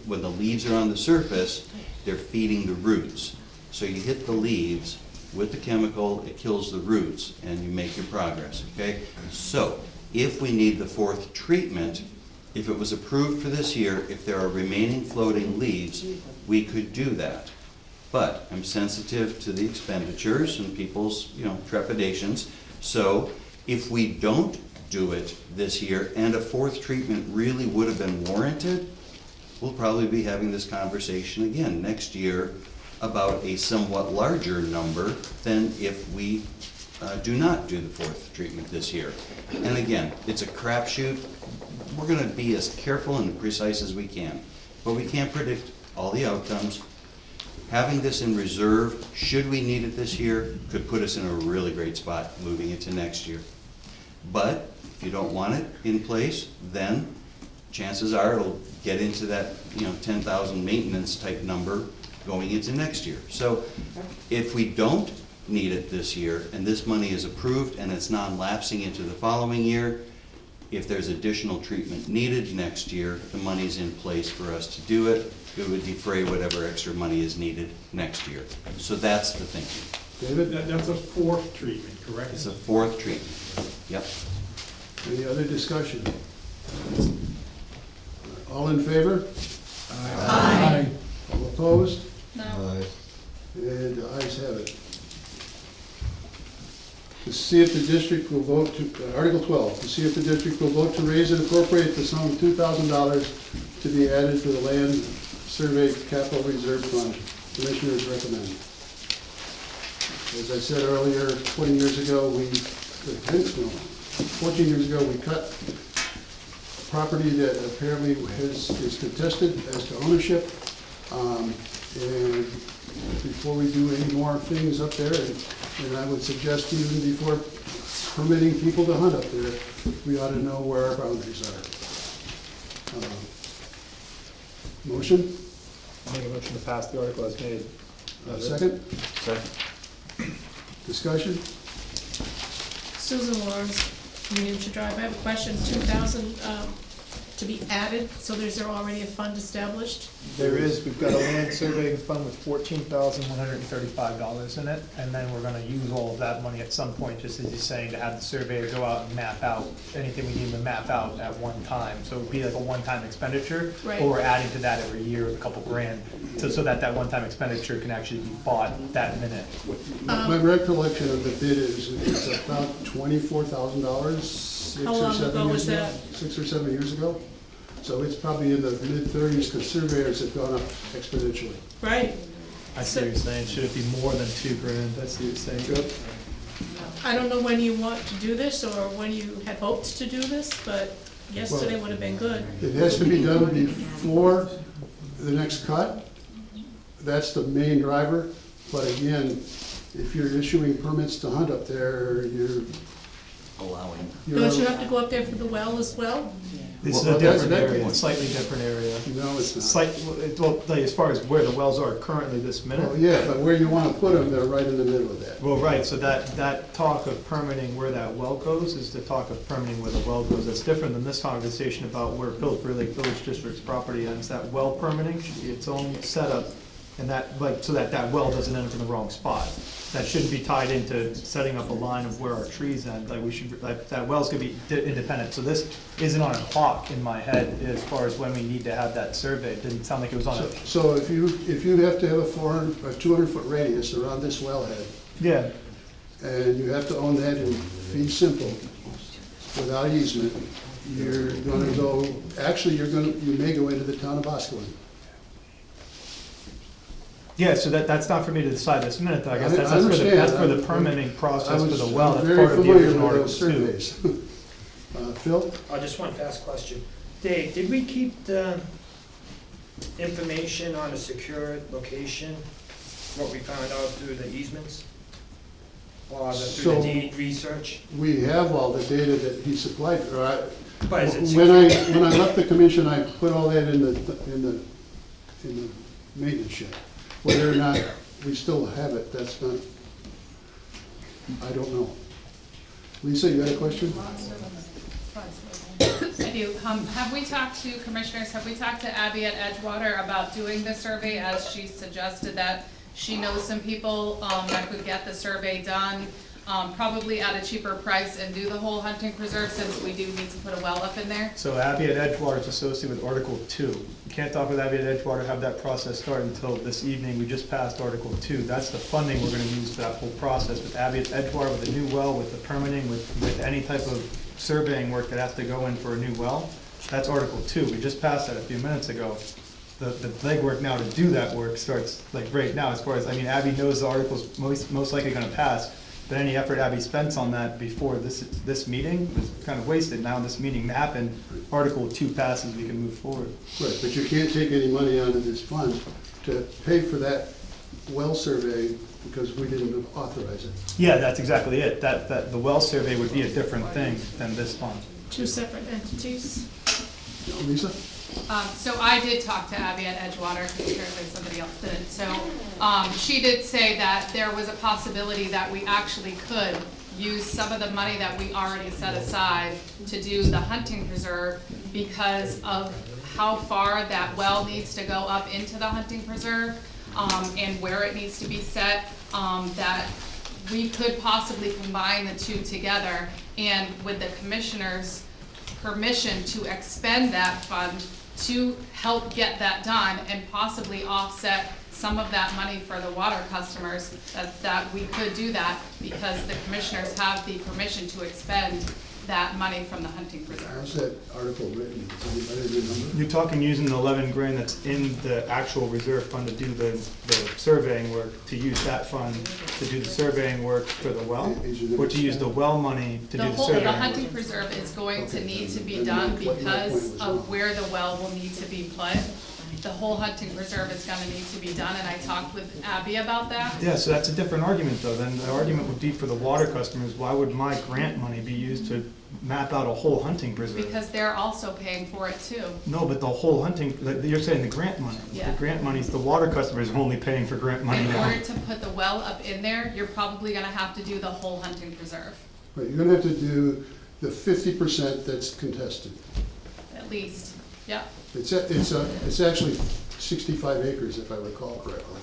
when the leaves are on the surface, they're feeding the roots. So you hit the leaves with the chemical, it kills the roots, and you make your progress, okay? So, if we need the 4th treatment, if it was approved for this year, if there are remaining floating leaves, we could do that. But I'm sensitive to the expenditures and people's, trepidations. So if we don't do it this year and a 4th treatment really would have been warranted, we'll probably be having this conversation again next year about a somewhat larger number than if we do not do the 4th treatment this year. And again, it's a crapshoot. We're gonna be as careful and precise as we can, but we can't predict all the outcomes. having this in reserve, should we need it this year, could put us in a really great spot moving into next year. But if you don't want it in place, then chances are it'll get into that, 10,000 maintenance type number going into next year. So if we don't need it this year, and this money is approved and it's non-lapsing into the following year, if there's additional treatment needed next year, the money's in place for us to do it. It would defray whatever extra money is needed next year. So that's the thinking. David? That's a fourth treatment, correct? It's a fourth treatment. Yep. Any other discussion? All in favor? Aye. All opposed? No. And the ayes have it. To see if the district will vote to, Article 12, to see if the district will vote to raise and appropriate the sum of $2,000 to be added to the land survey capital reserve fund. Commissioners recommend. As I said earlier, 20 years ago, 14 years ago, we cut property that apparently is contested as to ownership. And before we do any more things up there, and I would suggest even before permitting people to hunt up there, we ought to know where our boundaries are. Motion? Make a motion to pass the article as made. Second? Second. Discussion? Susan Lawrence, New Hampshire Drive. I have a question, 2,000 to be added, so there's already a fund established? There is, we've got a land surveying fund with $14,135 in it, and then we're gonna use all of that money at some point, just as he's saying, to have the surveyor go out and map out anything we need to map out at one time. So it would be like a one-time expenditure, Right. but we're adding to that every year with a couple grand, so that that one-time expenditure can actually be bought that minute. My recollection of the bid is it's about $24,000, How long ago was that? 6 or 7 years ago. So it's probably in the mid-30s, because surveyors have gone up exponentially. Right. I see what you're saying, should it be more than $2,000, I see what you're saying. Good. I don't know when you want to do this, or when you had hoped to do this, but yesterday would have been good. It has to be done before the next cut. That's the main driver. But again, if you're issuing permits to hunt up there, Allowing. Don't you have to go up there for the well as well? This is Well, a that's different another area, one. a slightly different area. No, it's not. Well, like, as far as where the wells are currently this minute. Well, yeah, but where you want to put them, they're right in the middle of that. Well, right, so that talk of permitting where that well goes is the talk of permitting where the well goes. That's different than this conversation about where Pillsbury Lake Village District's property ends. That well permitting should be its own setup, and that, so that well doesn't end up in the wrong spot. That shouldn't be tied into setting up a line of where our trees end. Like, we should, that well's gonna be independent. So this isn't on a clock in my head as far as when we need to have that survey. It didn't sound like it was on a. So if you have to have a 200-foot radius around this wellhead, Yeah, and you have to own that in fee simple, without easement, you're gonna go, actually, you may go into the town of Boscawen. yeah, so that's not for me to decide this minute, though. I guess I that's understand. for the permitting process for the well. I was That's very part of the familiar original with Article those 2. surveys. Phil? Just one fast question. Dave, did we keep the information on a secure location, what we found out through the easements? Or through the deed research? We have all the data that he supplied. But is it When I left the commission, I put all that in the maintenance shed. Whether or not we still have it, that's not, I don't know. Lisa, you had a question? I do. Have we talked to commissioners, have we talked to Abby at Edgewater about doing the survey, as she suggested that she knows some people that could get the survey done, probably at a cheaper price, and do the whole hunting preserve, since we do need to put a well up in there? So Abby at Edgewater is associated with Article 2. You can't talk with Abby at Edgewater, have that process start until this evening. We just passed Article 2. That's the funding we're gonna use for that whole process. With Abby at Edgewater, with the new well, with the permitting, with any type of surveying work that has to go in for a new well, that's Article 2. We just passed that a few minutes ago. The legwork now to do that work starts like right now, as far as, I mean, Abby knows the article's most likely gonna pass, but any effort Abby spends on that before this meeting was kind of wasted. Now this meeting happened, Article 2 passes, we can move forward. Right, but you can't take any money out of this fund to pay for that well survey because we didn't authorize it. Yeah, that's exactly it. The well survey would be a different thing than this fund. Two separate entities. Lisa? So I did talk to Abby at Edgewater, because apparently somebody else didn't. So she did say that there was a possibility that we actually could use some of the money that we already set aside to do the hunting preserve because of how far that well needs to go up into the hunting preserve and where it needs to be set, that we could possibly combine the two together, and with the commissioner's permission to expend that fund to help get that done and possibly offset some of that money for the water customers, that we could do that because the commissioners have the permission to expend that money from the hunting preserve. How's that article written? Does anybody remember? You're talking using the 11 grand that's in the actual reserve fund to do the surveying work, to use that fund to do the surveying work for the well? Or to use the well money to do the surveying The work? hunting preserve is going to need to be done because of where the well will need to be put. The whole hunting preserve is gonna need to be done, and I talked with Abby about that. Yeah, so that's a different argument though. Then the argument would be for the water customers, why would my grant money be used to map out a whole hunting preserve? Because they're also paying for it too. No, but the whole hunting, like, you're saying the grant money. Yeah. The grant money's, the water customers are only paying for grant money In now. order to put the well up in there, you're probably gonna have to do the whole hunting preserve, Right, you're gonna have to do the 50% that's contested. at least, yep. It's actually 65 acres, if I recall correctly.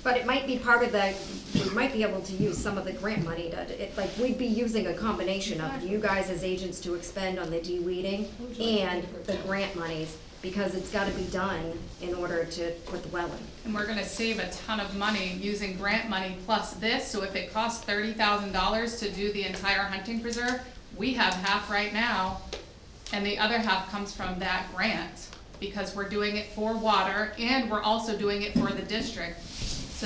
But it might be part of the, we might be able to use some of the grant money like, we'd be using a combination of you guys as agents to expend on the de-weeding and the grant monies, because it's gotta be done in order to put the well in. And we're gonna save a ton of money using grant money plus this, so if it costs $30,000 to do the entire hunting preserve, we have half right now, and the other half comes from that grant, because we're doing it for water, and we're also doing it for the district. So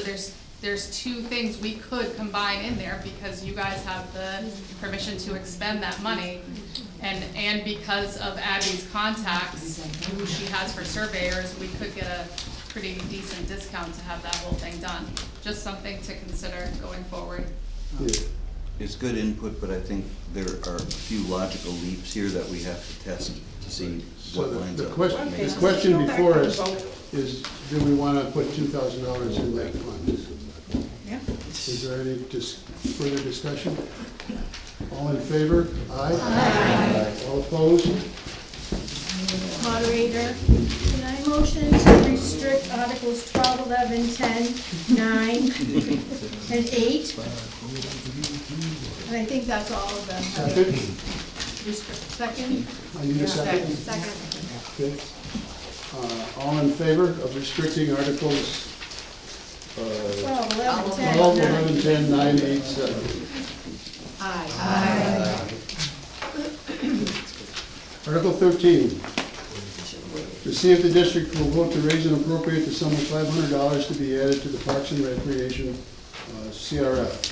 there's two things we could combine in there, because you guys have the permission to expend that money, and because of Abby's contacts, who she has for surveyors, we could get a pretty decent discount to have that whole thing done. Just something to consider going forward. It's good input, but I think there are a few logical leaps here that we have to test to see So what lines the up. question before us is, do we wanna put $2,000 in that fund? Yeah. Is there any further discussion? All in favor? Aye. Aye. All opposed? Moderator, can I motion to restrict Articles 12, 11, 10, 9, and 8? And I think that's all of them. Second? Second? I need a second. Second. Okay. All in favor of restricting Articles 12, 11, 10, 12, 9. 11, 10, 9, 8, 7? Aye. Article 13. To see if the district will vote to raise and appropriate the sum of $500 to be added to the Parks and Recreation CRF.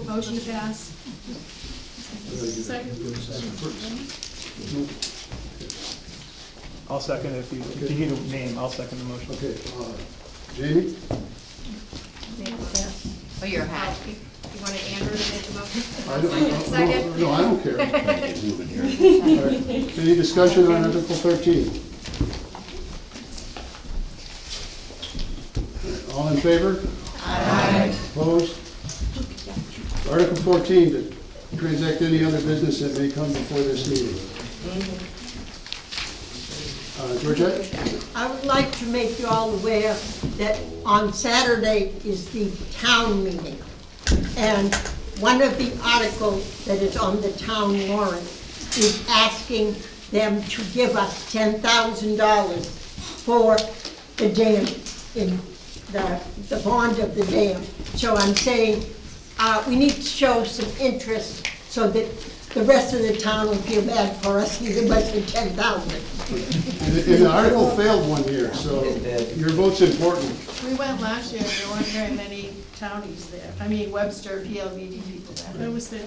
Motion to pass. I'll second it. If you need a name, I'll second the motion. Okay, Jamie? Oh, you're happy. You wanted Andrew to make a motion? I don't, Second? no, I don't care. All right. Any discussion on Article 13? All in favor? Aye. Opposed? Article 14, to transact any other business that may come before this meeting. Georgette? I would like to make you all aware that on Saturday is the town meeting. And one of the articles that is on the town warrant is asking them to give us $10,000 for the dam, in the bond of the dam. So I'm saying, we need to show some interest so that the rest of the town will feel bad for us giving less than $10,000. And the article failed one year, so your vote's important. We went last year, there weren't very many townies there. I mean, Webster, PLVD people there. I was there.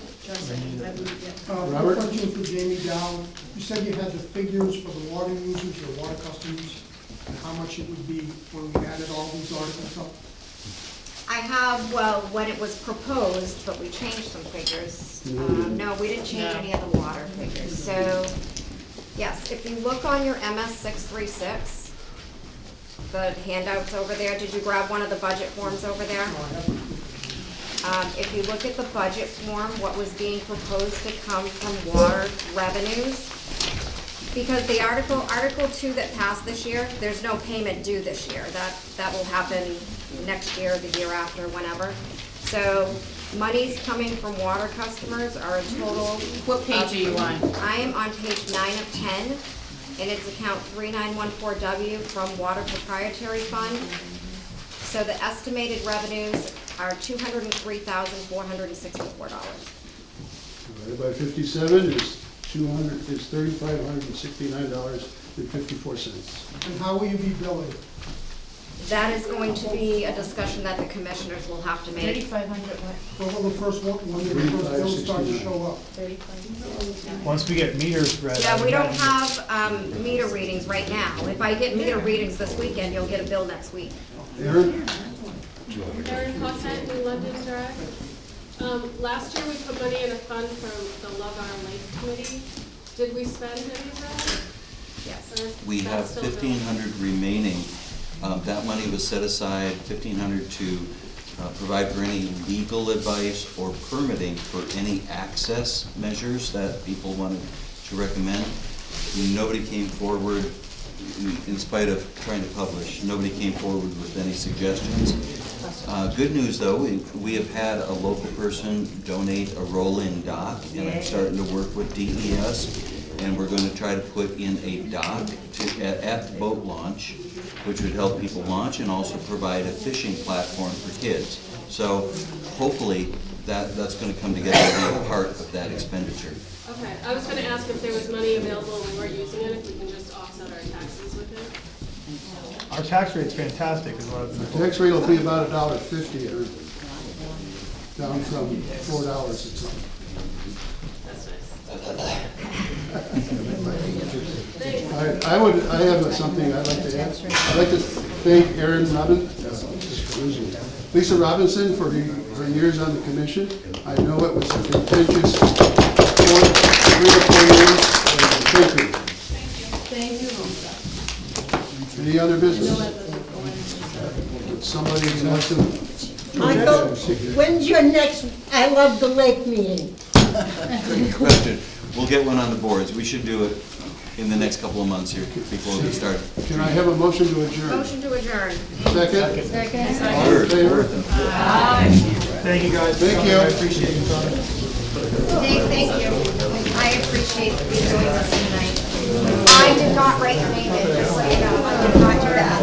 Robert? Question for Jamie Dow. You said you had the figures for the water users, or water customers. much it would be when we added all these articles up? I have, well, when it was proposed, but we changed some figures. No, we didn't change any of the water figures. So, yes, if you look on your MS 636, the handouts over there, did you grab one of the budget forms over there? If you look at the budget form, what was being proposed to come from water revenues, because the Article 2 that passed this year, there's no payment due this year. That will happen next year, the year after, whenever. So monies coming from water customers are a total. What page are you on? I am on page 9 of 10, and it's account 3914W from Water Proprietary Fund. So the estimated revenues are $203,464. Divided by 57 is $3,569.54. And how will you be billing? That is going to be a discussion that the commissioners will have to make. 3,500 what? When will the first bills start to show up? Once we get meters read. Yeah, we don't have meter readings right now. If I get meter readings this weekend, you'll get a bill next week. Aaron? Erin Hawkins, New London Drive. Last year we put money in a fund from the Love Our Lake Committee. Did we spend any of that? Yes. We have 1,500 remaining. That money was set aside, 1,500 to provide for any legal advice or permitting for any access measures that people wanted to recommend. Nobody came forward, in spite of trying to publish, nobody came forward with any suggestions. Good news though, we have had a local person donate a rolling dock, and I'm starting to work with DES, and we're going to try to put in a dock at the boat launch, which would help people launch and also provide a fishing platform for kids. So hopefully that's going to come together and be a part of that expenditure. Okay, I was going to ask if there was money available when we weren't using it, if we can just offset our taxes with it. Our tax rate's fantastic, is what I've been The told. tax rate will be about $1.50, or down from $4 or something. That's nice. I have something I'd like to add. I'd like to thank Lisa Robinson for her years on the commission. I know it was a contentious 3 or 4 years. Thank you. Thank you. Any other business? Would somebody like to? Michael, when's your next I Love the Lake meeting? Good question. We'll get one on the boards. We should do it in the next couple of months here before we start. Can I have a motion to adjourn? Motion to adjourn. Second? Second. All in favor? Thank you guys. Thank you. I appreciate you coming. Dave, thank you. I appreciate you doing this tonight. I did not write your name in, just so you know. I did not do that.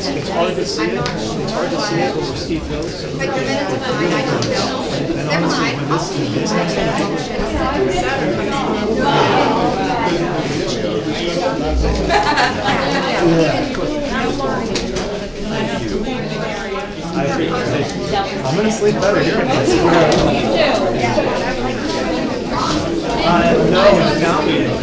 It's hard to see it. It's hard to see it over Steve Hills. But your minutes are fine, I don't know. They're fine. I'll see you. I appreciate it. I'm gonna sleep better hearing this. No, in the town meeting.